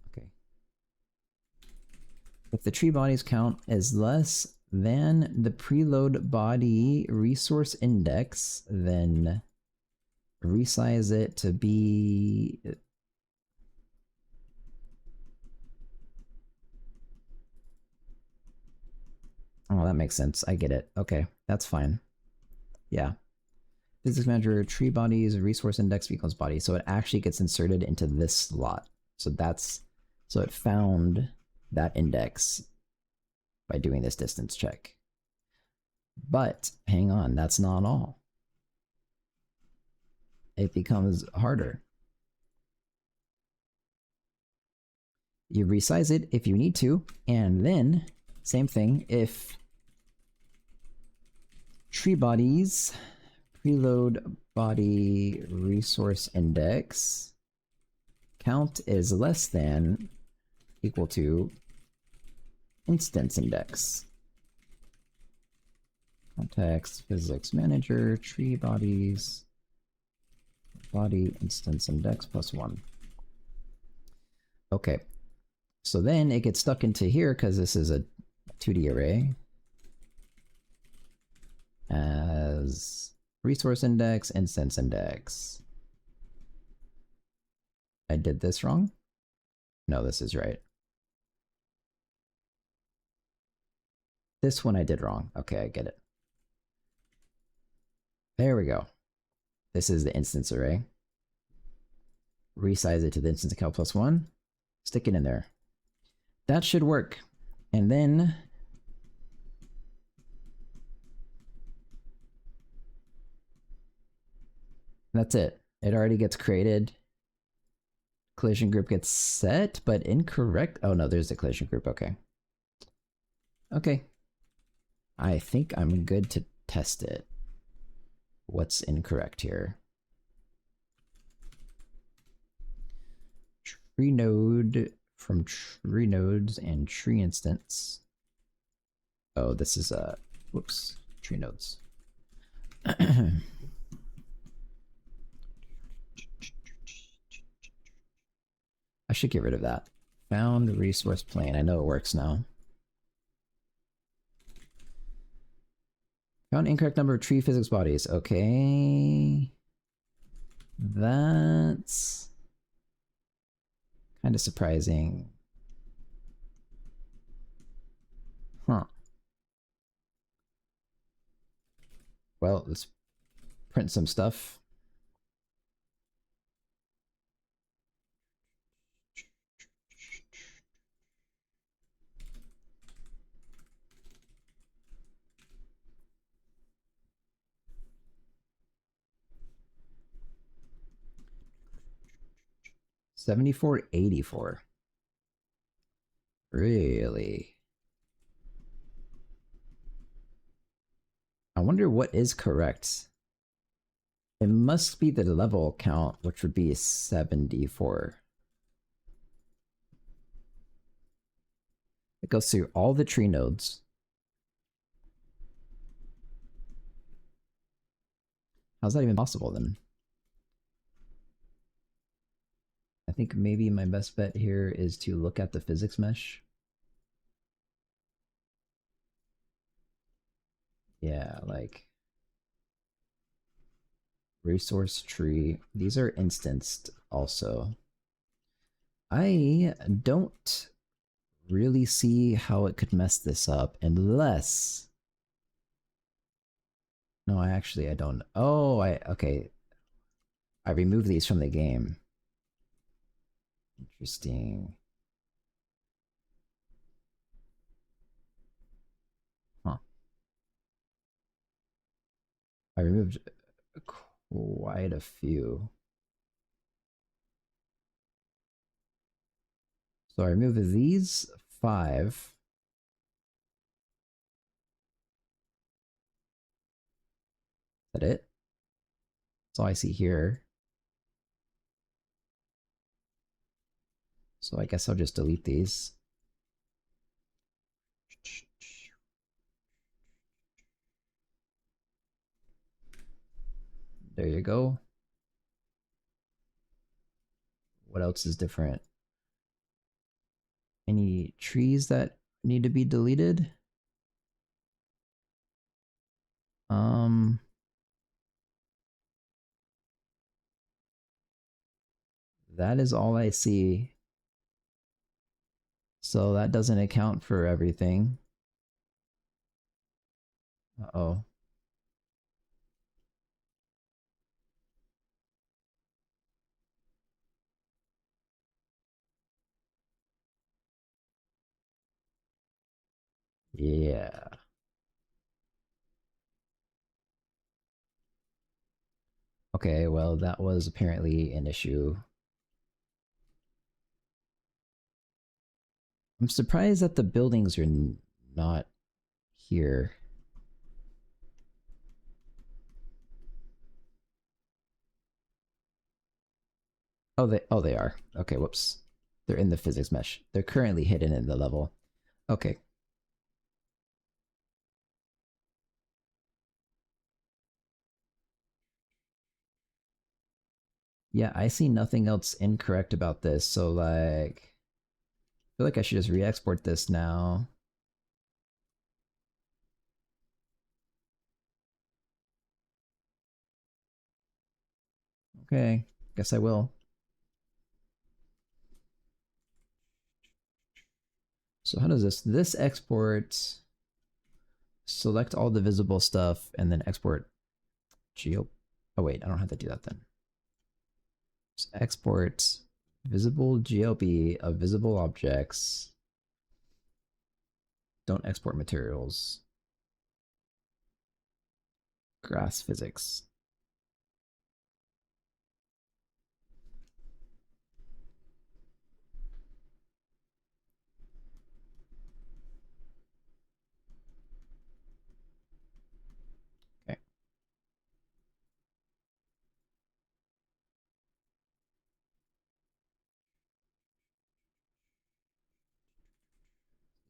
Okay. If the tree bodies count is less than the preload body resource index, then resize it to be... Oh, that makes sense. I get it. Okay, that's fine. Yeah. Physics manager, tree bodies, resource index equals body. So it actually gets inserted into this slot. So that's, so it found that index by doing this distance check. But hang on, that's not all. It becomes harder. You resize it if you need to, and then same thing if tree bodies preload body resource index count is less than equal to instance index. Context physics manager tree bodies body instance index plus 1. Okay, so then it gets stuck into here because this is a 2D array as resource index, instance index. I did this wrong? No, this is right. This one I did wrong. Okay, I get it. There we go. This is the instance array. Resize it to the instance account plus 1. Stick it in there. That should work. And then that's it. It already gets created. Collision group gets set, but incorrect. Oh no, there's the collision group. Okay. Okay. I think I'm good to test it. What's incorrect here? Tree node from tree nodes and tree instance. Oh, this is whoops, tree nodes. I should get rid of that. Found resource plane. I know it works now. Found incorrect number of tree physics bodies. Okay. That's kind of surprising. Huh. Well, let's print some stuff. $74.84. Really? I wonder what is correct. It must be the level count, which would be 74. It goes through all the tree nodes. How's that even possible then? I think maybe my best bet here is to look at the physics mesh. Yeah, like resource tree. These are instanced also. I don't really see how it could mess this up unless... No, I don't. Oh, okay. I removed these from the game. Interesting. Huh. I removed quite a few. So I removed these 5. Is that it? That's all I see here. So I guess I'll just delete these. There you go. What else is different? Any trees that need to be deleted? That is all I see. So that doesn't account for everything. Uh-oh. Yeah. Okay, well, that was apparently an issue. I'm surprised that the buildings are not here. Oh they are. Okay, whoops. They're in the physics mesh. They're currently hidden in the level. Okay. Yeah, I see nothing else incorrect about this, so like I feel like I should just re-export this now. Okay, guess I will. So how does this export, select all the visible stuff, and then export geo... Oh wait, I don't have to do that then. Just export visible GLB of visible objects. Don't export materials. Grass physics. Okay.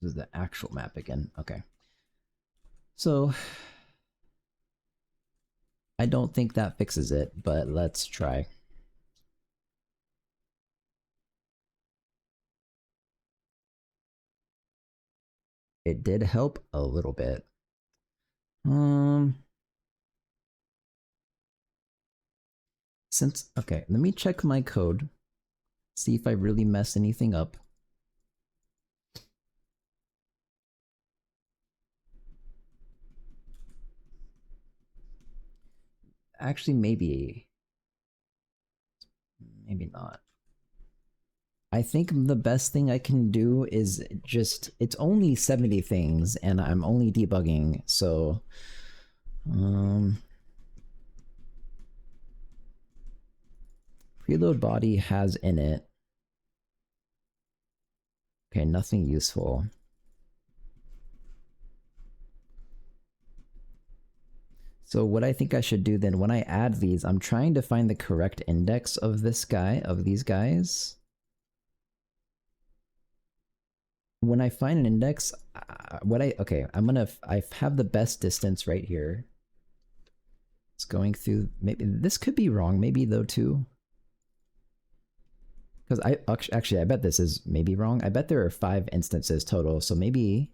This is the actual map again. Okay. So I don't think that fixes it, but let's try. It did help a little bit. Okay, let me check my code, see if I really messed anything up. Actually, maybe not. I think the best thing I can do is just, it's only 70 things and I'm only debugging, so preload body has in it. Okay, nothing useful. So what I think I should do then, when I add these, I'm trying to find the correct index of this guy, of these guys. When I find an index, I have the best distance right here. It's going through, maybe, this could be wrong, maybe though too. Because actually, I bet this is maybe wrong. I bet there are 5 instances total, so maybe...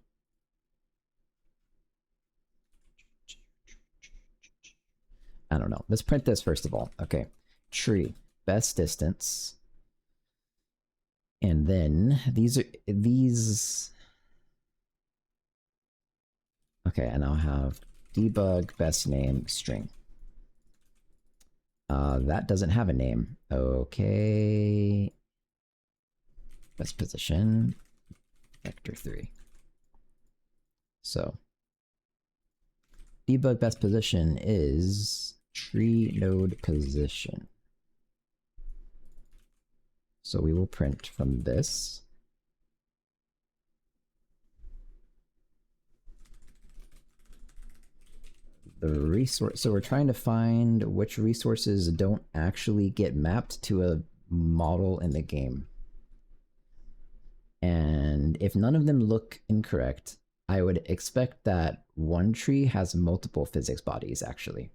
I don't know. Let's print this first of all. Okay. Tree. Best distance. And then these are... These... Okay, and I'll have debug best name string. That doesn't have a name. Okay. Best position, vector 3. So, debug best position is tree node position. So we will print from this. The resource, so we're trying to find which resources don't actually get mapped to a model in the game. And if none of them look incorrect, I would expect that one tree has multiple physics bodies, actually.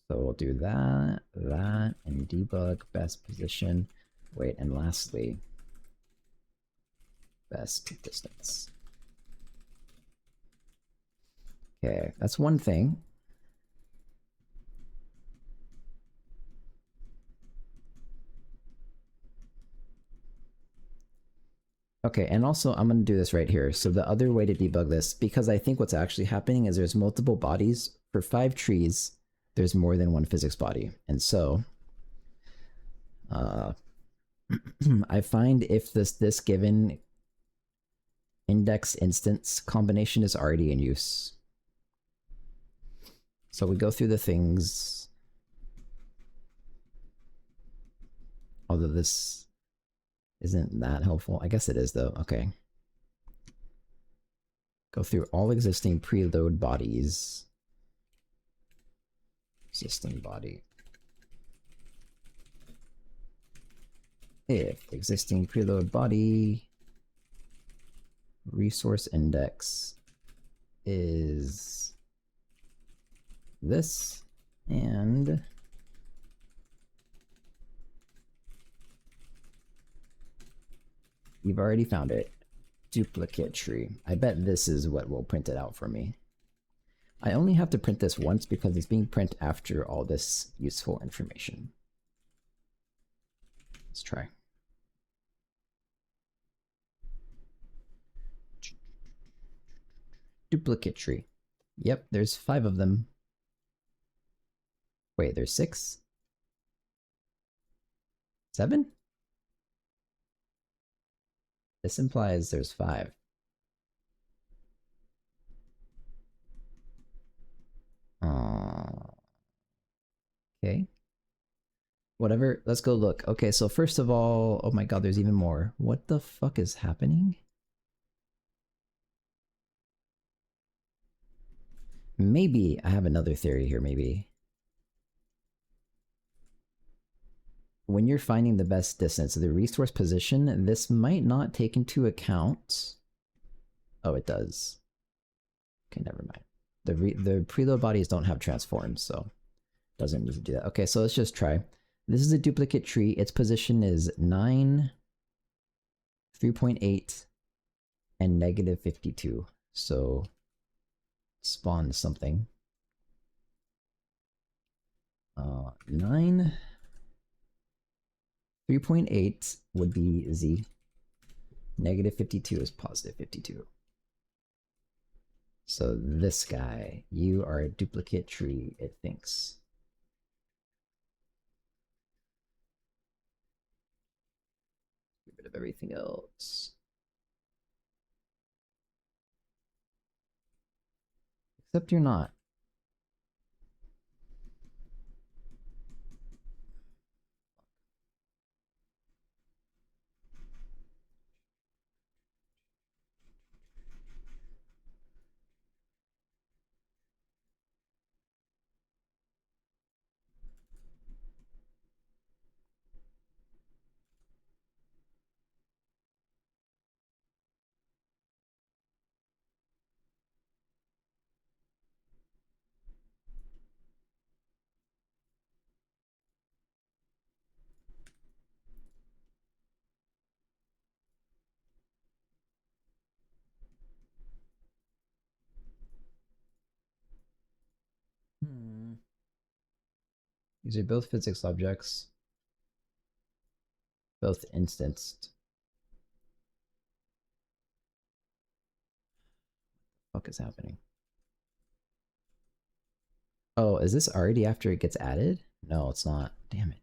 So we'll do that, and debug best position. Wait, and lastly, best distance. Okay, that's one thing. Okay, and also I'm going to do this right here. So the other way to debug this, because I think what's actually happening is there's multiple bodies. For 5 trees, there's more than one physics body. And so I find if this given index instance combination is already in use. So we go through the things. Although this isn't that helpful. I guess it is though. Okay. Go through all existing preload bodies. Existing body. If existing preload body resource index is this, and you've already found it. Duplicate tree. I bet this is what will print it out for me. I only have to print this once because it's being printed after all this useful information. Let's try. Duplicate tree. Yep, there's 5 of them. Wait, there's 6? 7? This implies there's 5. Okay. Whatever, let's go look. Okay, so first of all, oh my god, there's even more. What the fuck is happening? Maybe I have another theory here, maybe. When you're finding the best distance, the resource position, this might not take into account... Oh, it does. Okay, never mind. The preload bodies don't have transforms, so doesn't need to do that. Okay, so let's just try. This is a duplicate tree. Its position is 9, 3.8, and negative 52. So spawn something. 9, 3.8 would be Z. Negative 52 is positive 52. So this guy, you are a duplicate tree, it thinks. Get rid of everything else. Except you're not. These are both physics objects, both instanced. What the fuck is happening? Oh, is this already after it gets added? No, it's not. Damn it.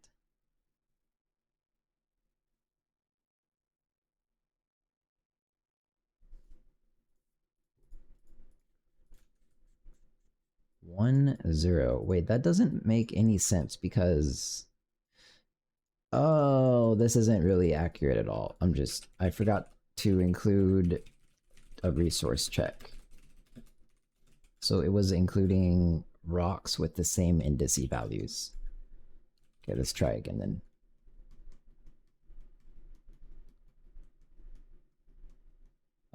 One zero. Wait, that doesn't make any sense because oh, this isn't really accurate at all. I forgot to include a resource check. So it was including rocks with the same indice values. Okay, let's try again then.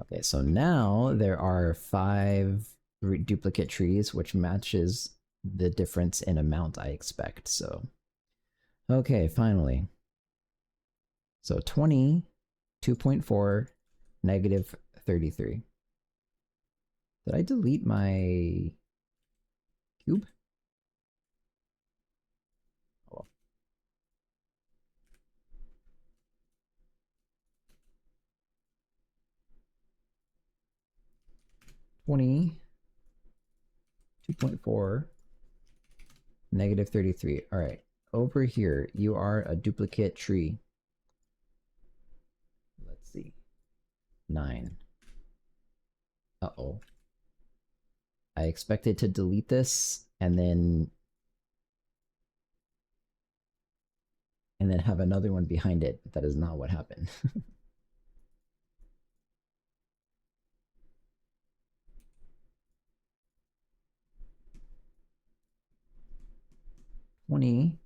Okay, so now there are 5 duplicate trees, which matches the difference in amount I expect. So, okay, finally. So 20, 2.4, negative 33. Did I delete my cube? Oh. 20, 2.4, negative 33. All right, over here, you are a duplicate tree. Let's see. 9. Uh-oh. I expected to delete this and then have another one behind it. That is not what happened. 20,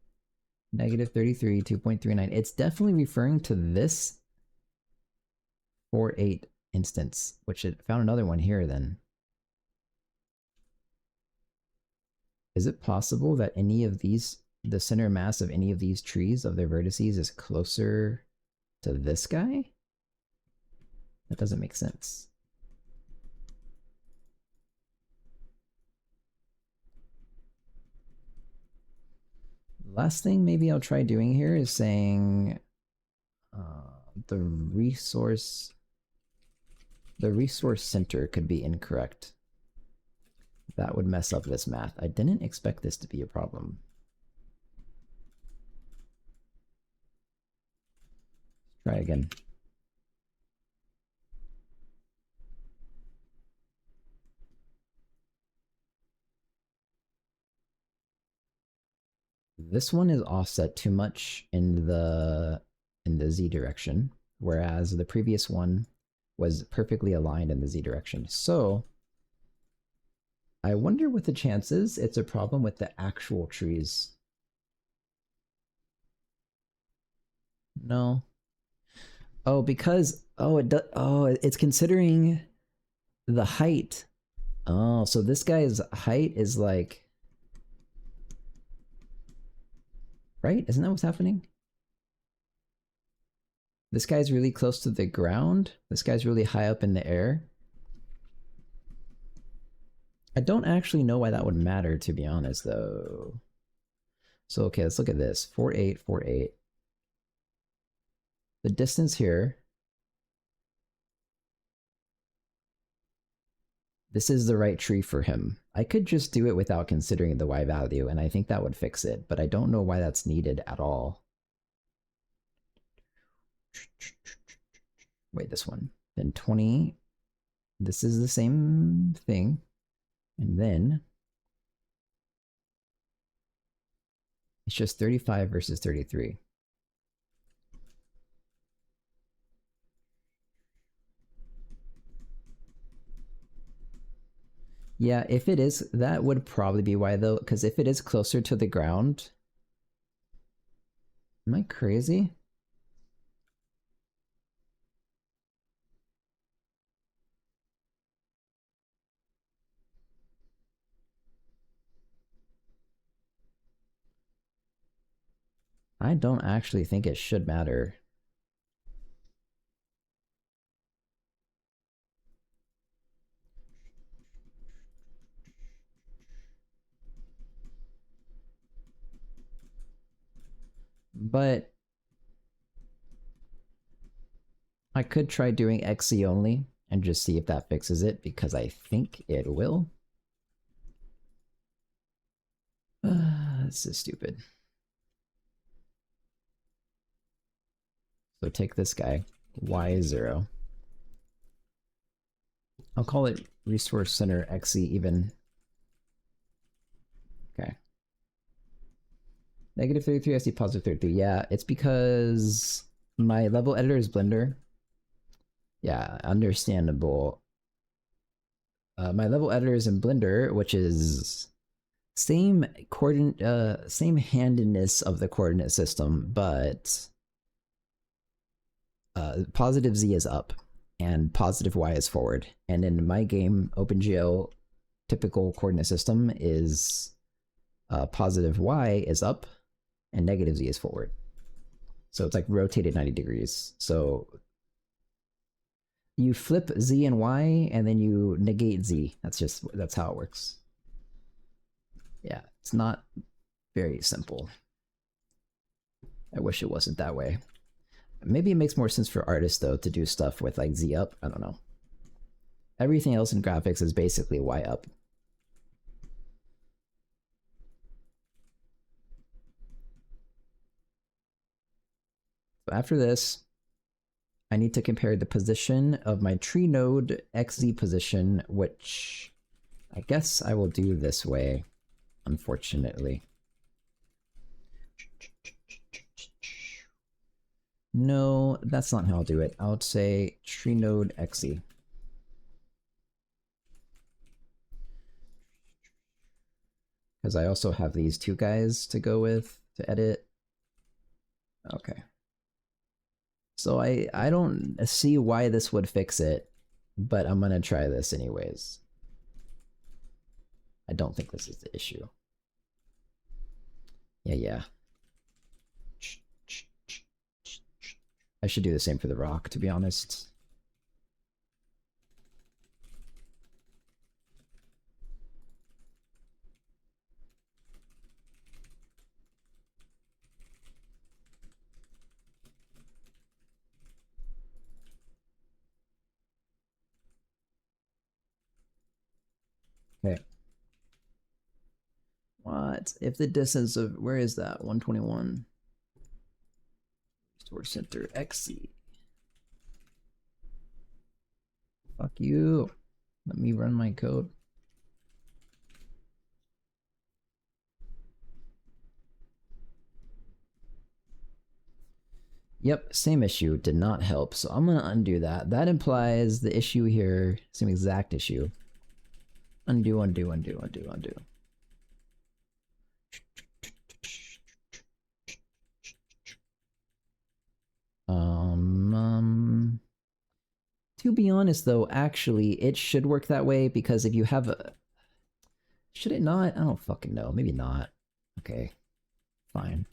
negative 33, 2.39. It's definitely referring to this 4-8 instance, which it found another one here then. Is it possible that any of these, the center mass of any of these trees of their vertices is closer to this guy? That doesn't make sense. Last thing maybe I'll try doing here is saying the resource center could be incorrect. That would mess up this math. I didn't expect this to be a problem. Try again. This one is offset too much in the z direction, whereas the previous one was perfectly aligned in the z direction. So I wonder what the chances it's a problem with the actual trees. No. Oh, because it's considering the height. Oh, so this guy's height is like, right? Isn't that what's happening? This guy's really close to the ground. This guy's really high up in the air. I don't actually know why that would matter, to be honest, though. So, okay, let's look at this. 4-8, 4-8. The distance here. This is the right tree for him. I could just do it without considering the y value, and I think that would fix it, but I don't know why that's needed at all. Wait, this one. Then 20. This is the same thing. And then it's just 35 versus 33. Yeah, if it is, that would probably be why though, because if it is closer to the ground, am I crazy? I don't actually think it should matter. But I could try doing XZ only and just see if that fixes it, because I think it will. This is stupid. So take this guy, Y0. I'll call it Resource Center XZ even. Okay. Negative 33, I see positive 33. Yeah, it's because my level editor is Blender. Yeah, understandable. My level editor is in Blender, which is same coordinate, same handedness of the coordinate system, but positive Z is up and positive Y is forward. And in my game, OpenGL typical coordinate system is positive Y is up and negative Z is forward. So it's like rotated 90 degrees. So you flip Z and Y and then you negate Z. That's how it works. Yeah, it's not very simple. I wish it wasn't that way. Maybe it makes more sense for artists though to do stuff with like Z up. I don't know. Everything else in graphics is basically Y up. So after this, I need to compare the position of my tree node XZ position, which I guess I will do this way, unfortunately. No, that's not how I'll do it. I'll say tree node XZ. Because I also have these two guys to go with to edit. Okay. So I don't see why this would fix it, but I'm gonna try this anyways. I don't think this is the issue. Yeah. I should do the same for the rock, to be honest. Okay. What? If the distance of, where is that? 121. Restore center XZ. Fuck you. Let me run my code. Yep, same issue. Did not help. So I'm going to undo that. That implies the issue here, same exact issue. Undo. To be honest though, actually, it should work that way, because if you have a... Should it not? I don't fucking know. Maybe not. Okay. Fine.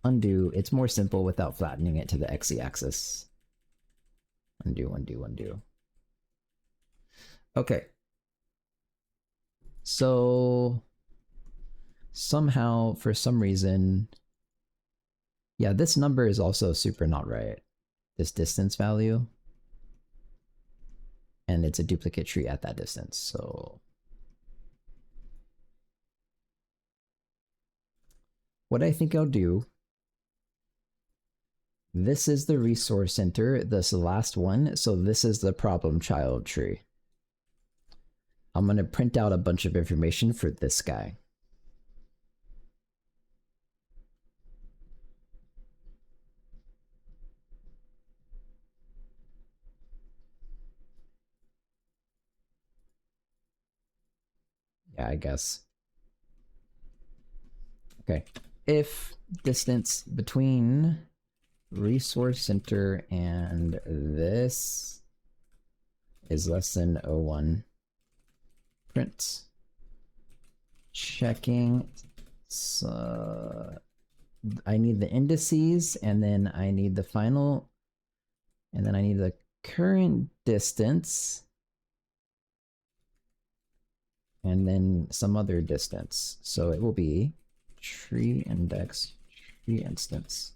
Undo. It's more simple without flattening it to the XZ axis. Undo. Okay. So somehow, for some reason, yeah, this number is also super not right. This distance value. And it's a duplicate tree at that distance, so... What I think I'll do... This is the resource center, this is the last one, so this is the problem child tree. I'm gonna print out a bunch of information for this guy. Yeah, I guess. Okay. If distance between resource center and this is less than 0.1, print. Checking. So I need the indices, and then I need the final, and then I need the current distance, and then some other distance. So it will be tree index Tree instance.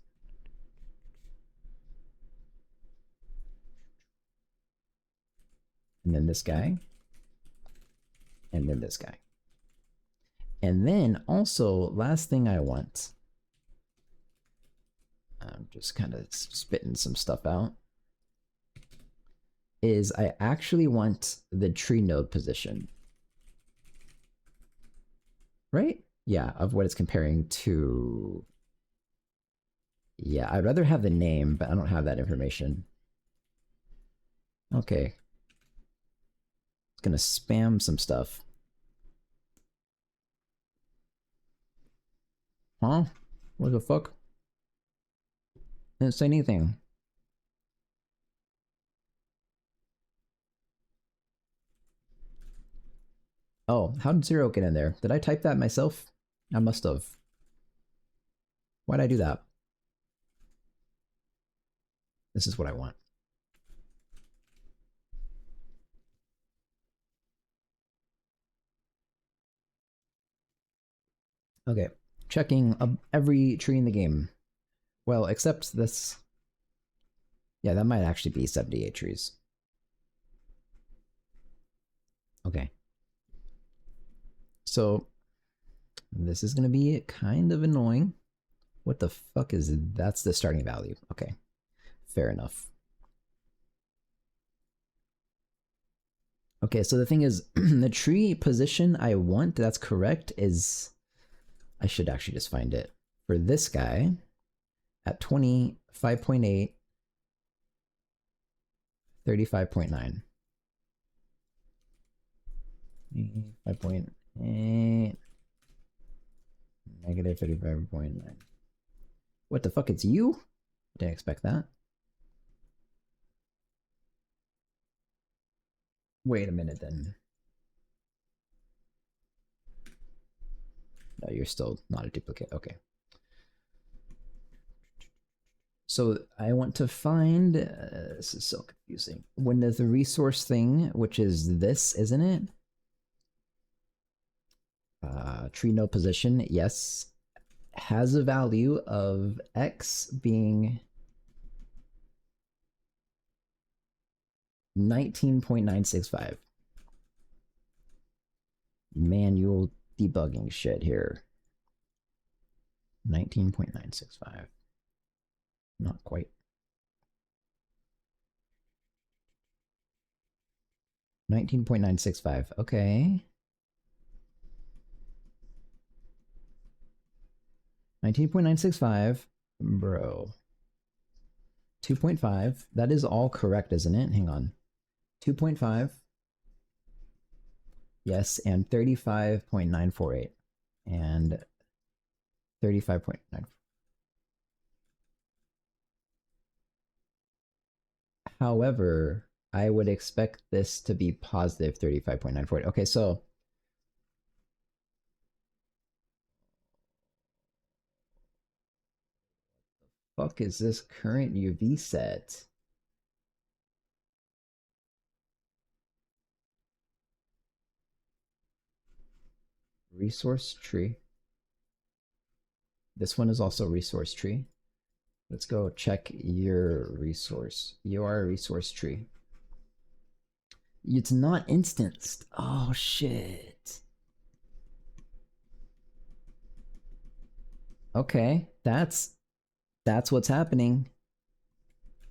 And then this guy. And then this guy. And then also, last thing I want, I'm just kind of spitting some stuff out, is I actually want the tree node position. Right? Yeah, of what it's comparing to. Yeah, I'd rather have the name, but I don't have that information. Okay. It's gonna spam some stuff. Huh? What the fuck? Didn't say anything. Oh, how did 0 get in there? Did I type that myself? I must have. Why'd I do that? This is what I want. Okay, checking every tree in the game. Well, except this. Yeah, that might actually be 78 trees. Okay. So, this is going to be kind of annoying. What the fuck is it? That's the starting value. Okay, fair enough. Okay, so the thing is, the tree position I want, that's correct, is... I should actually just find it. For this guy, at 25.8, 35.9. 5.8, negative 35.9. What the fuck, it's you? Didn't expect that. Wait a minute then. No, you're still not a duplicate. Okay. So I want to find, this is so confusing. When there's the resource thing, which is this, isn't it? Tree node position, yes, has a value of X being 19.965. Manual debugging shit here. 19.965. Not quite. 19.965. Okay. 19.965. Bro. 2.5. That is all correct, isn't it? Hang on. 2.5. Yes, and 35.948. And 35.9. However, I would expect this to be positive 35.948. Okay, so fuck is this current UV set? Resource tree. This one is also resource tree. Let's go check your resource. You are a resource tree. It's not instanced. Oh shit. Okay, that's what's happening.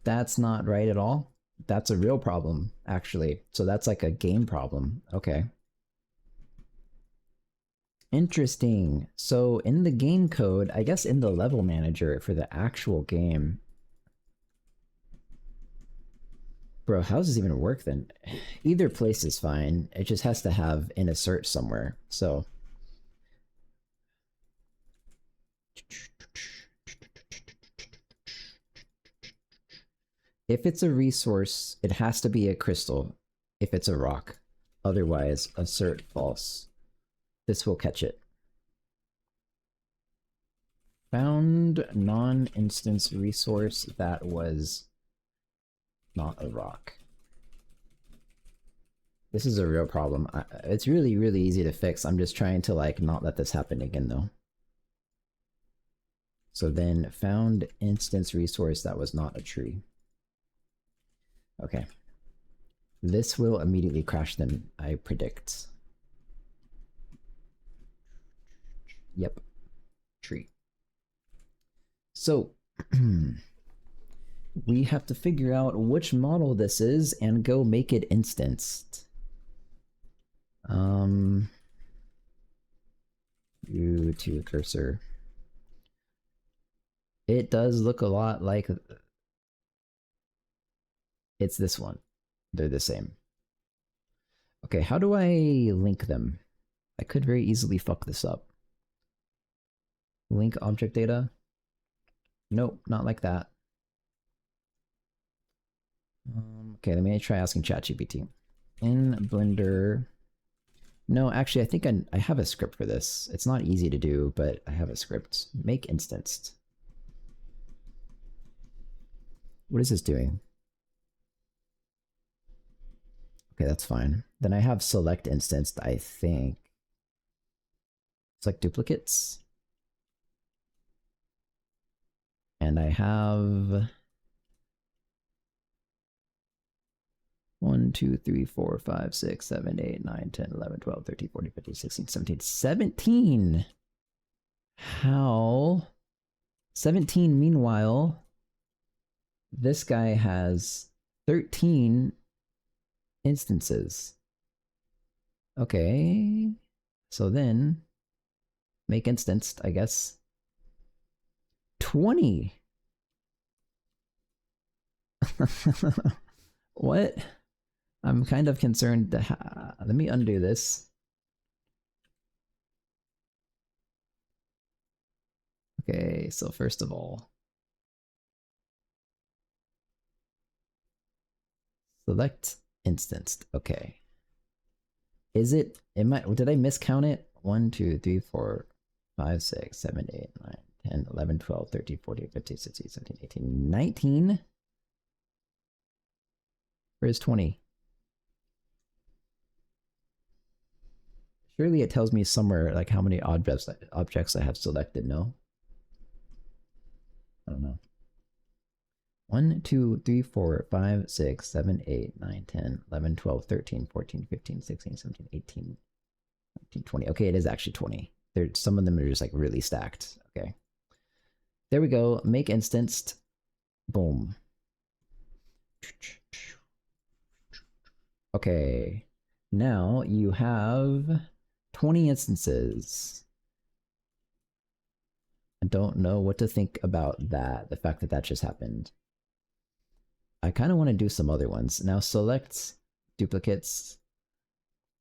That's not right at all. That's a real problem, actually. So that's like a game problem. Okay. Interesting. So in the game code, I guess in the level manager for the actual game. Bro, how does this even work then? Either place is fine. It just has to have an assert somewhere. So if it's a resource, it has to be a crystal if it's a rock. Otherwise, assert false. This will catch it. Found non-instance resource that was not a rock. This is a real problem. It's really, really easy to fix. I'm just trying to like not let this happen again though. So then found instance resource that was not a tree. Okay. This will immediately crash them, I predict. Yep. Tree. So we have to figure out which model this is and go make it instanced. You to cursor. It does look a lot like it's this one. They're the same. Okay, how do I link them? I could very easily fuck this up. Link object data. Nope, not like that. Okay, let me try asking ChatGPT. In Blender. No, actually, I think I have a script for this. It's not easy to do, but I have a script. Make instanced. What is this doing? Okay, that's fine. Then I have select instanced, I think. Select duplicates. And I have 1, 2, 3, 4, 5, 6, 7, 8, 9, 10, 11, 12, 13, 14, 15, 16, 17, 17. How? 17, meanwhile, this guy has 13 instances. Okay. So then, make instanced, I guess. 20. What? I'm kind of concerned. Let me undo this. Okay, so first of all, select instanced. Okay. Is it, did I miscount it? 1, 2, 3, 4, 5, 6, 7, 8, 9, 10, 11, 12, 13, 14, 15, 16, 17, 18, 19? Where's 20? Surely it tells me somewhere like how many objects I have selected, no? I don't know. 1, 2, 3, 4, 5, 6, 7, 8, 9, 10, 11, 12, 13, 14, 15, 16, 17, 18, 19, 20. Okay, it is actually 20. Some of them are just like really stacked. Okay. There we go. Make instanced. Boom. Okay. Now you have 20 instances. I don't know what to think about that. The fact that that just happened. I kind of want to do some other ones. Now select duplicates.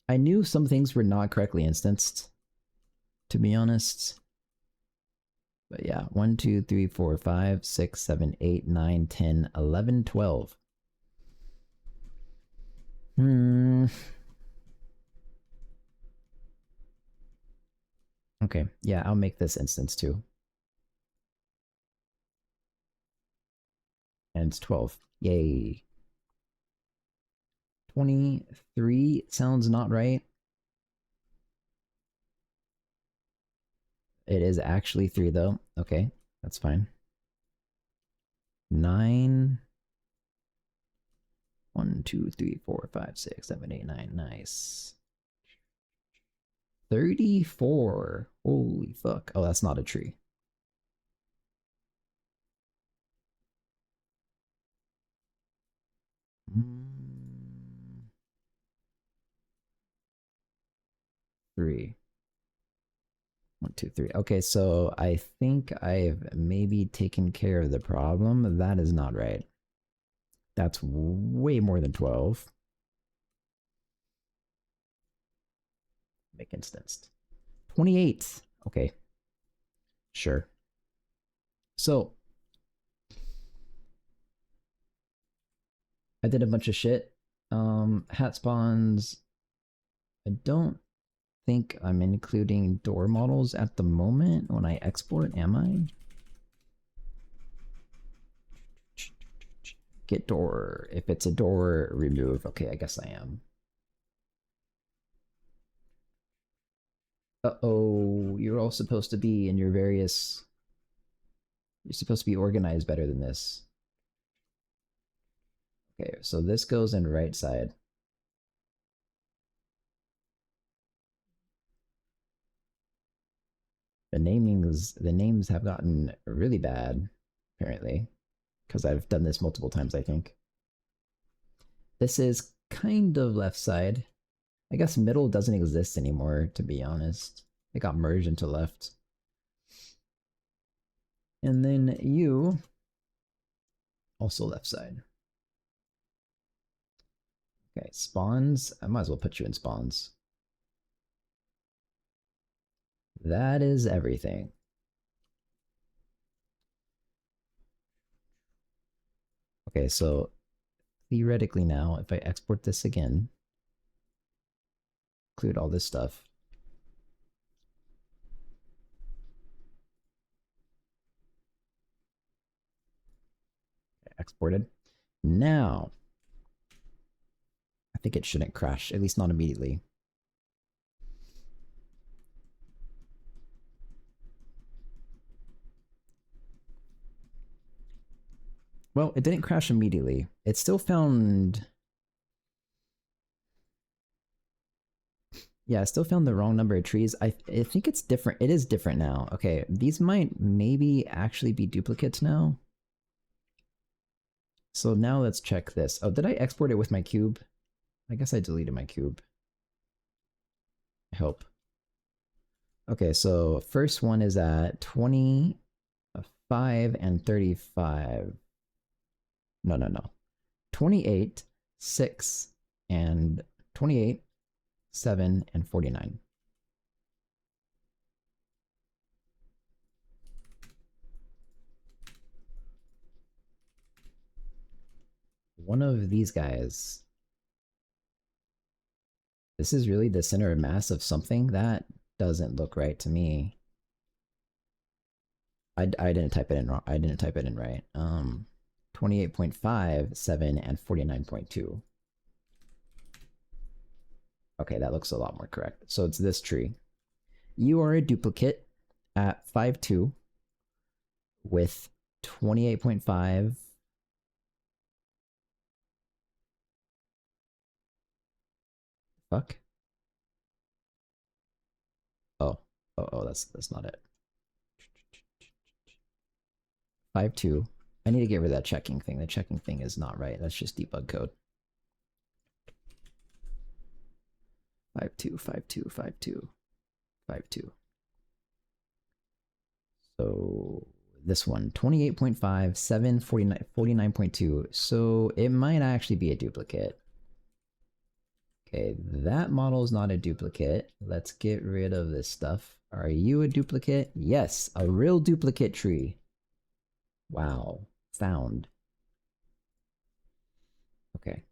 I knew some things were not correctly instanced, to be honest. But yeah, 1, 2, 3, 4, 5, 6, 7, 8, 9, 10, 11, 12. Okay, yeah, I'll make this instance too. And it's 12. Yay. 23 sounds not right. It is actually 3 though. Okay, that's fine. 9. 1, 2, 3, 4, 5, 6, 7, 8, 9. Nice. 34. Holy fuck. Oh, that's not a tree. Three. 1, 2, 3. Okay, so I think I've maybe taken care of the problem. That is not right. That's way more than 12. Make instanced. 28. Okay. Sure. So I did a bunch of shit. Hat spawns. I don't think I'm including door models at the moment when I export, am I? Get door. If it's a door, remove. Okay, I guess I am. Uh-oh, you're all supposed to be in your various You're supposed to be organized better than this. Okay, so this goes in right side. The names have gotten really bad, apparently, because I've done this multiple times, I think. This is kind of left side. I guess middle doesn't exist anymore, to be honest. It got merged into left. And then you, also left side. Okay, spawns. I might as well put you in spawns. That is everything. Okay, so theoretically now, if I export this again, include all this stuff. Exported. Now, I think it shouldn't crash, at least not immediately. Well, it didn't crash immediately. It still found... Yeah, I still found the wrong number of trees. I think it's different. It is different now. Okay, these might maybe actually be duplicates now. So now let's check this. Oh, did I export it with my cube? I guess I deleted my cube. I hope. Okay, so first one is at 25 and 35. No. 28, 6, and 28, 7, and 49. One of these guys. This is really the center of mass of something? That doesn't look right to me. I didn't type it in wrong. I didn't type it in right. 28.5, 7, and 49.2. Okay, that looks a lot more correct. So it's this tree. You are a duplicate at 5.2 with 28.5. Fuck. Oh, that's not it. 5.2. I need to get rid of that checking thing. The checking thing is not right. That's just debug code. 5.2, 5.2, 5.2, 5.2. So this one, 28.5, 7, 49.2. So it might actually be a duplicate. Okay, that model is not a duplicate. Let's get rid of this stuff. Are you a duplicate? Yes, a real duplicate tree. Wow, found. Okay.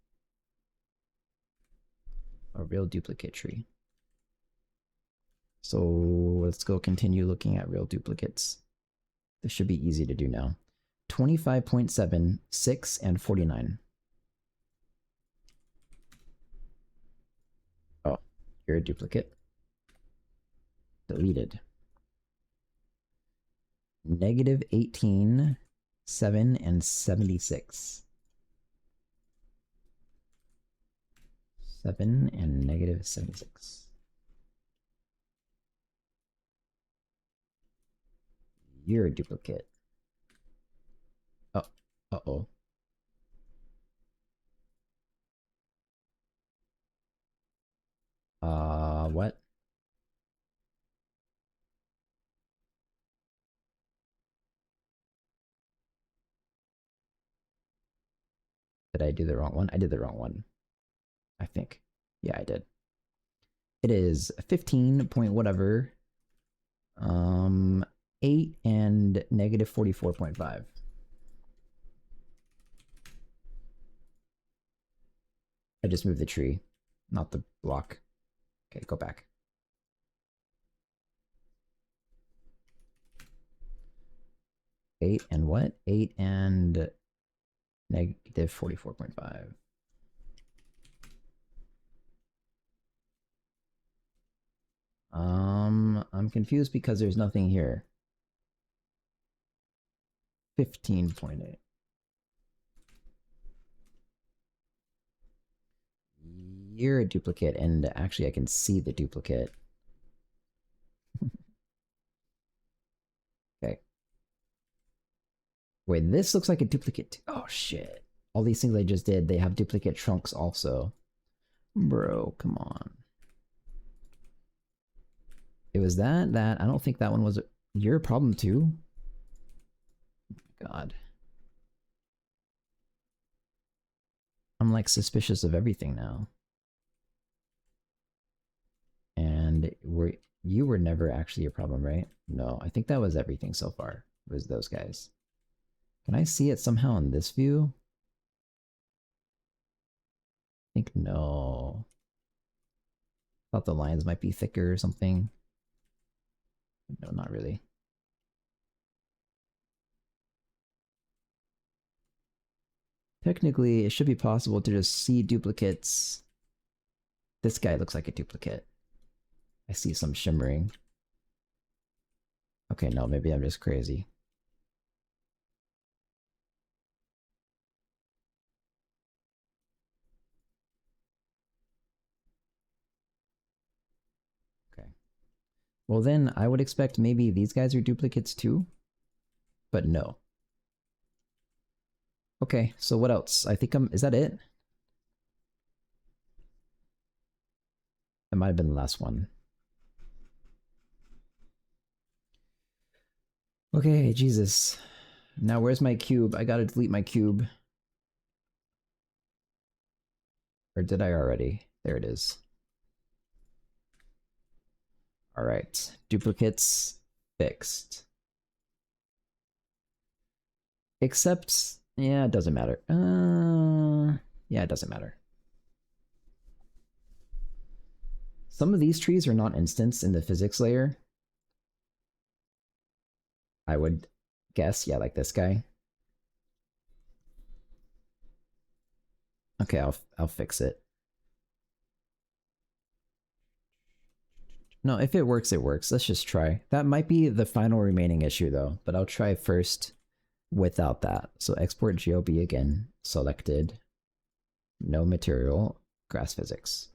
A real duplicate tree. So let's go continue looking at real duplicates. This should be easy to do now. 25.7, 6, and 49. Oh, you're a duplicate. Deleted. Negative 18, 7, and 76. 7 and negative 76. You're a duplicate. Oh, uh-oh. What? Did I do the wrong one? I did the wrong one. I think. Yeah, I did. It is 15 point whatever. 8 and negative 44.5. I just moved the tree, not the block. Okay, go back. Eight and what? 8 and negative 44.5. I'm confused because there's nothing here. 15.8. You're a duplicate, and actually I can see the duplicate. Okay. Wait, this looks like a duplicate. Oh, shit. All these things I just did, they have duplicate trunks also. Bro, come on. It was that. I don't think that one was your problem too. God. I'm like suspicious of everything now. And you were never actually a problem, right? No, I think that was everything so far. Was those guys. Can I see it somehow in this view? I think no. Thought the lines might be thicker or something. No, not really. Technically, it should be possible to just see duplicates. This guy looks like a duplicate. I see some shimmering. Okay, no, maybe I'm just crazy. Okay. Well, then I would expect maybe these guys are duplicates too, but no. Okay, so what else? I think is that it? It might have been the last one. Okay, Jesus. Now where's my cube? I gotta delete my cube. Or did I already? There it is. Alright, duplicates fixed. Except, yeah, it doesn't matter. Yeah, it doesn't matter. Some of these trees are not instanced in the physics layer. I would guess, yeah, like this guy. Okay, I'll fix it. No, if it works, it works. Let's just try. That might be the final remaining issue though, but I'll try first without that. So export GOB again, selected, no material, grass physics.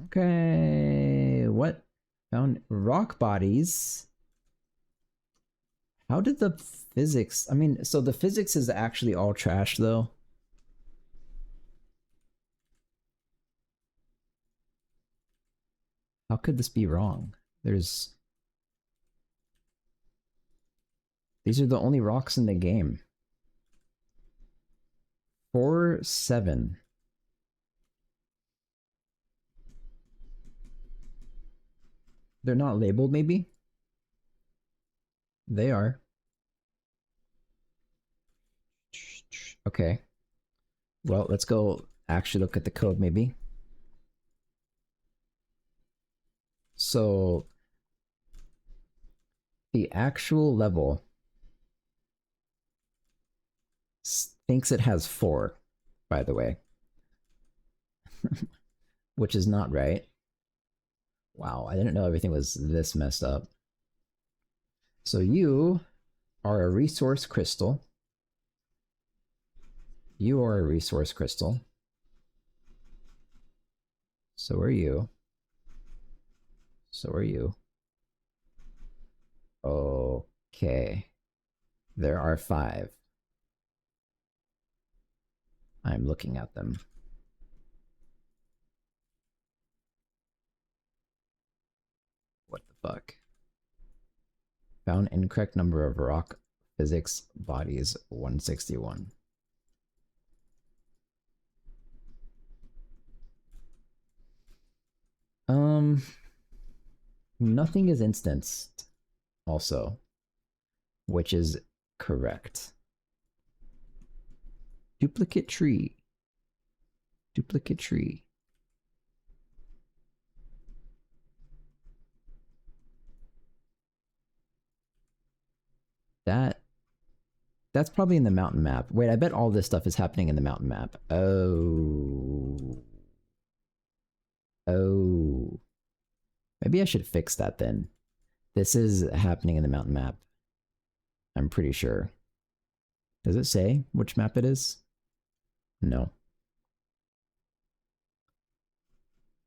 Okay, what? Found rock bodies. How did the physics? I mean, so the physics is actually all trash though. How could this be wrong? These are the only rocks in the game. 4, 7. They're not labeled, maybe? They are. Okay. Well, let's go actually look at the code, maybe. So, the actual level thinks it has 4, by the way. Which is not right. Wow, I didn't know everything was this messed up. So you are a resource crystal. You are a resource crystal. So are you. So are you. Okay. There are 5. I'm looking at them. What the fuck? Found incorrect number of rock physics bodies 161. Nothing is instanced also, which is correct. Duplicate tree. Duplicate tree. That That's probably in the mountain map. Wait, I bet all this stuff is happening in the mountain map. Oh. Oh. Maybe I should fix that then. This is happening in the mountain map. I'm pretty sure. Does it say which map it is? No.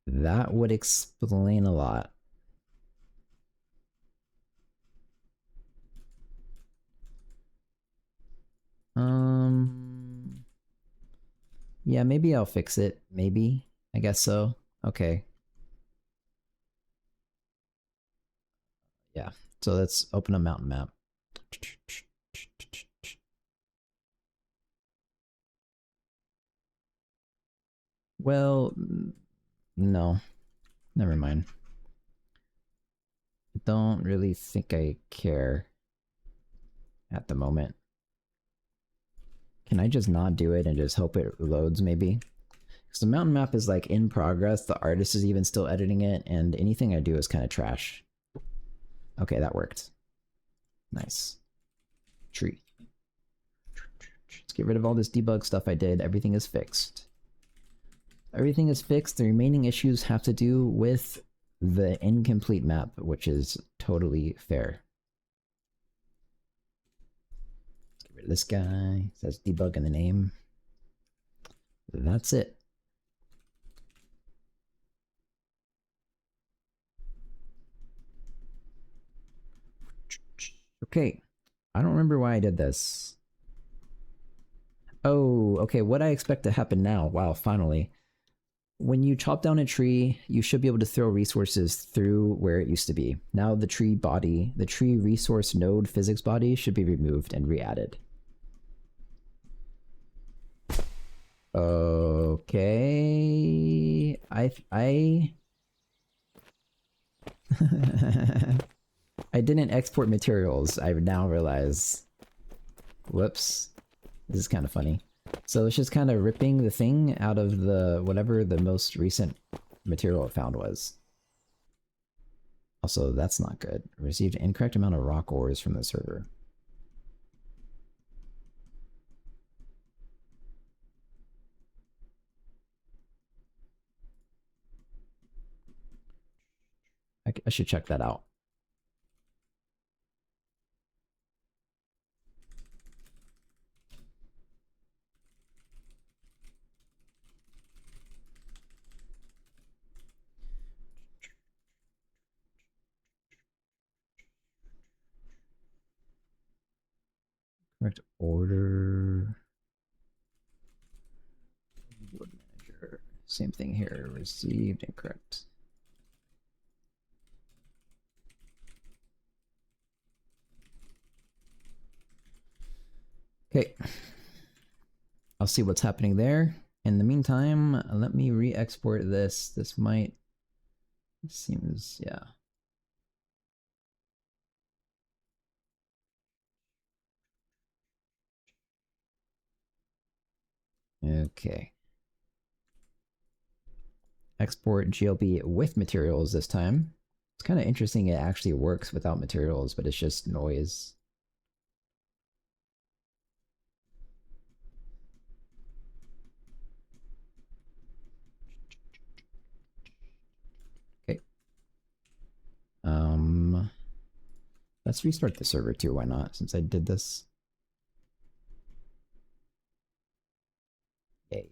That would explain a lot. Yeah, maybe I'll fix it. Maybe. I guess so. Okay. Yeah. So let's open a mountain map. Well, no. Never mind. I don't really think I care at the moment. Can I just not do it and just hope it loads maybe? Because the mountain map is like in progress, the artist is even still editing it, and anything I do is kind of trash. Okay, that worked. Nice. Tree. Let's get rid of all this debug stuff I did. Everything is fixed. Everything is fixed. The remaining issues have to do with the incomplete map, which is totally fair. Let's get rid of this guy. It says debug in the name. That's it. Okay. I don't remember why I did this. Oh, okay. What I expect to happen now. Wow, finally. When you chop down a tree, you should be able to throw resources through where it used to be. Now the tree body, the tree resource node physics body should be removed and re-added. Okay. I I didn't export materials. I now realize. Whoops. This is kind of funny. So it's just kind of ripping the thing out of the whatever the most recent material it found was. Also, that's not good. Received an incorrect amount of rock ores from the server. I should check that out. Correct order. Wood manager. Same thing here. Received incorrect. Okay. I'll see what's happening there. In the meantime, let me re-export this. This might... seems... yeah. Okay. Export GLB with materials this time. It's kind of interesting it actually works without materials, but it's just noise. Okay. Let's restart the server too, why not, since I did this. Yay.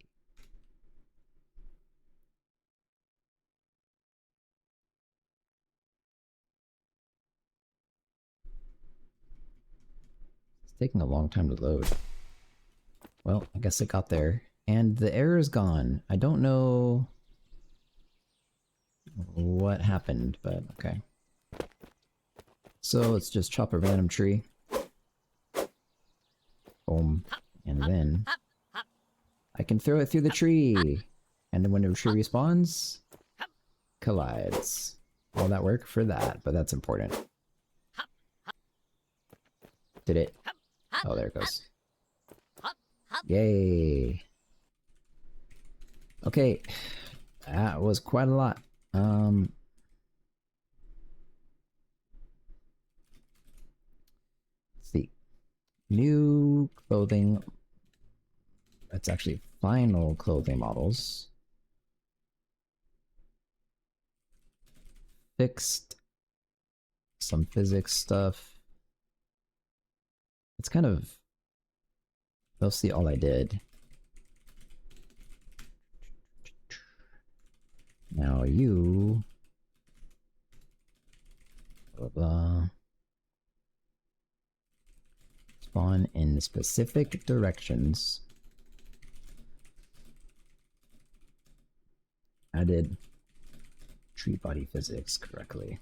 It's taking a long time to load. Well, I guess it got there. And the error is gone. I don't know what happened, but okay. So let's just chop a random tree. Boom. And then I can throw it through the tree. And then when the tree respawns, collides. All that work for that, but that's important. Did it? Oh, there it goes. Yay. Okay. That was quite a lot. Let's see. New clothing. That's actually final clothing models. Fixed some physics stuff. It's kind of mostly all I did. Now you... blah, blah. Spawn in specific directions. I did tree body physics correctly.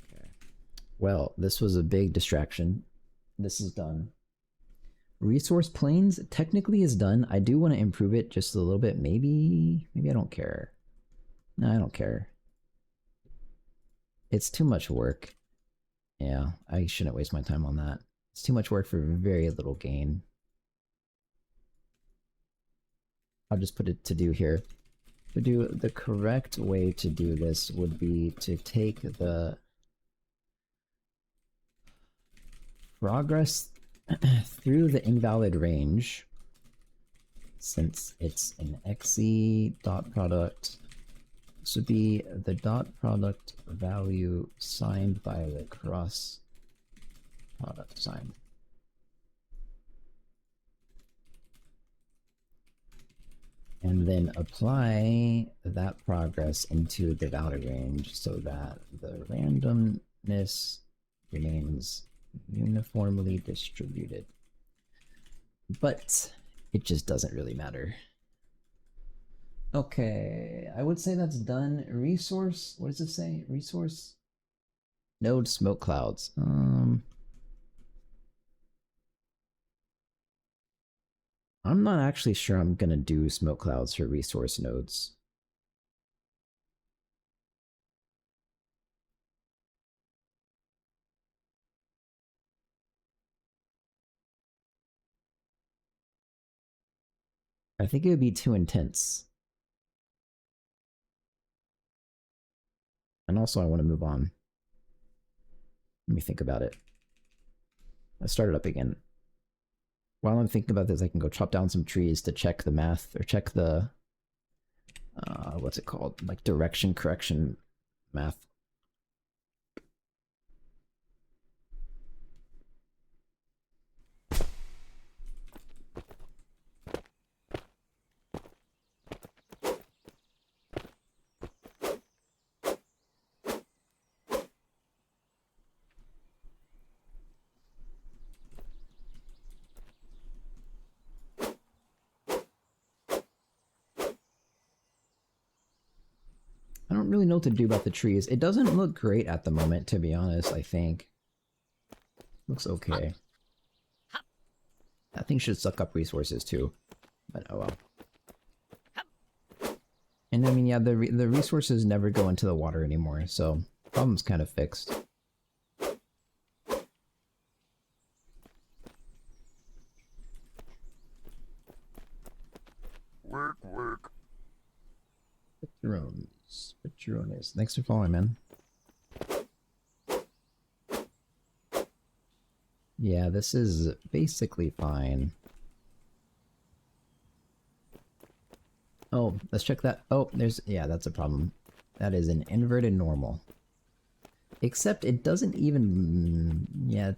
Okay. Well, this was a big distraction. This is done. Resource planes technically is done. I do want to improve it just a little bit. Maybe I don't care. No, I don't care. It's too much work. Yeah, I shouldn't waste my time on that. It's too much work for very little gain. I'll just put it to do here. To do the correct way to do this would be to take the progress through the invalid range, since it's an xe dot product. This would be the dot product value signed by the cross product sign. And then apply that progress into the value range so that the randomness remains uniformly distributed. But it just doesn't really matter. Okay, I would say that's done. Resource, what does it say? Resource node smoke clouds. I'm not actually sure I'm gonna do smoke clouds for resource nodes. I think it would be too intense. And also I want to move on. Let me think about it. Let's start it up again. While I'm thinking about this, I can go chop down some trees to check the math, or check the, what's it called? Like direction correction math. I don't really know what to do about the trees. It doesn't look great at the moment, to be honest, I think. Looks okay. That thing should suck up resources too, but oh well. And I mean, yeah, the resources never go into the water anymore, so problem's kind of fixed. Work. Patrones. Thanks for following, man. Yeah, this is basically fine. Oh, let's check that. Oh, yeah, that's a problem. That is an inverted normal. Except it doesn't even, yeah,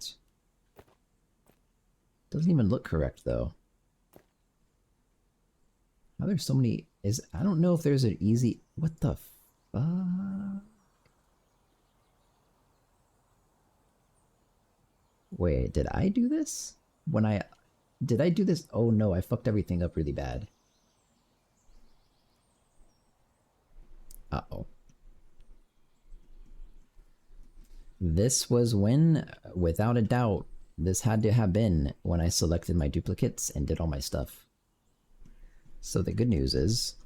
doesn't even look correct though. How there's so many, I don't know if there's an easy, what the fuck? Wait, did I do this? Did I do this? Oh no, I fucked everything up really bad. Uh-oh. This was when, without a doubt, this had to have been when I selected my duplicates and did all my stuff. So the good news is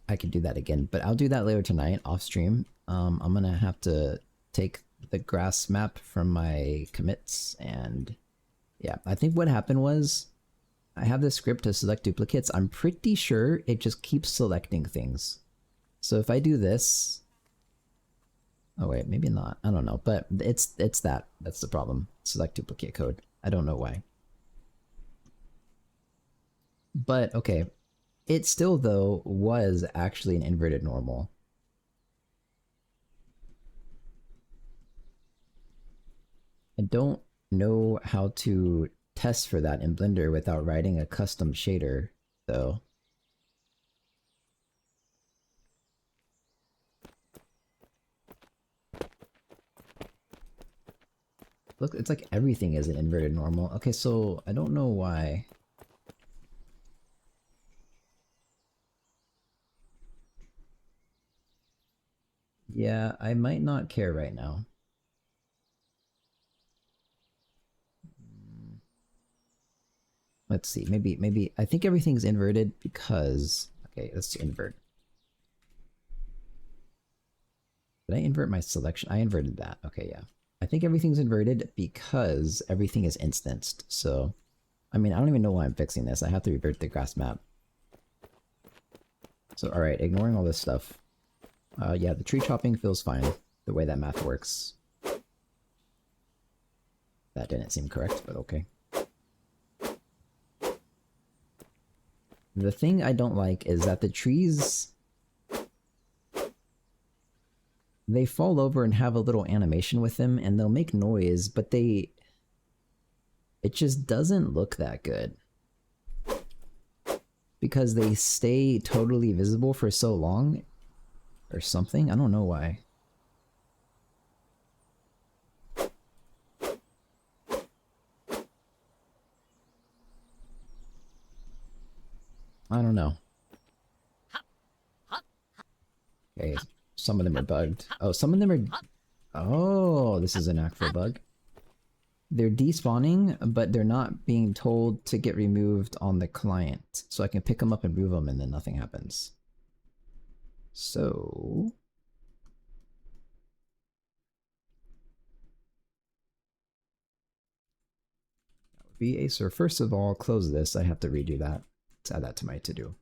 I could do that again, but I'll do that later tonight off stream. I'm gonna have to take the grass map from my commits, and yeah, I think what happened was I have this script to select duplicates. I'm pretty sure it just keeps selecting things. So if I do this, Oh wait, maybe not. I don't know, but it's that. That's the problem. Select duplicate code. I don't know why. But okay, it still though was actually an inverted normal. I don't know how to test for that in Blender without writing a custom shader, though. Look, it's like everything is an inverted normal. Okay, so I don't know why. Yeah, I might not care right now. Let's see, maybe, I think everything's inverted because, okay, let's invert. Did I invert my selection? I inverted that, okay, yeah. I think everything's inverted because everything is instanced, so, I mean, I don't even know why I'm fixing this. I have to revert the grass map. So, alright, ignoring all this stuff. Yeah, the tree chopping feels fine, the way that math works. That didn't seem correct, but okay. The thing I don't like is that the trees, they fall over and have a little animation with them, and they'll make noise, but it just doesn't look that good. Because they stay totally visible for so long, or something. I don't know why. I don't know. Okay, some of them are bugged. Oh, some of them are... Oh, this is an actual bug. They're despawning, but they're not being told to get removed on the client. So I can pick them up and move them and then nothing happens. So... that would be so first of all, close this. I have to redo that. Let's add that to my to-do.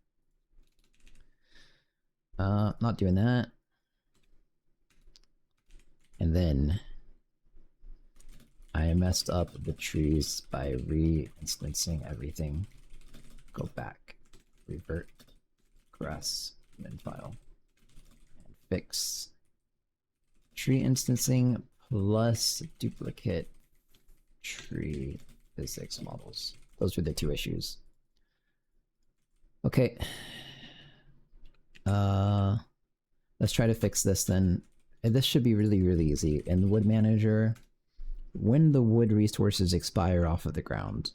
Not doing that. And then I messed up the trees by re-instancing everything. Go back, revert, grass, min file, and fix tree instancing plus duplicate tree physics models. Those were the two issues. Okay. Let's try to fix this then. And this should be really, really easy. In the wood manager, when the wood resources expire off of the ground,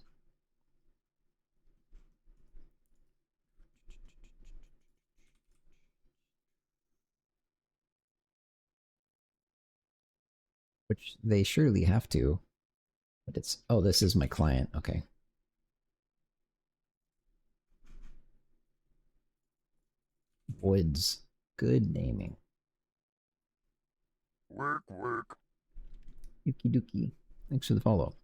which they surely have to, but it's, oh, this is my client, okay. Woods, good naming. Work. Yuki Duki, thanks for the follow.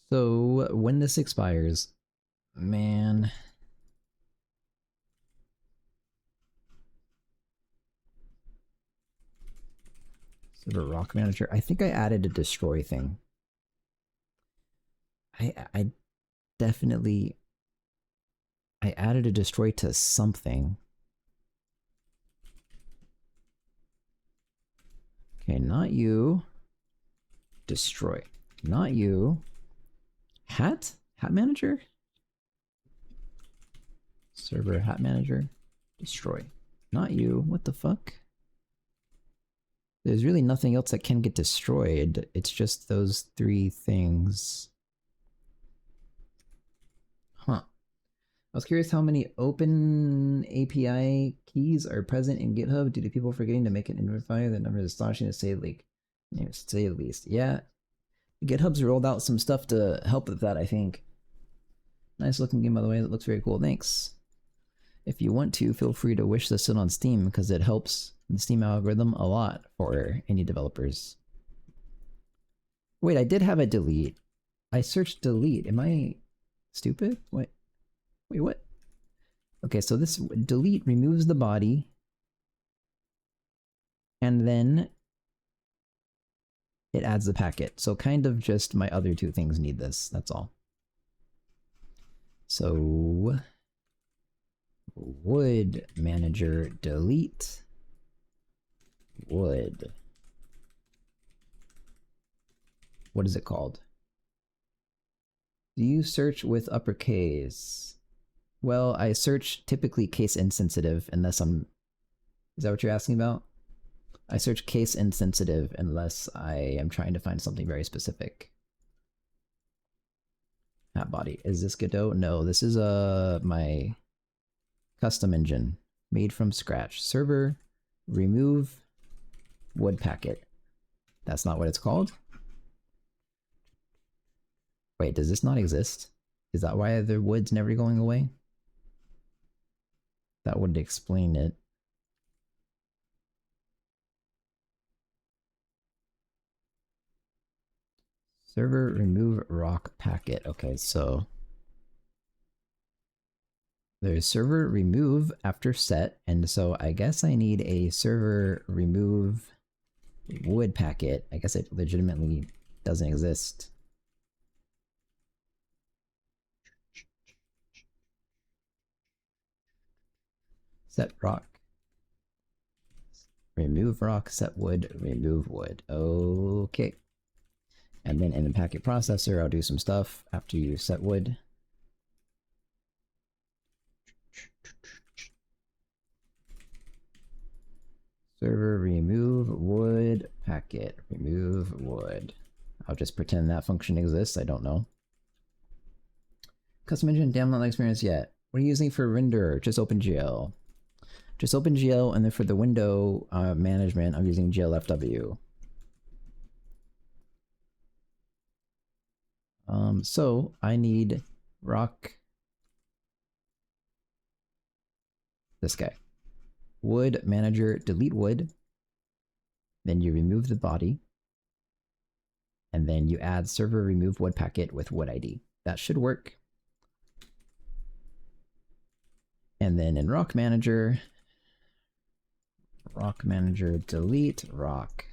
So when this expires, man. Server rock manager. I think I added a destroy thing. I definitely I added a destroy to something. Okay, not you. Destroy. Not you. Hat? Hat manager? Server hat manager. Destroy. Not you. What the fuck? There's really nothing else that can get destroyed. It's just those three things. Huh. I was curious how many open API keys are present in GitHub due to people forgetting to make an inventory. The number is astonishing to say the least. Yeah, GitHub's rolled out some stuff to help with that, I think. Nice looking game, by the way. That looks very cool. Thanks. If you want to, feel free to wish this in on Steam because it helps the Steam algorithm a lot for indie developers. Wait, I did have a delete. I searched delete. Am I stupid? Wait, what? Okay, so this delete removes the body, and then it adds the packet. So kind of just my other two things need this, that's all. So wood manager delete wood. What is it called? Do you search with uppercase? Well, I search typically case insensitive unless I'm... Is that what you're asking about? I search case insensitive unless I am trying to find something very specific. Hat body. Is this Godot? No, this is my custom engine made from scratch. Server remove wood packet. That's not what it's called? Wait, does this not exist? Is that why the wood's never going away? That would explain it. Server remove rock packet. Okay, so there's server remove after set, and so I guess I need a server remove wood packet. I guess it legitimately doesn't exist. Set rock. Remove rock, set wood, remove wood. Okay. And then in the packet processor, I'll do some stuff after you set wood. Server remove wood packet. Remove wood. I'll just pretend that function exists. I don't know. Custom engine, damn, not experience yet. What are you using for render? Just OpenGL. Just OpenGL, and then for the window management, I'm using GLFW. So I need rock. This guy. Wood manager, delete wood. Then you remove the body. And then you add server remove wood packet with wood ID. That should work. And then in rock manager delete rock.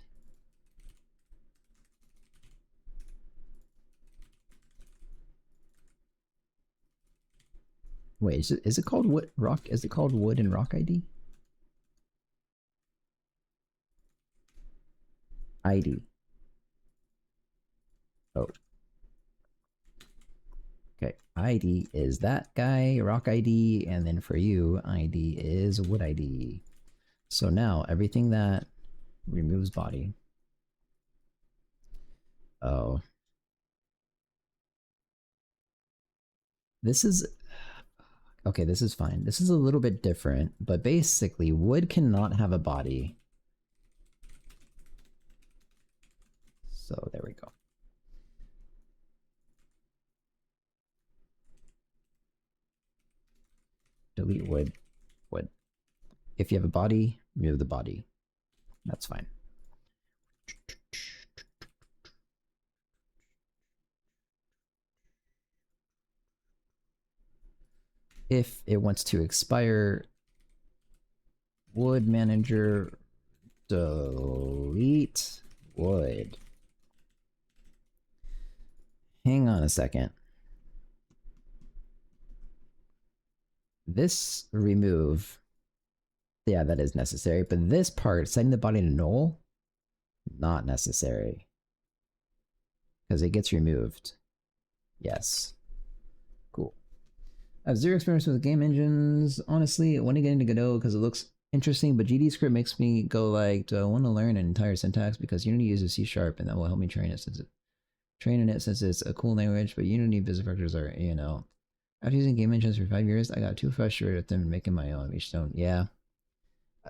Wait, is it called wood rock? Is it called wood and rock ID? ID. Oh. Okay, ID is that guy, rock ID, and then for you, ID is wood ID. So now everything that removes body. Oh. This is... Okay, this is fine. This is a little bit different, but basically wood cannot have a body. So there we go. Delete wood. Wood. If you have a body, remove the body. That's fine. If it wants to expire, wood manager delete wood. Hang on a second. This remove, yeah, that is necessary, but this part, setting the body to null, not necessary. Because it gets removed. Yes. Cool. I have zero experience with game engines. Honestly, I want to get into Godot because it looks interesting, but GD script makes me go like, do I want to learn an entire syntax? Because Unity uses C# and that will help me train it since it's a cool language, but Unity business factors are, you know. After using game engines for 5 years, I got too frustrated with them making my own. Each stone, yeah.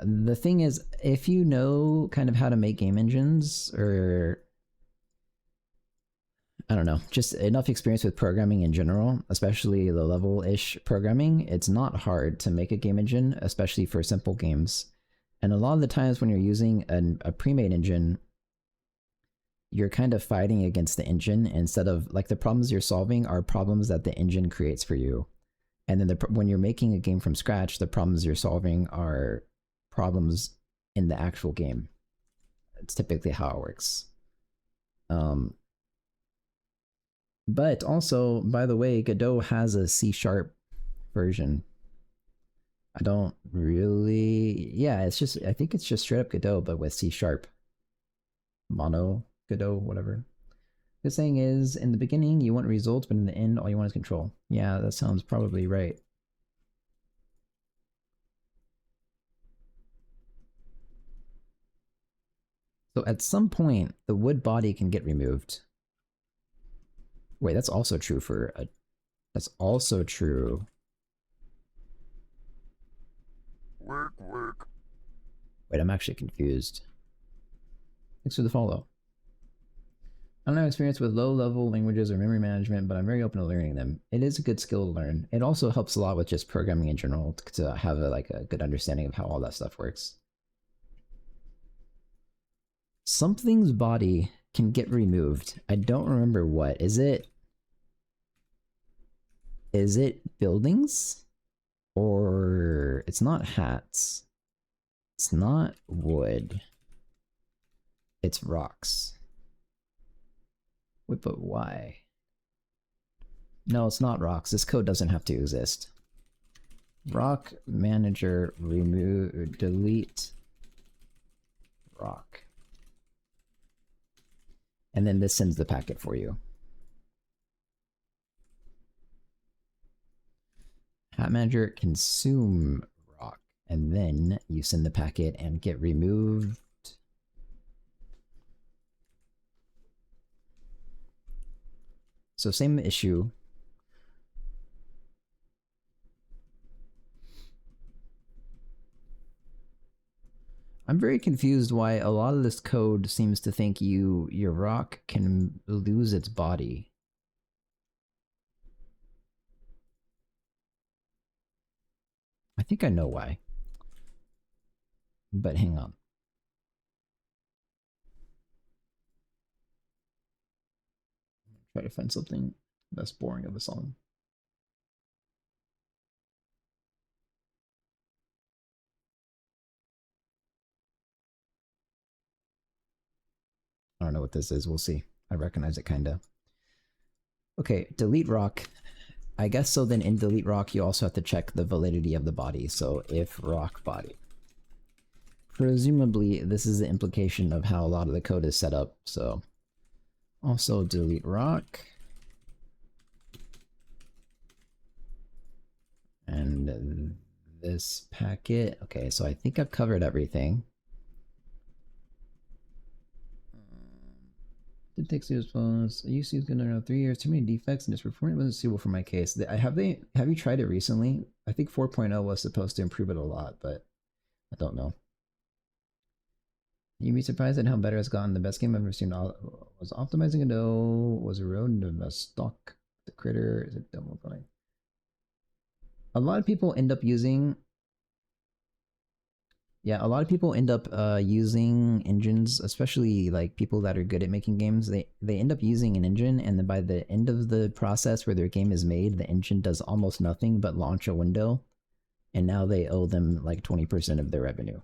The thing is, if you know kind of how to make game engines, or I don't know, just enough experience with programming in general, especially the level-ish programming, it's not hard to make a game engine, especially for simple games. And a lot of the times when you're using a pre-made engine, you're kind of fighting against the engine instead of, like, the problems you're solving are problems that the engine creates for you. And then when you're making a game from scratch, the problems you're solving are problems in the actual game. It's typically how it works. But also, by the way, Godot has a C# version. I don't really... Yeah, it's just... I think it's just straight up Godot, but with C#. Mono Godot, whatever. The saying is, in the beginning, you want results, but in the end, all you want is control. Yeah, that sounds probably right. So at some point, the wood body can get removed. Wait, that's also true for a... That's also true. Work. Wait, I'm actually confused. Thanks for the follow. I don't have experience with low-level languages or memory management, but I'm very open to learning them. It is a good skill to learn. It also helps a lot with just programming in general to have a good understanding of how all that stuff works. Something's body can get removed. I don't remember what. Is it buildings? Or it's not hats. It's not wood. It's rocks. Wait, but why? No, it's not rocks. This code doesn't have to exist. Rock manager remove delete rock. And then this sends the packet for you. Hat manager consume rock, and then you send the packet and get removed. So same issue. I'm very confused why a lot of this code seems to think your rock can lose its body. I think I know why. But hang on. Try to find something less boring of a song. I don't know what this is. We'll see. I recognize it kinda. Okay, delete rock. I guess so then in delete rock you also have to check the validity of the body. So if rock body. Presumably this is the implication of how a lot of the code is set up. So also delete rock. And this packet. Okay, so I think I've covered everything. Did take serious phones. I used to use good around 3 years. Too many defects and its performance wasn't suitable for my case. Have you tried it recently? I think 4.0 was supposed to improve it a lot, but I don't know. You'd be surprised at how better it's gotten. The best game I've ever seen was optimizing Godot, was a road to a stock. The critter is a demo funny. A lot of people end up using... Yeah, a lot of people end up using engines, especially like people that are good at making games. They end up using an engine, and then by the end of the process where their game is made, the engine does almost nothing but launch a window, and now they owe them like 20% of their revenue.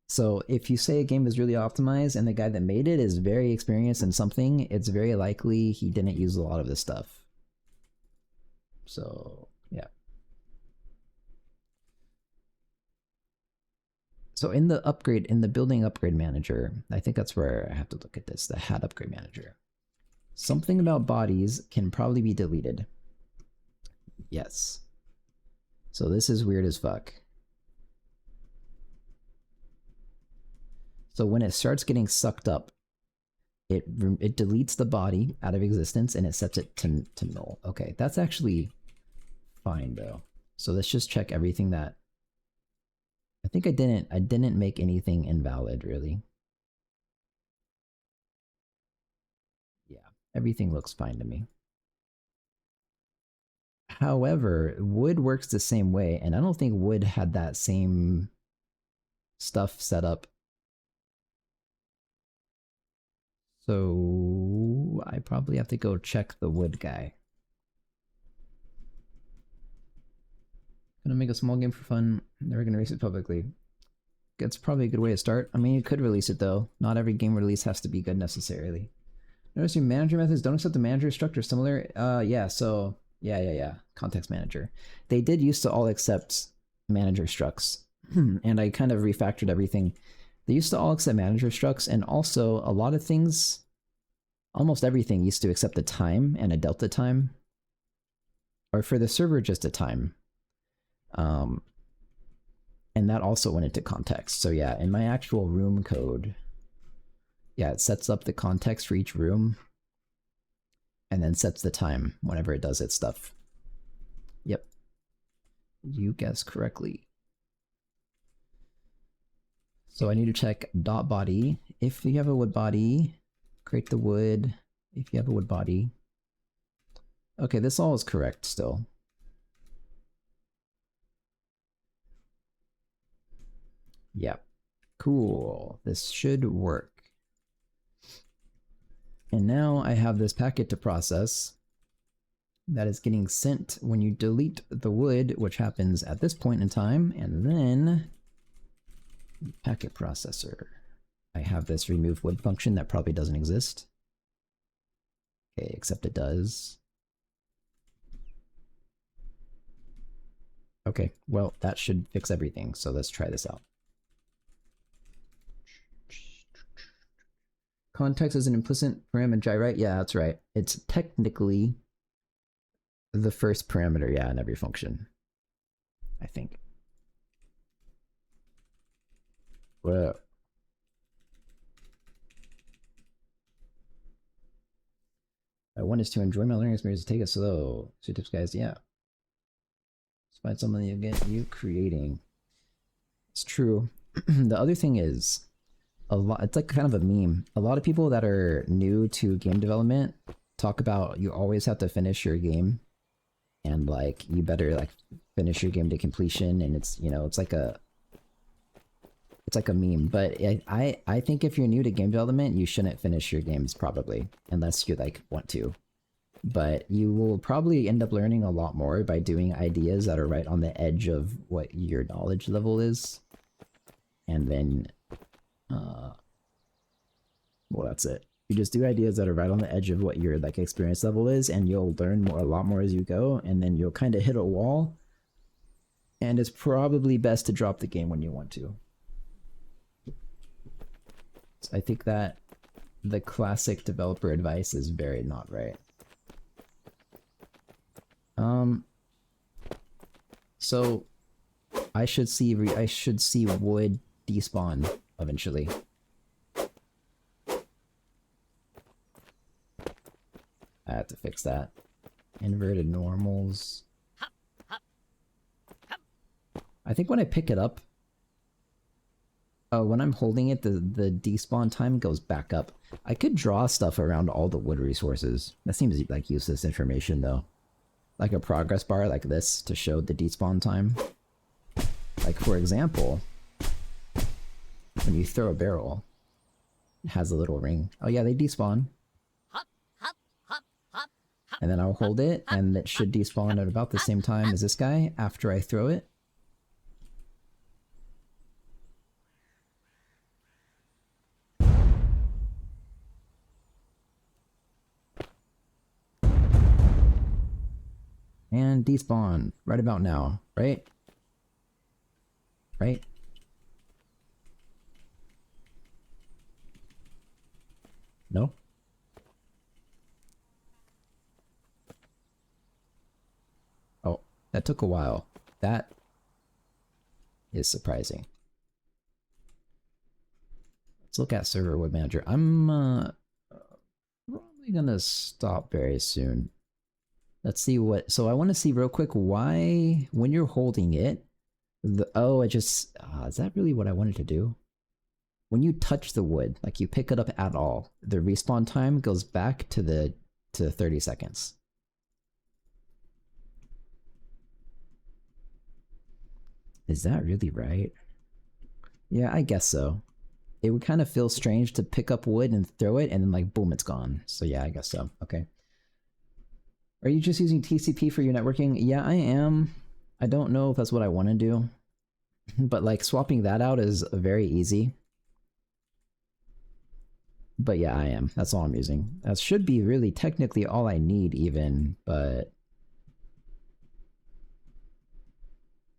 So if you say a game is really optimized and the guy that made it is very experienced in something, it's very likely he didn't use a lot of this stuff. So yeah. So in the building upgrade manager, I think that's where I have to look at this, the hat upgrade manager. Something about bodies can probably be deleted. Yes. So this is weird as fuck. So when it starts getting sucked up, it deletes the body out of existence and it sets it to null. Okay, that's actually fine though. So let's just check everything that... I think I didn't make anything invalid really. Yeah, everything looks fine to me. However, wood works the same way, and I don't think wood had that same stuff set up. So I probably have to go check the wood guy. Gonna make a small game for fun. Never gonna release it publicly. That's probably a good way to start. I mean, you could release it though. Not every game release has to be good necessarily. Notice your manager methods don't accept the manager structure similar. Yeah, so yeah. Context manager. They did used to all accept manager structs. And I kind of refactored everything. They used to all accept manager structs, and also a lot of things, almost everything used to accept a time and a delta time. Or for the server, just a time. And that also went into context. So yeah, in my actual room code, yeah, it sets up the context for each room and then sets the time whenever it does its stuff. Yep. You guessed correctly. So I need to check dot body. If you have a wood body, create the wood. If you have a wood body. Okay, this all is correct still. Yep. Cool. This should work. And now I have this packet to process that is getting sent when you delete the wood, which happens at this point in time, and then packet processor. I have this remove wood function that probably doesn't exist. Okay, except it does. Okay, well, that should fix everything, so let's try this out. Context is an implicit parameter, right? Yeah, that's right. It's technically the first parameter, yeah, in every function, I think. Whoa. One is to enjoy my learning experience, take it slow. So tips, guys, yeah. Let's find something you get you creating. It's true. The other thing is, it's like kind of a meme. A lot of people that are new to game development talk about you always have to finish your game, and like you better like finish your game to completion, and it's, you know, it's like a meme. But I think if you're new to game development, you shouldn't finish your games probably, unless you like want to. But you will probably end up learning a lot more by doing ideas that are right on the edge of what your knowledge level is. And then, well, that's it. You just do ideas that are right on the edge of what your like experience level is, and you'll learn a lot more as you go, and then you'll kind of hit a wall. And it's probably best to drop the game when you want to. So I think that the classic developer advice is very not right. So I should see wood despawn eventually. I have to fix that. Inverted normals. I think when I pick it up, when I'm holding it, the despawn time goes back up. I could draw stuff around all the wood resources. That seems like useless information though. Like a progress bar like this to show the despawn time. Like for example, when you throw a barrel, it has a little ring. Oh yeah, they despawn. And then I'll hold it, and it should despawn at about the same time as this guy after I throw it. And despawn right about now, right? Right? No? Oh, that took a while. That is surprising. Let's look at server web manager. I'm probably gonna stop very soon. Let's see what, so I want to see real quick why, when you're holding it, is that really what I wanted to do? When you touch the wood, like you pick it up at all, the respawn time goes back to 30 seconds. Is that really right? Yeah, I guess so. It would kind of feel strange to pick up wood and throw it, and then like, boom, it's gone. So yeah, I guess so. Okay. Are you just using TCP for your networking? Yeah, I am. I don't know if that's what I want to do, but like swapping that out is very easy. But yeah, I am. That's all I'm using. That should be really technically all I need even, but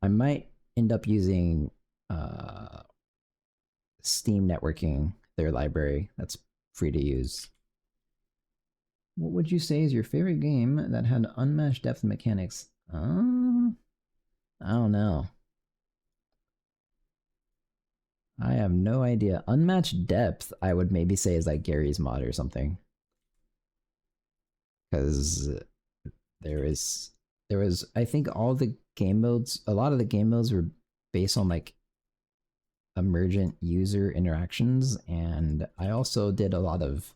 I might end up using Steam networking, their library. That's free to use. What would you say is your favorite game that had unmatched depth and mechanics? I don't know. I have no idea. Unmatched depth, I would maybe say is like Gary's mod or something. Because there was I think all the game modes, a lot of the game modes were based on like emergent user interactions, and I also did a lot of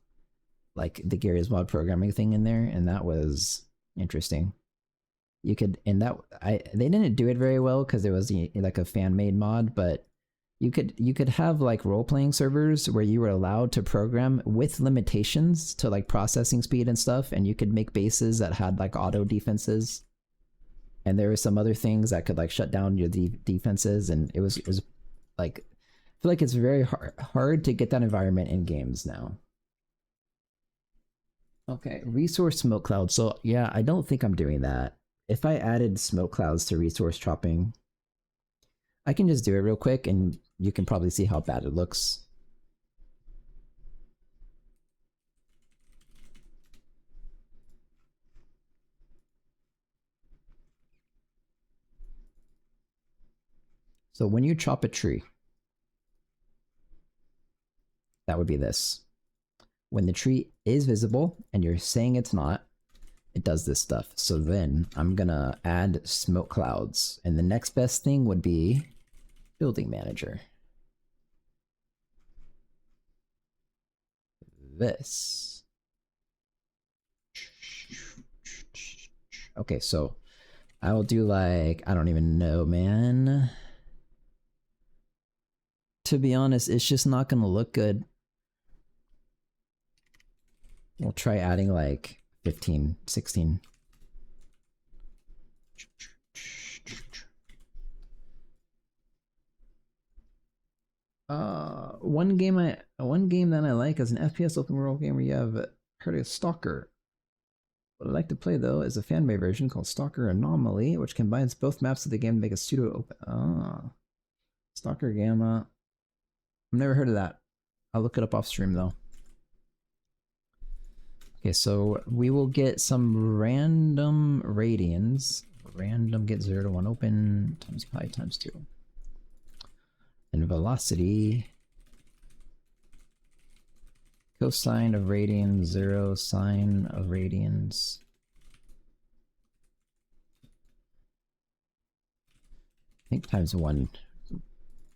like the Gary's mod programming thing in there, and that was interesting. You could, and that they didn't do it very well because it was like a fan made mod, but you could have like role playing servers where you were allowed to program with limitations to like processing speed and stuff, and you could make bases that had like auto defenses, and there were some other things that could like shut down your defenses, and it was like I feel like it's very hard to get that environment in games now. Okay, resource smoke cloud. So yeah, I don't think I'm doing that. If I added smoke clouds to resource chopping, I can just do it real quick and you can probably see how bad it looks. So when you chop a tree, that would be this. When the tree is visible and you're saying it's not, it does this stuff. So then I'm gonna add smoke clouds, and the next best thing would be building manager. This. Okay, so I will do like, I don't even know, man. To be honest, it's just not gonna look good. We'll try adding like 15, 16. One game that I like is an FPS open world game where you have heard of Stalker. What I'd like to play though is a fan-made version called Stalker Anomaly, which combines both maps of the game to make a pseudo open. Stalker Gamma. I've never heard of that. I'll look it up off stream though. Okay, so we will get some random radians. Random get 0 to 1 open times pi times 2. And velocity. Cosine of radians 0, sine of radians. I think times 1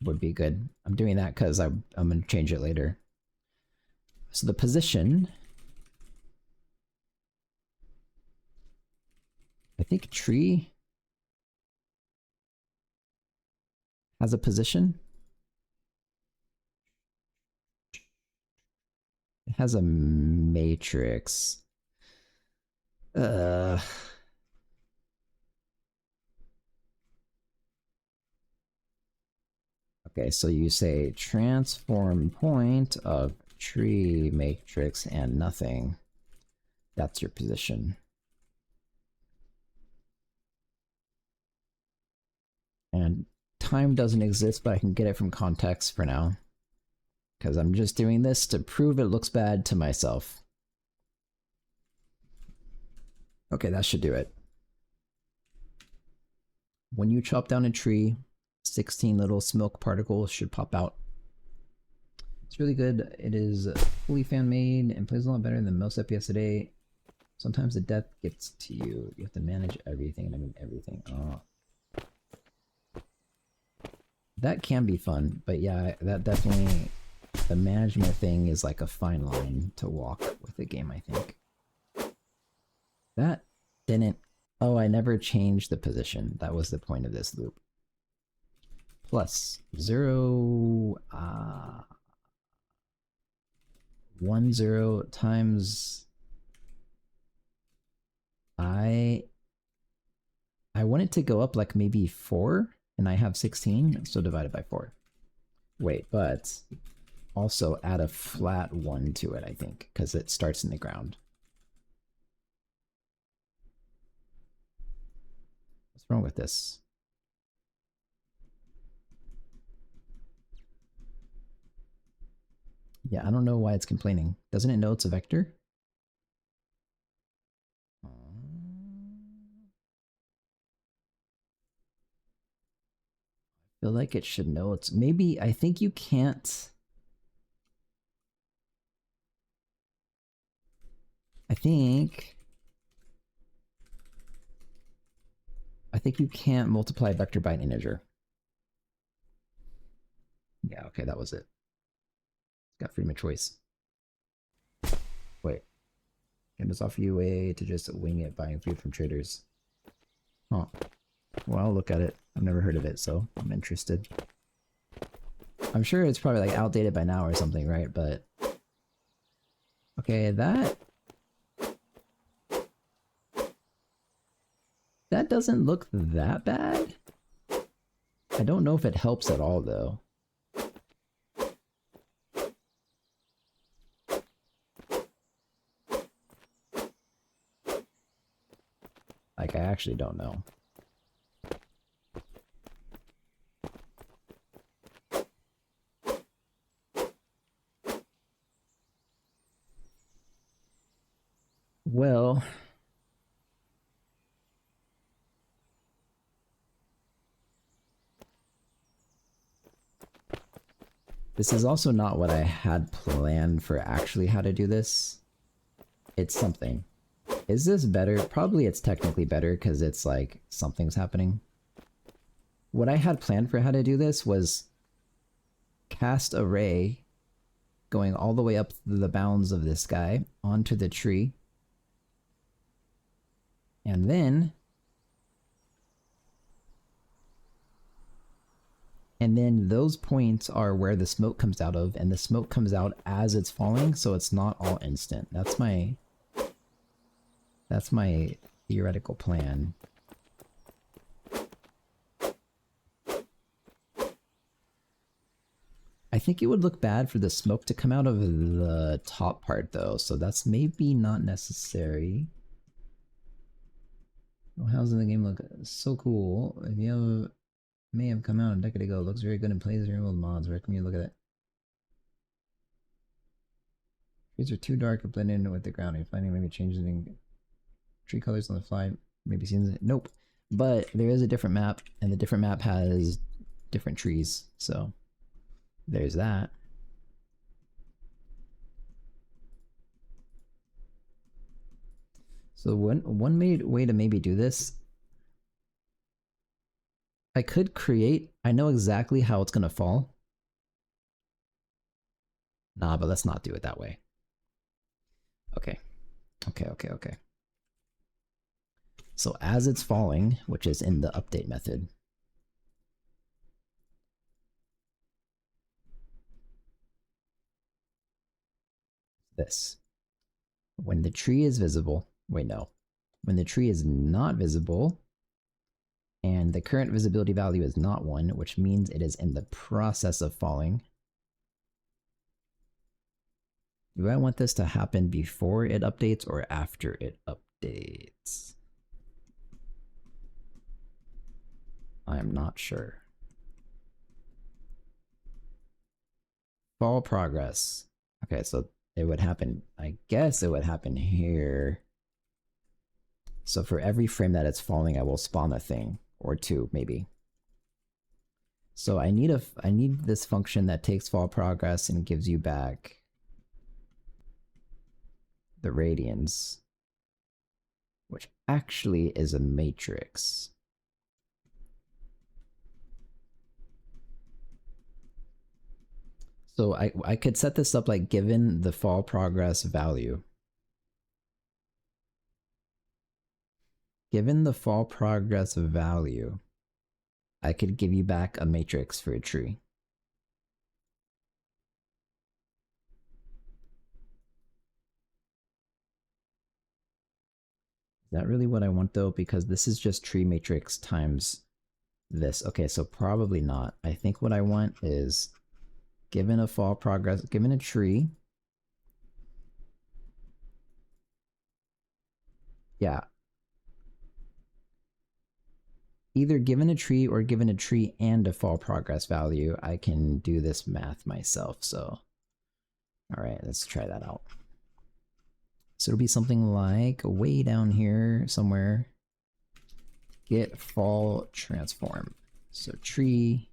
would be good. I'm doing that because I'm going to change it later. So the position, I think tree has a position. It has a matrix. Okay, so you say transform point of tree matrix and nothing. That's your position. And time doesn't exist, but I can get it from context for now. Because I'm just doing this to prove it looks bad to myself. Okay, that should do it. When you chop down a tree, 16 little smoke particles should pop out. It's really good. It is fully fan-made and plays a lot better than most FPS today. Sometimes the death gets to you. You have to manage everything, and I mean everything. Oh. That can be fun, but yeah, that definitely... The management thing is like a fine line to walk with the game, I think. That didn't... Oh, I never changed the position. That was the point of this loop. Plus 0... 1, 0 times... I I want it to go up like maybe 4, and I have 16, so divide it by 4. Wait, but also add a flat 1 to it, I think, because it starts in the ground. What's wrong with this? Yeah, I don't know why it's complaining. Doesn't it know it's a vector? I feel like it should know it's... Maybe, I think you can't... I think you can't multiply a vector by an integer. Yeah, okay, that was it. Got freedom of choice. Wait. Can this offer you a way to just wing it buying food from traders? Huh. Well, I'll look at it. I've never heard of it, so I'm interested. I'm sure it's probably like outdated by now or something, right? But... Okay, that doesn't look that bad. I don't know if it helps at all, though. Like, I actually don't know. Well... This is also not what I had planned for actually how to do this. It's something. Is this better? Probably it's technically better because it's like something's happening. What I had planned for how to do this was cast a ray going all the way up the bounds of this guy onto the tree. And then those points are where the smoke comes out of, and the smoke comes out as it's falling, so it's not all instant. That's my theoretical plan. I think it would look bad for the smoke to come out of the top part though, so that's maybe not necessary. Well, how's the game look? So cool. If you have may have come out a decade ago. Looks very good and plays very well with mods. Recommend you look at it. Trees are too dark to blend in with the ground. Are you finding maybe changing tree colors on the fly? Maybe seems nope. But there is a different map, and the different map has different trees. So there's that. So one way to maybe do this, I could create. I know exactly how it's gonna fall. Nah, but let's not do it that way. Okay. Okay. So as it's falling, which is in the update method, this. When the tree is visible, wait, no. When the tree is not visible, and the current visibility value is not 1, which means it is in the process of falling. Do I want this to happen before it updates or after it updates? I'm not sure. Fall progress. Okay, so it would happen, I guess it would happen here. So for every frame that it's falling, I will spawn a thing, or 2 maybe. So I need this function that takes fall progress and gives you back the radians, which actually is a matrix. So I could set this up like given the fall progress value. Given the fall progress value, I could give you back a matrix for a tree. Is that really what I want though? Because this is just tree matrix times this. Okay, so probably not. I think what I want is given a fall progress, given a tree. Yeah. Either given a tree or given a tree and a fall progress value, I can do this math myself. So, all right, let's try that out. So it'll be something like way down here somewhere, get fall transform. So tree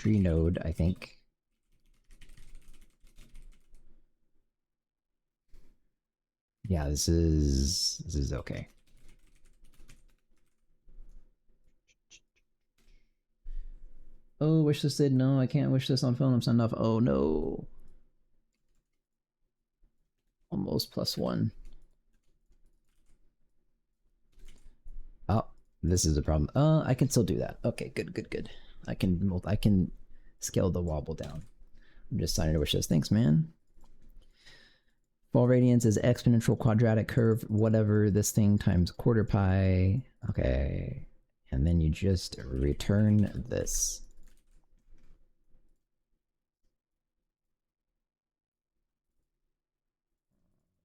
node, I think. Yeah, this is okay. Oh, wishlist did no, I can't wish this on phone. I'm signed off. Oh no. Almost +1. Oh, this is a problem. I can still do that. Okay, good. I can scale the wobble down. I'm just signing to wishlist. Thanks, man. Fall radiance is exponential quadratic curve, whatever this thing times quarter pi. Okay. And then you just return this.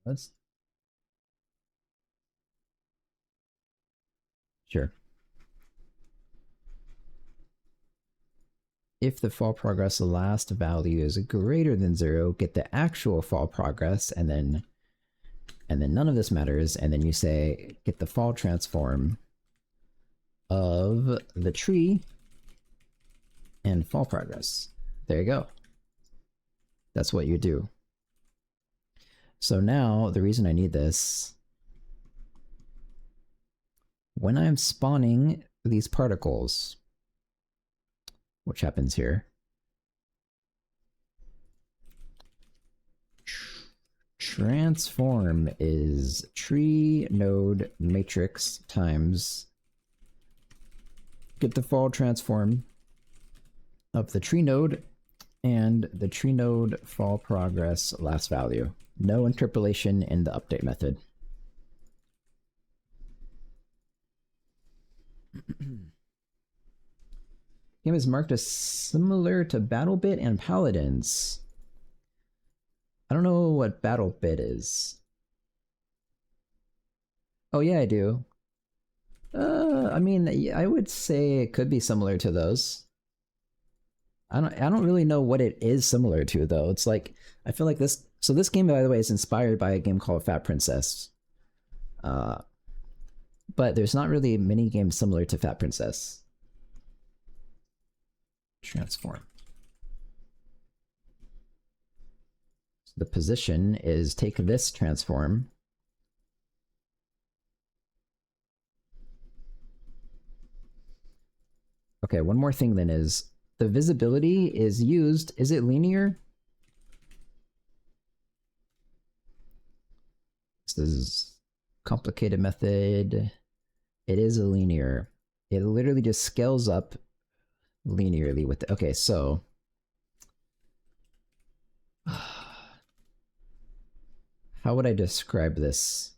Let's. Sure. If the fall progress last value is greater than 0, get the actual fall progress, and then none of this matters, and then you say get the fall transform of the tree and fall progress. There you go. That's what you do. So now the reason I need this, when I'm spawning these particles, which happens here, transform is tree node matrix times get the fall transform of the tree node and the tree node fall progress last value. No interpolation in the update method. Game is marked as similar to BattleBit and Paladins. I don't know what BattleBit is. Oh yeah, I do. I mean, I would say it could be similar to those. I don't really know what it is similar to though. It's like I feel like this. So this game, by the way, is inspired by a game called Fat Princess. But there's not really many games similar to Fat Princess. Transform. So the position is take this transform. Okay, one more thing then is the visibility is used. Is it linear? This is complicated method. It is a linear. It literally just scales up linearly with the, okay, so how would I describe this?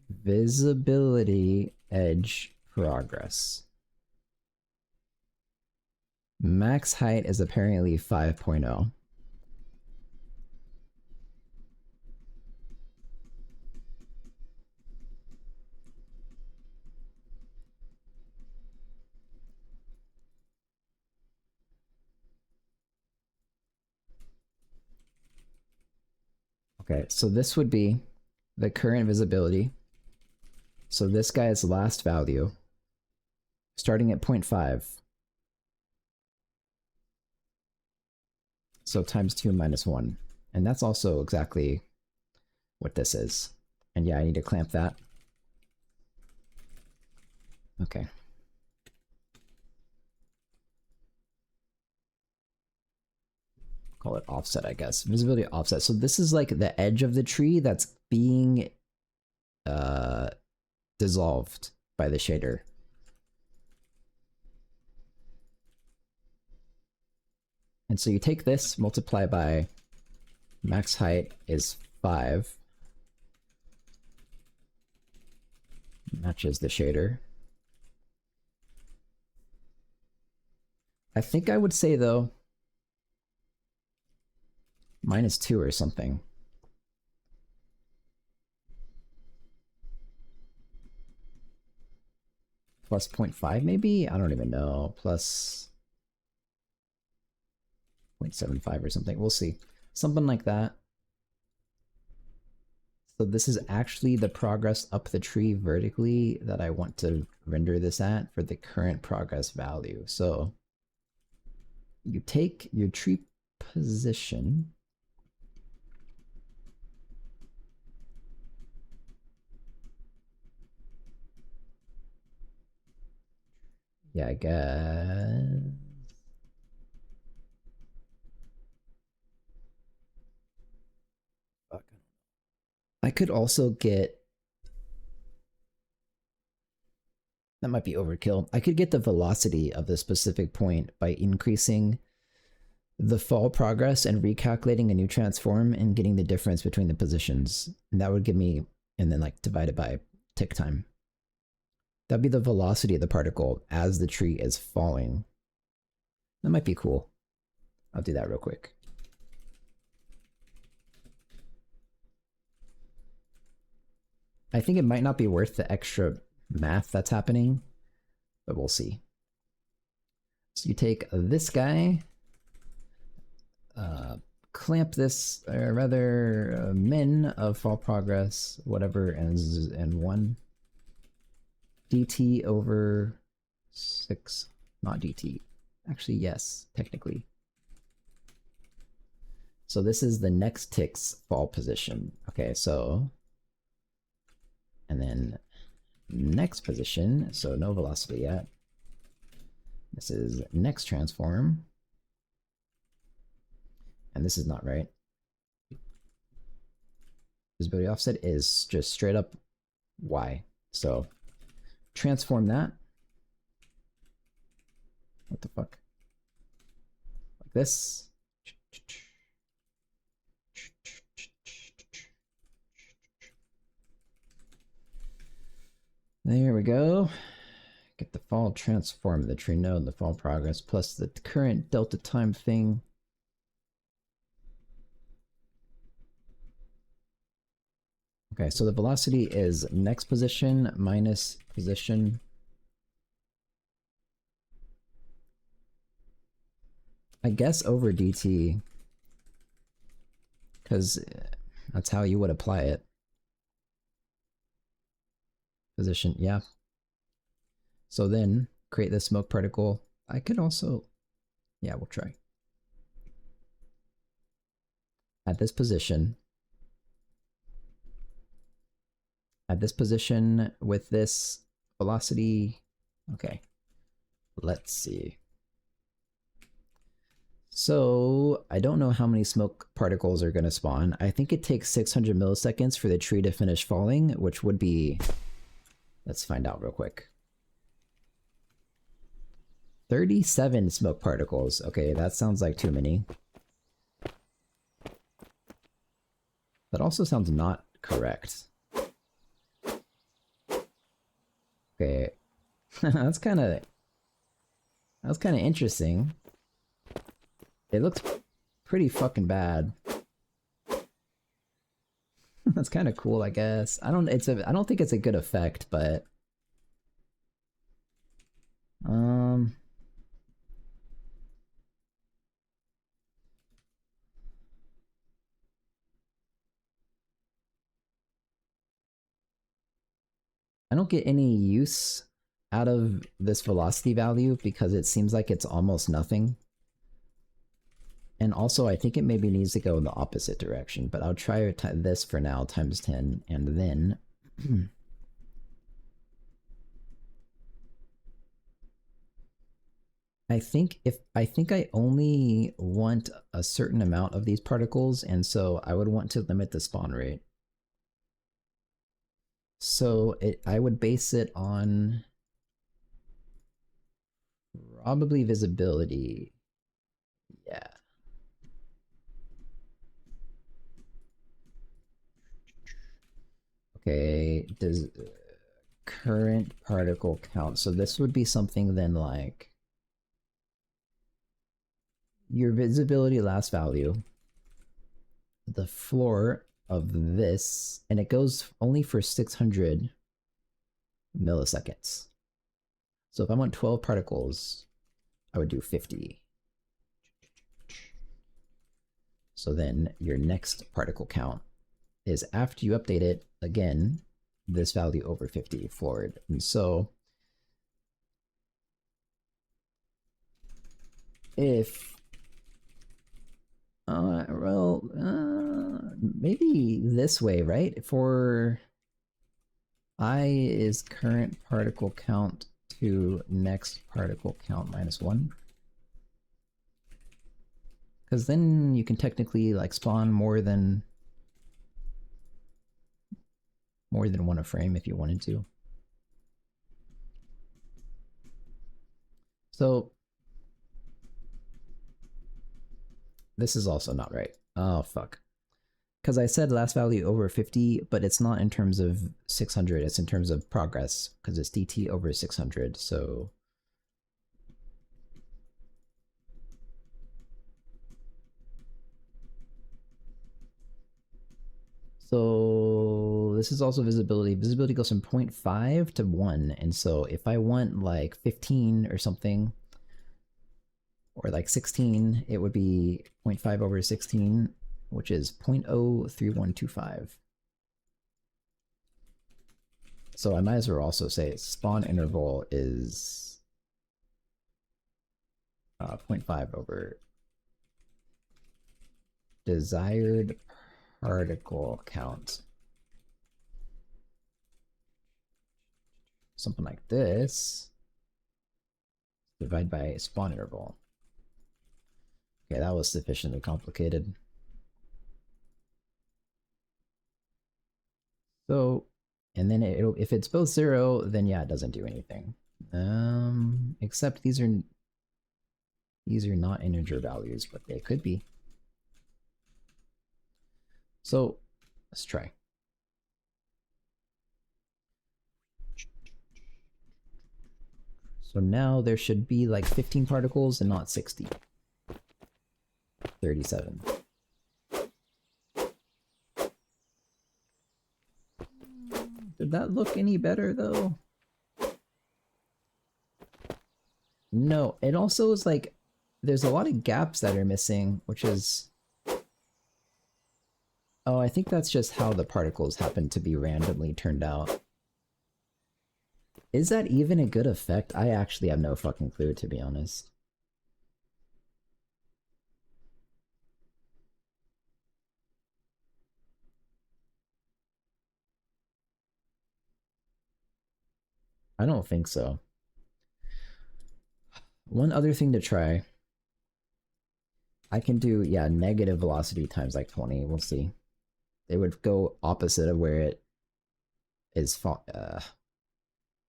Visibility edge progress. Max height is apparently 5.0. Okay, so this would be the current visibility. So this guy's last value, starting at 0.5. So times 2 minus 1. And that's also exactly what this is. And yeah, I need to clamp that. Okay. Call it offset, I guess. Visibility offset. So this is like the edge of the tree that's being dissolved by the shader. And so you take this, multiply by max height is 5 matches the shader. I think I would say though -2 or something. Plus 0.5 maybe? I don't even know. Plus 0.75 or something. We'll see. Something like that. So this is actually the progress up the tree vertically that I want to render this at for the current progress value. So you take your tree position. Yeah, I guess. I could also get, that might be overkill. I could get the velocity of the specific point by increasing the fall progress and recalculating a new transform and getting the difference between the positions. And that would give me, and then like divide it by tick time. That'd be the velocity of the particle as the tree is falling. That might be cool. I'll do that real quick. I think it might not be worth the extra math that's happening, but we'll see. So you take this guy, clamp this, or rather min of fall progress, whatever, and 1 dt over 6, not dt. Actually, yes, technically. So this is the next tick's fall position. Okay, so, and then next position, so no velocity yet. This is next transform. And this is not right. Visibility offset is just straight up y. So transform that. What the fuck? Like this. There we go. Get the fall transform of the tree node and the fall progress plus the current delta time thing. Okay, so the velocity is next position minus position. I guess over dt, because that's how you would apply it. Position, yeah. So then create the smoke particle. I could also, yeah, we'll try. At this position with this velocity. Okay, let's see. So I don't know how many smoke particles are going to spawn. I think it takes 600 milliseconds for the tree to finish falling, which would be, let's find out real quick. 37 smoke particles. Okay, that sounds like too many. That also sounds not correct. Okay, that's kind of interesting. It looks pretty fucking bad. That's kind of cool, I guess. I don't think it's a good effect, but I don't get any use out of this velocity value because it seems like it's almost nothing. And also, I think it maybe needs to go in the opposite direction, but I'll try this for now, times 10, and then... I think I only want a certain amount of these particles, and so I would want to limit the spawn rate. So I would base it on probably visibility. Yeah. Okay, does current particle count. So this would be something then like your visibility last value, the floor of this, and it goes only for 600 milliseconds. So if I want 12 particles, I would do 50. So then your next particle count is after you update it, again, this value over 50 forward. And so if maybe this way, right? For I is current particle count to next particle count minus 1. Because then you can technically like spawn more than one a frame if you wanted to. So this is also not right. Oh, fuck. Because I said last value over 50, but it's not in terms of 600, it's in terms of progress, because it's dt over 600, so... So this is also visibility. Visibility goes from 0.5 to 1, and so if I want like 15 or something, or like 16, it would be 0.5 over 16, which is 0.03125. So I might as well also say spawn interval is 0.5 over desired particle count. Something like this. Divide by spawn interval. Okay, that was sufficiently complicated. So, and then if it's both 0, then yeah, it doesn't do anything. Except these are not integer values, but they could be. So let's try. So now there should be like 15 particles and not 60. 37. Did that look any better though? No, it also is like there's a lot of gaps that are missing, which is... Oh, I think that's just how the particles happen to be randomly turned out. Is that even a good effect? I actually have no fucking clue, to be honest. I don't think so. One other thing to try. I can do, yeah, negative velocity times like 20. We'll see. It would go opposite of where it is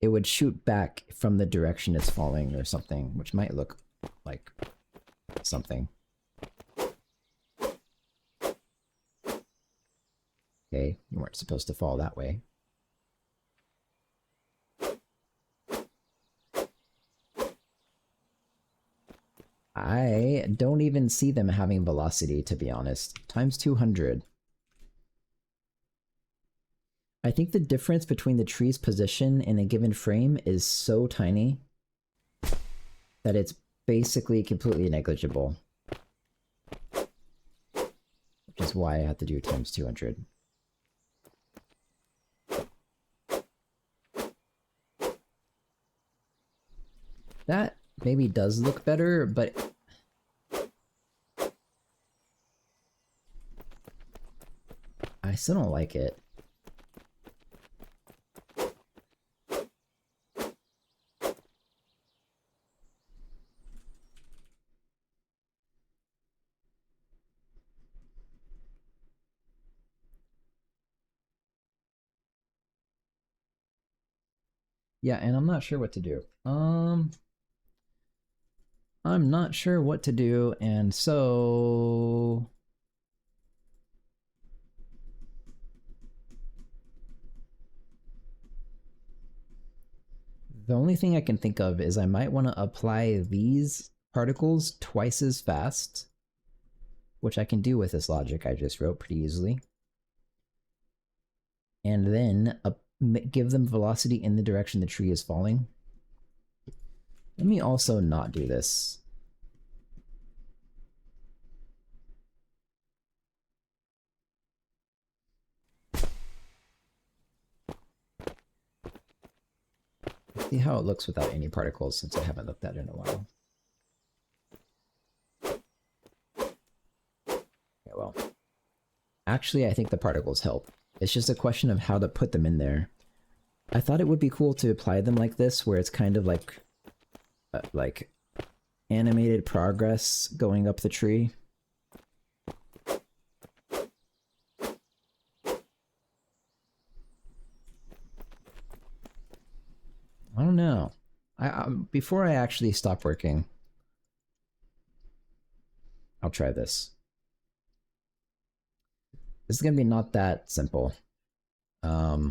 it would shoot back from the direction it's falling or something, which might look like something. Okay, you weren't supposed to fall that way. I don't even see them having velocity, to be honest. Times 200. I think the difference between the tree's position in a given frame is so tiny that it's basically completely negligible. Which is why I have to do times 200. That maybe does look better, but I still don't like it. Yeah, and I'm not sure what to do. I'm not sure what to do, and so... The only thing I can think of is I might want to apply these particles twice as fast, which I can do with this logic I just wrote pretty easily. And then give them velocity in the direction the tree is falling. Let me also not do this. See how it looks without any particles, since I haven't looked at it in a while. Okay, well. Actually, I think the particles help. It's just a question of how to put them in there. I thought it would be cool to apply them like this, where it's kind of like animated progress going up the tree. I don't know. Before I actually stop working, I'll try this. This is gonna be not that simple. Okay,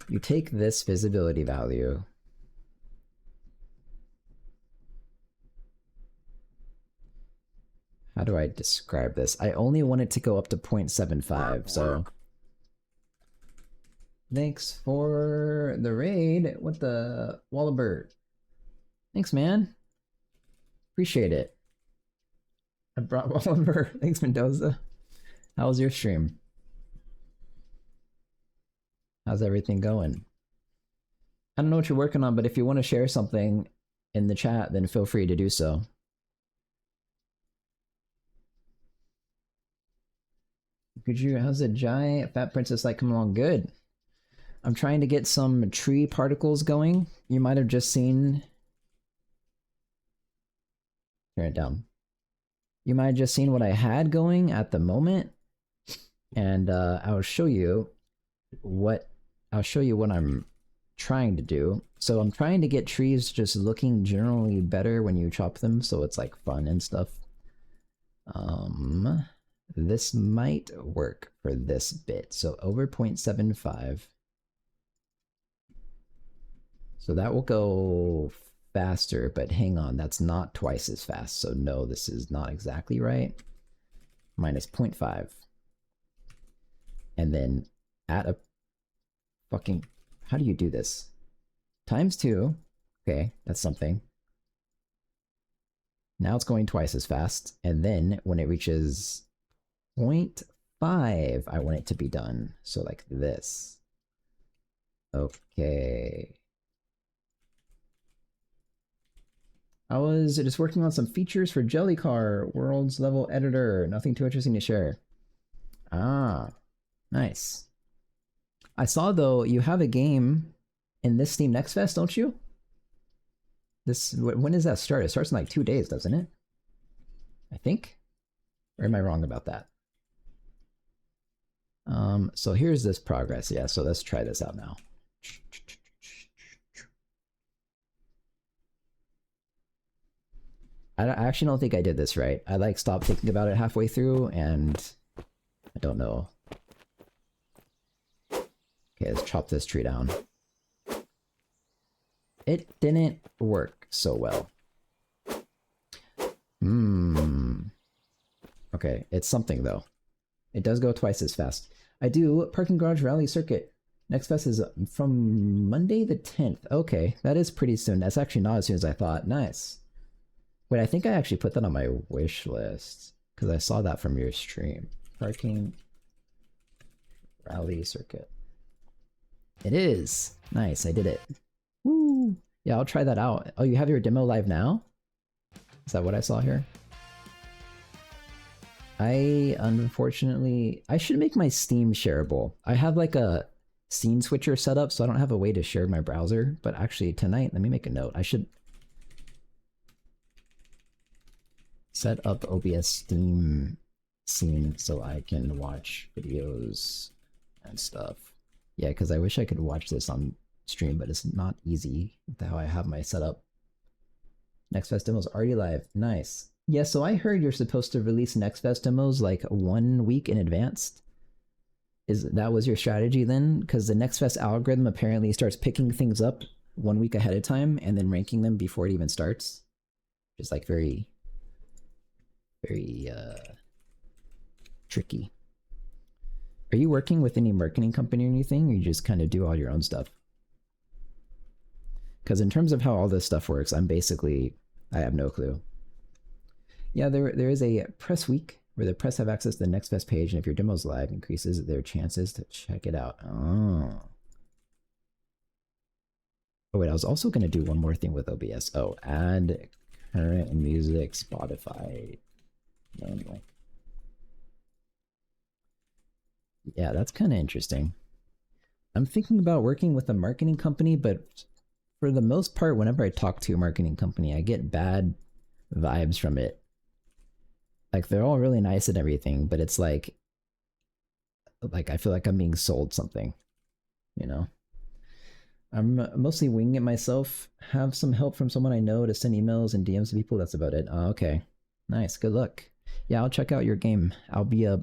you take this visibility value. How do I describe this? I only want it to go up to 0.75, so... Thanks for the raid. What the... Wallabert. Thanks, man. Appreciate it. I brought Wallabert. Thanks, Mendoza. How was your stream? How's everything going? I don't know what you're working on, but if you want to share something in the chat, then feel free to do so. Could you, how's the giant fat princess like coming along? Good. I'm trying to get some tree particles going. You might have just seen... Turn it down. You might have just seen what I had going at the moment. And I'll show you what I'm trying to do. So I'm trying to get trees just looking generally better when you chop them, so it's like fun and stuff. This might work for this bit. So over 0.75. So that will go faster, but hang on, that's not twice as fast. So no, this is not exactly right. Minus 0.5. And then at a fucking, how do you do this? Times 2. Okay, that's something. Now it's going twice as fast. And then when it reaches 0.5, I want it to be done. So like this. Okay. I was just working on some features for Jellycar, world's level editor. Nothing too interesting to share. Ah, nice. I saw, though, you have a game in this Steam Next Fest, don't you? When does that start? It starts in like 2 days, doesn't it? I think? Or am I wrong about that? So here's this progress. Yeah, so let's try this out now. I actually don't think I did this right. I like stopped thinking about it halfway through, and I don't know. Okay, let's chop this tree down. It didn't work so well. Okay, it's something though. It does go twice as fast. I do parking garage rally circuit. Next fest is from Monday the 10th. Okay, that is pretty soon. That's actually not as soon as I thought. Nice. Wait, I think I actually put that on my wish list because I saw that from your stream. Parking rally circuit. It is. Nice, I did it. Woo! Yeah, I'll try that out. Oh, you have your demo live now? Is that what I saw here? Unfortunately, I should make my Steam shareable. I have like a scene switcher set up, so I don't have a way to share my browser. But actually tonight, let me make a note. I should set up OBS Steam scene so I can watch videos and stuff. Yeah, because I wish I could watch this on stream, but it's not easy with how I have my setup. Next Fest demo's already live. Nice. Yeah, so I heard you're supposed to release NextFest demos like 1 week in advance. Is that was your strategy then? Because the NextFest algorithm apparently starts picking things up 1 week ahead of time and then ranking them before it even starts. Just like very, very tricky. Are you working with any marketing company or anything, or you just kind of do all your own stuff? Because in terms of how all this stuff works, I have no clue. Yeah, there is a press week where the press have access to the NextFest page, and if your demo's live, increases their chances to check it out. Oh. Oh wait, I was also going to do one more thing with OBS. Oh, add current music Spotify manual. Yeah, that's kind of interesting. I'm thinking about working with a marketing company, but for the most part, whenever I talk to a marketing company, I get bad vibes from it. Like they're all really nice and everything, but it's like I feel like I'm being sold something, you know? I'm mostly winging it myself. Have some help from someone I know to send emails and DMs to people. That's about it. Oh, okay. Nice. Good luck. Yeah, I'll check out your game. I'll be a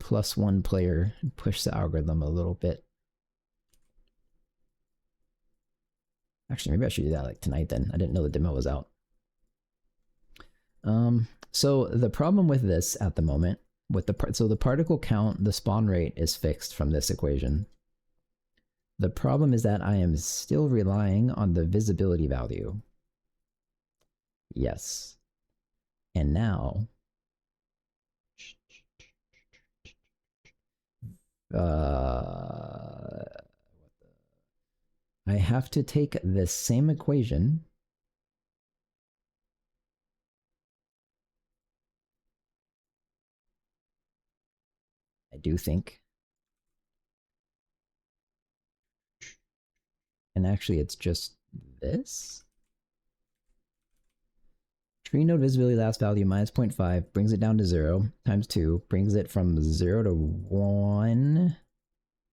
+1 player and push the algorithm a little bit. Actually, maybe I should do that like tonight then. I didn't know the demo was out. So the problem with this at the moment, with the particle count, the spawn rate is fixed from this equation. The problem is that I am still relying on the visibility value. Yes. And now, I have to take this same equation I do think. And actually it's just this. Tree node visibility last value minus 0.5 brings it down to 0 times 2 brings it from 0 to 1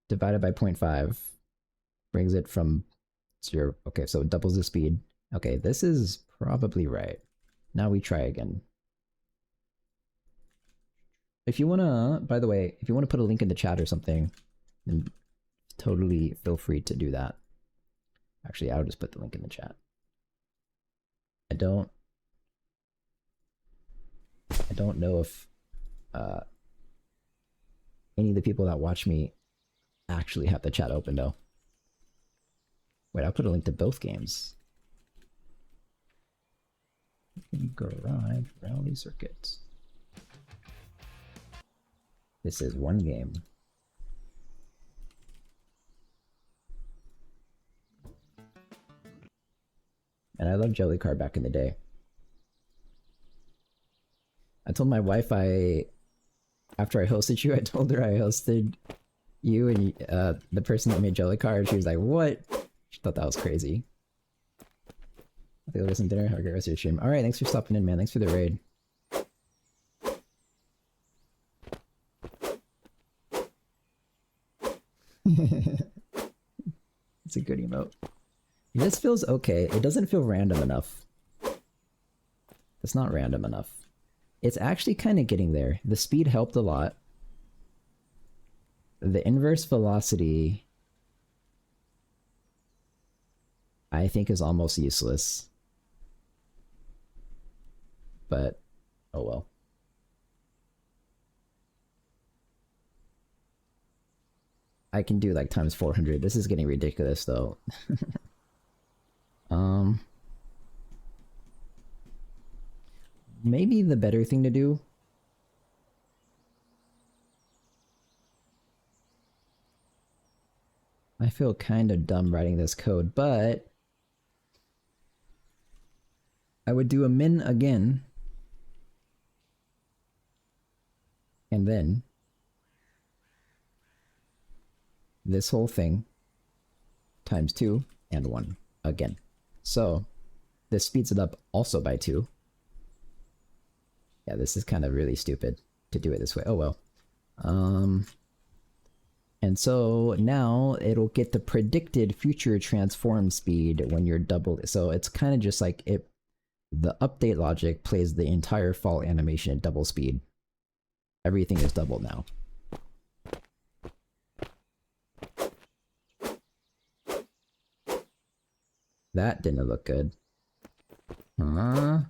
divided by 0.5 brings it from 0. Okay, so it doubles the speed. Okay, this is probably right. Now we try again. If you want to, by the way, if you want to put a link in the chat or something, then totally feel free to do that. Actually, I'll just put the link in the chat. I don't know if any of the people that watch me actually have the chat open though. Wait, I'll put a link to both games. Garage Rally Circuits. This is one game. And I loved Jelly Car back in the day. I told my wife after I hosted you, I told her I hosted you and the person that made Jelly Car, and she was like, what? She thought that was crazy. I think I'll get some dinner. Have a great rest of your stream. Alright, thanks for stopping in, man. Thanks for the raid. It's a good emote. This feels okay. It doesn't feel random enough. It's not random enough. It's actually kind of getting there. The speed helped a lot. The inverse velocity, I think, is almost useless. But, oh well. I can do like times 400. This is getting ridiculous though. Maybe the better thing to do, I feel kind of dumb writing this code, but I would do a min again, and then this whole thing times 2 and 1 again. So this speeds it up also by 2. Yeah, this is kind of really stupid to do it this way. Oh well. And so now it'll get the predicted future transform speed when you're double. So it's kind of just like the update logic plays the entire fall animation at double speed. Everything is double now. That didn't look good. I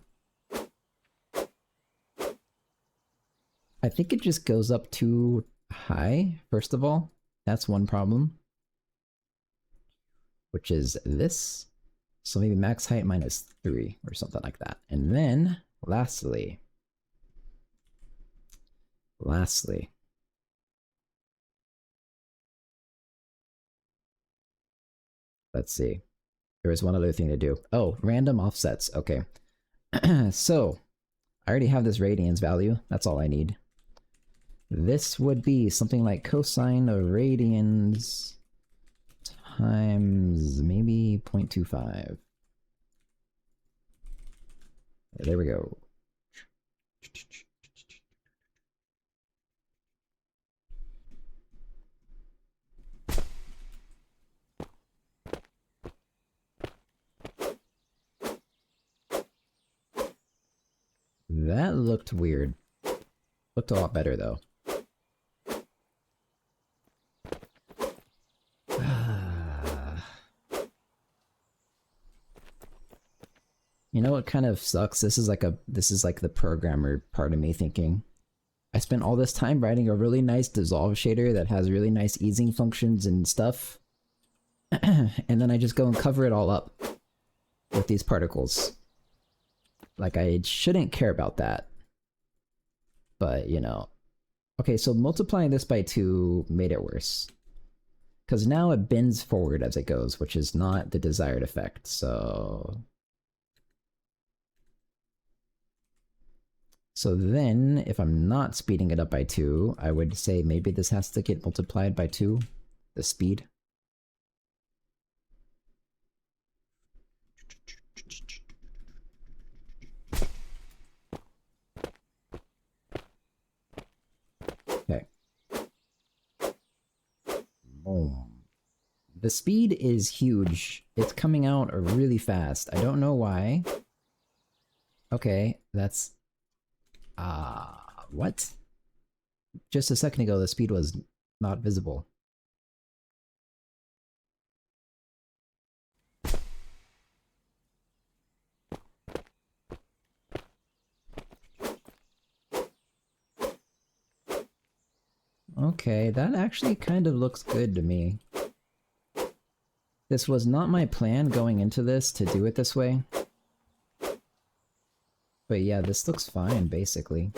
think it just goes up too high, first of all. That's one problem. Which is this. So maybe max height -3 or something like that. And then, lastly, let's see. There was one other thing to do. Oh, random offsets. Okay. So, I already have this radians value. That's all I need. This would be something like cosine of radians times maybe 0.25. There we go. That looked weird. Looked a lot better though. You know what kind of sucks? This is like the programmer part of me thinking, I spent all this time writing a really nice dissolve shader that has really nice easing functions and stuff, and then I just go and cover it all up with these particles. Like, I shouldn't care about that. But, you know. Okay, so multiplying this by 2 made it worse. Because now it bends forward as it goes, which is not the desired effect, so... So then, if I'm not speeding it up by 2, I would say maybe this has to get multiplied by 2, the speed. Okay. Boom. The speed is huge. It's coming out really fast. I don't know why. Okay, that's... what? Just a second ago, the speed was not visible. Okay, that actually kind of looks good to me. This was not my plan going into this to do it this way. But yeah, this looks fine, basically.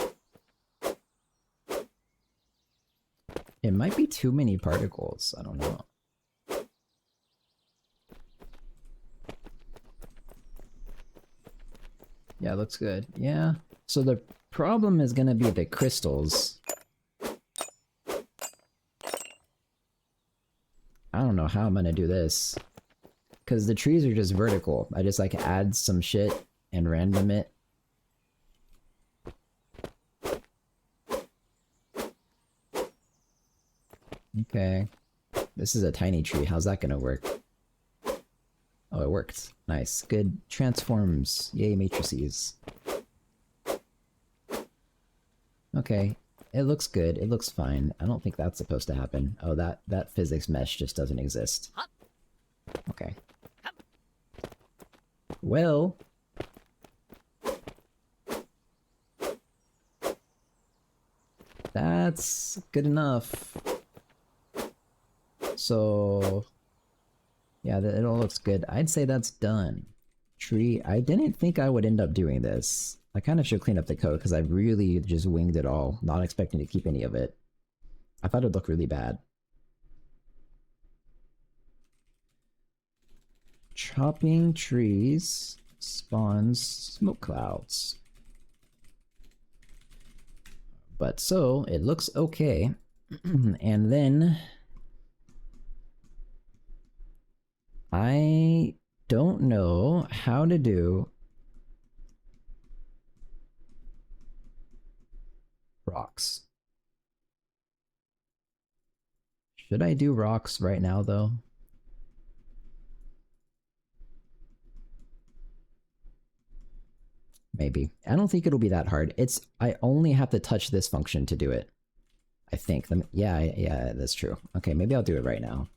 It might be too many particles, I don't know. Yeah, it looks good. Yeah. So the problem is gonna be the crystals. I don't know how I'm gonna do this. Because the trees are just vertical. I just like add some shit and random it. Okay. This is a tiny tree. How's that gonna work? Oh, it worked. Nice. Good transforms. Yay, matrices. Okay. It looks good. It looks fine. I don't think that's supposed to happen. Oh, that physics mesh just doesn't exist. Okay. Well... that's good enough. So... yeah, it all looks good. I'd say that's done. Tree, I didn't think I would end up doing this. I kind of should clean up the code because I really just winged it all, not expecting to keep any of it. I thought it'd look really bad. Chopping trees spawns smoke clouds. But so, it looks okay. And then... I don't know how to do rocks. Should I do rocks right now, though? Maybe. I don't think it'll be that hard. I only have to touch this function to do it. I think. Yeah, that's true. Okay, maybe I'll do it right now.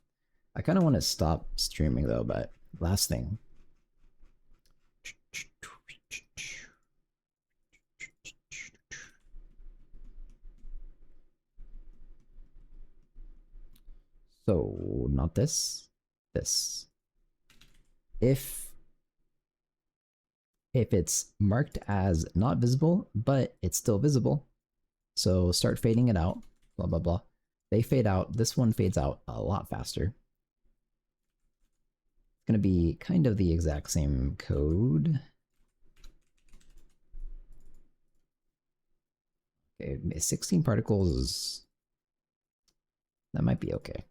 I kind of want to stop streaming though, but last thing. So, not this. This. If it's marked as not visible, but it's still visible, so start fading it out, blah, blah, blah. They fade out. This one fades out a lot faster. It's going to be kind of the exact same code. Okay, 16 particles. That might be okay.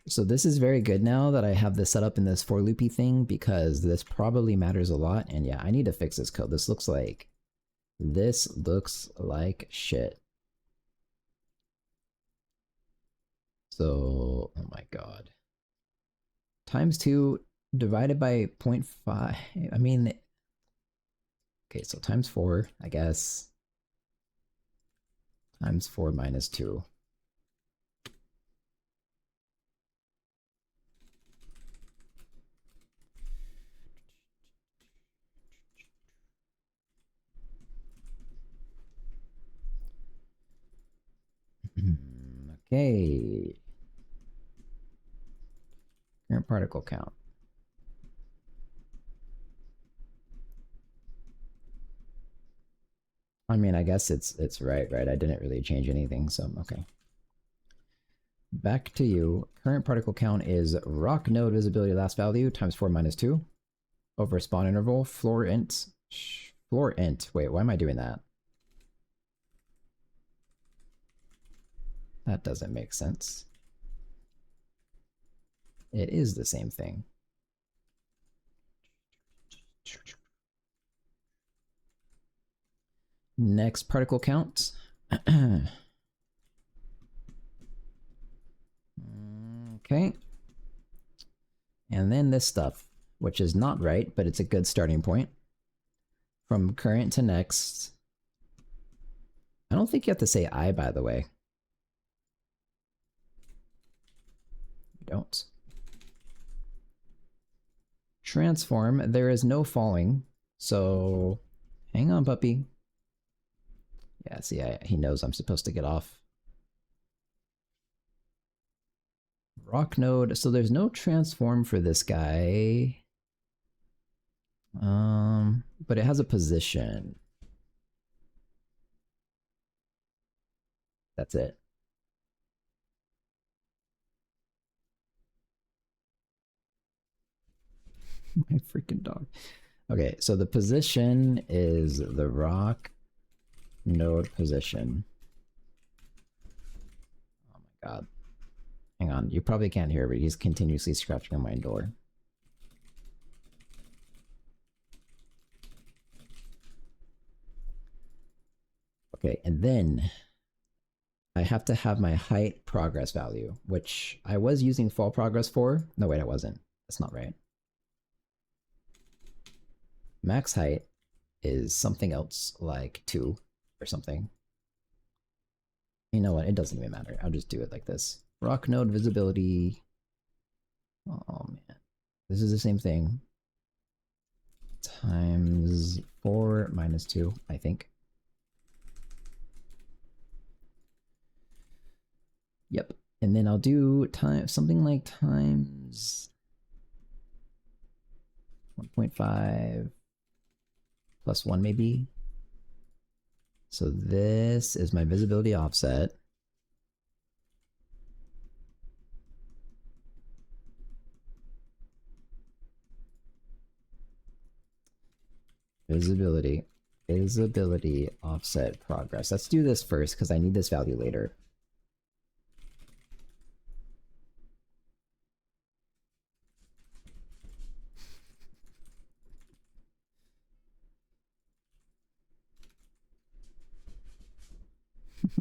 So this is very good now that I have this set up in this for loopy thing, because this probably matters a lot. And yeah, I need to fix this code. This looks like shit. So, oh my god. Times 2 divided by 0.5. I mean, okay, so times 4, I guess. Times 4 minus 2. Okay. Current particle count. I mean, I guess it's right? I didn't really change anything, so okay. Back to you. Current particle count is rock node visibility last value times 4 minus 2 over spawn interval floor int. Floor int. Wait, why am I doing that? That doesn't make sense. It is the same thing. Next particle count. Okay. And then this stuff, which is not right, but it's a good starting point. From current to next. I don't think you have to say I, by the way. You don't. Transform, there is no falling, so hang on, puppy. Yeah, see, he knows I'm supposed to get off. Rock node, so there's no transform for this guy. But it has a position. That's it. My freaking dog. Okay, so the position is the rock node position. Oh my god. Hang on, you probably can't hear, but he's continuously scratching on my door. Okay, and then I have to have my height progress value, which I was using fall progress for. No, wait, I wasn't. That's not right. Max height is something else like 2 or something. You know what? It doesn't even matter. I'll just do it like this. Rock node visibility. Oh man. This is the same thing. Times 4 minus 2, I think. Yep. And then I'll do something like times 1.5 plus 1 maybe. So this is my visibility offset. Visibility offset progress. Let's do this first because I need this value later.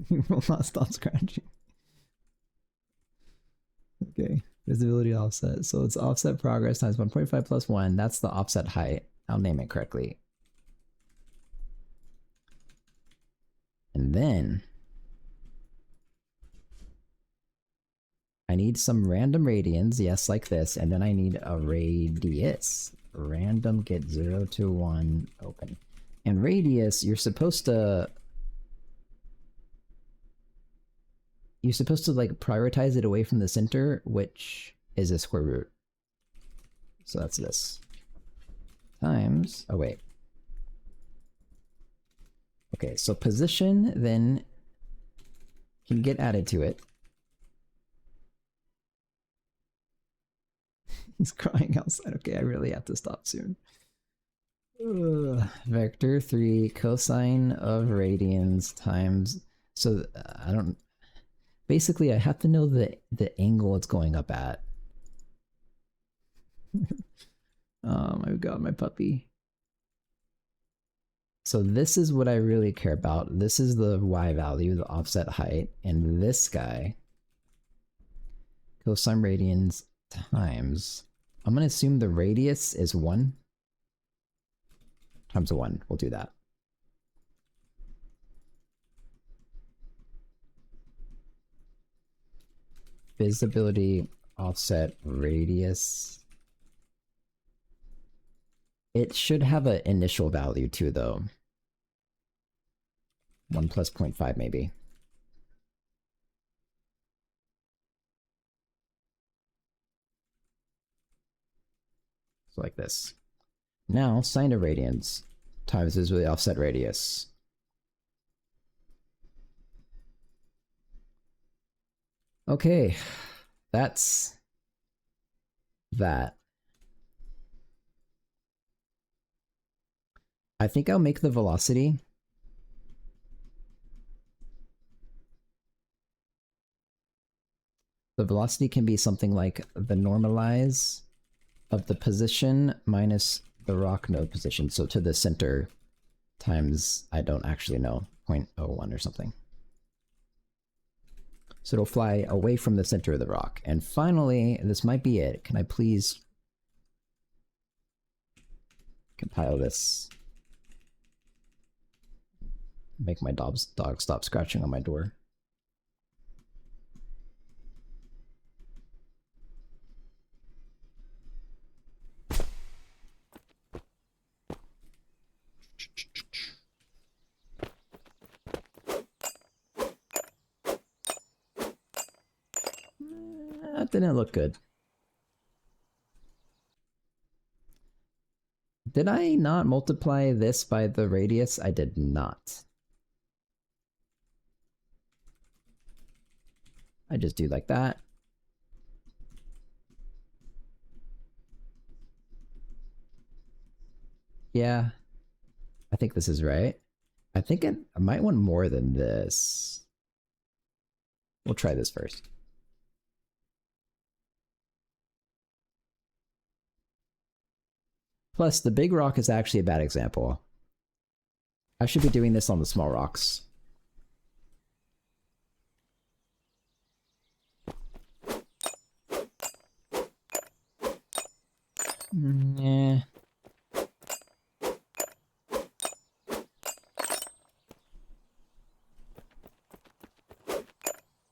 You will not stop scratching. Okay, visibility offset. So it's offset progress times 1.5 plus 1. That's the offset height. I'll name it correctly. And then I need some random radians, yes, like this, and then I need a radius. Random get 0 to 1 open. And radius, you're supposed to like prioritize it away from the center, which is a square root. So that's this. Times, oh wait. Okay, so position then can get added to it. He's crying outside. Okay, I really have to stop soon. Vector 3 cosine of radians times, so I don't, basically I have to know the angle it's going up at. Oh my god, my puppy. So this is what I really care about. This is the y value, the offset height, and this guy, cosine radians times, I'm gonna assume the radius is 1 times 1. We'll do that. Visibility, offset, radius. It should have an initial value too, though. 1 plus 0.5 maybe. So like this. Now, sine of radians times is the offset radius. Okay, that's that. I think I'll make the velocity. The velocity can be something like the normalize of the position minus the rock node position. So to the center times, I don't actually know, 0.01 or something. So it'll fly away from the center of the rock. And finally, this might be it. Can I please compile this? Make my dog stop scratching on my door. That didn't look good. Did I not multiply this by the radius? I did not. I just do like that. Yeah, I think this is right. I think I might want more than this. We'll try this first. Plus, the big rock is actually a bad example. I should be doing this on the small rocks. Yeah.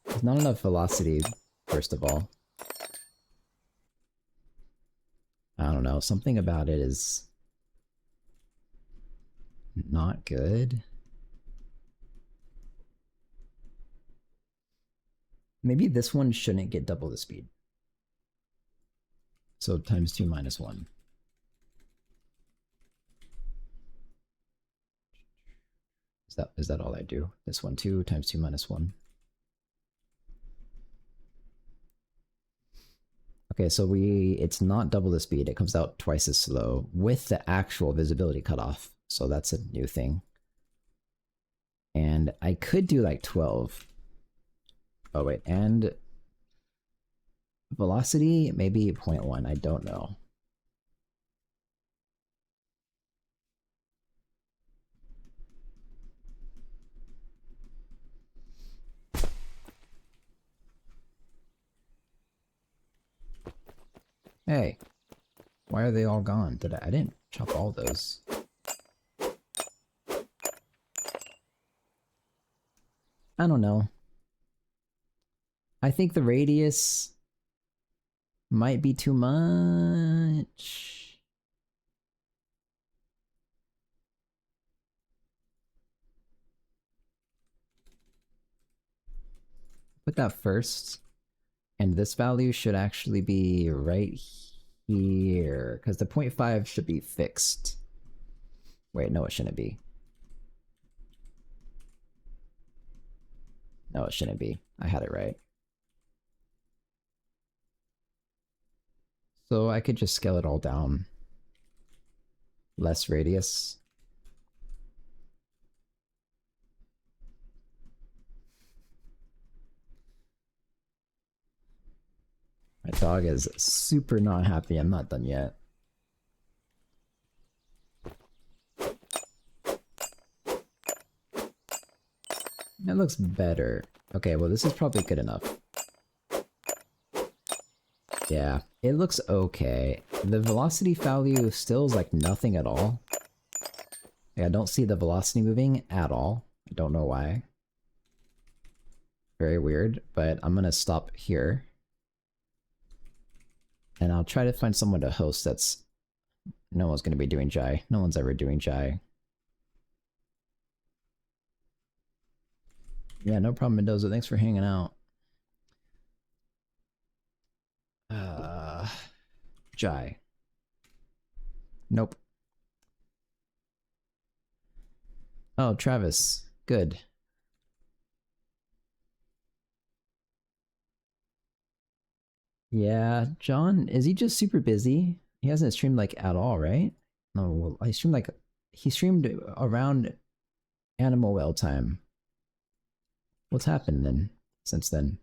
There's not enough velocity, first of all. I don't know, something about it is not good. Maybe this one shouldn't get double the speed. So times 2 minus 1. Is that all I do? This one 2 times 2 minus 1. Okay, so it's not double the speed, it comes out twice as slow with the actual visibility cutoff. So that's a new thing. And I could do like 12. Oh wait, and velocity, maybe 0.1, I don't know. Hey, why are they all gone? I didn't chop all those. I don't know. I think the radius might be too much. Put that first. And this value should actually be right here, because the 0.5 should be fixed. Wait, no, it shouldn't be. No, it shouldn't be. I had it right. So I could just scale it all down. Less radius. My dog is super not happy. I'm not done yet. That looks better. Okay, well this is probably good enough. Yeah, it looks okay. The velocity value still is like nothing at all. Like, I don't see the velocity moving at all. I don't know why. Very weird, but I'm gonna stop here. And I'll try to find someone to host that's... No one's gonna be doing Jai. No one's ever doing Jai. Yeah, no problem, Mendoza. Thanks for hanging out. Jai. Nope. Oh, Travis. Good. Yeah, John, is he just super busy? He hasn't streamed like at all, right? No, well, I streamed like... He streamed around Animal Well time. What's happened then, since then?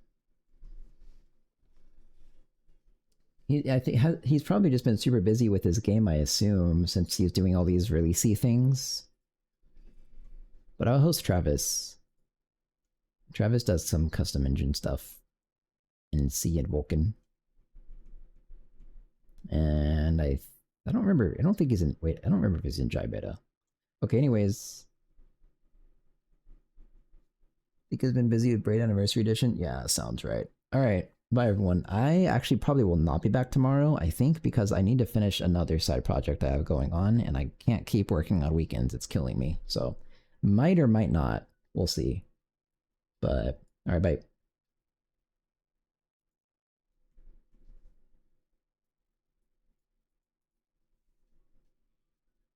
I think he's probably just been super busy with his game, I assume, since he's doing all these releasey things. But I'll host Travis. Travis does some custom engine stuff in C and Vulkan. And I don't remember. I don't think he's in... Wait, I don't remember if he's in Jai Beta. Okay, anyways. I think he's been busy with Braid Anniversary Edition. Yeah, sounds right. All right. Bye, everyone. I actually probably will not be back tomorrow, I think, because I need to finish another side project I have going on, and I can't keep working on weekends. It's killing me. So, might or might not. We'll see. But, all right, bye.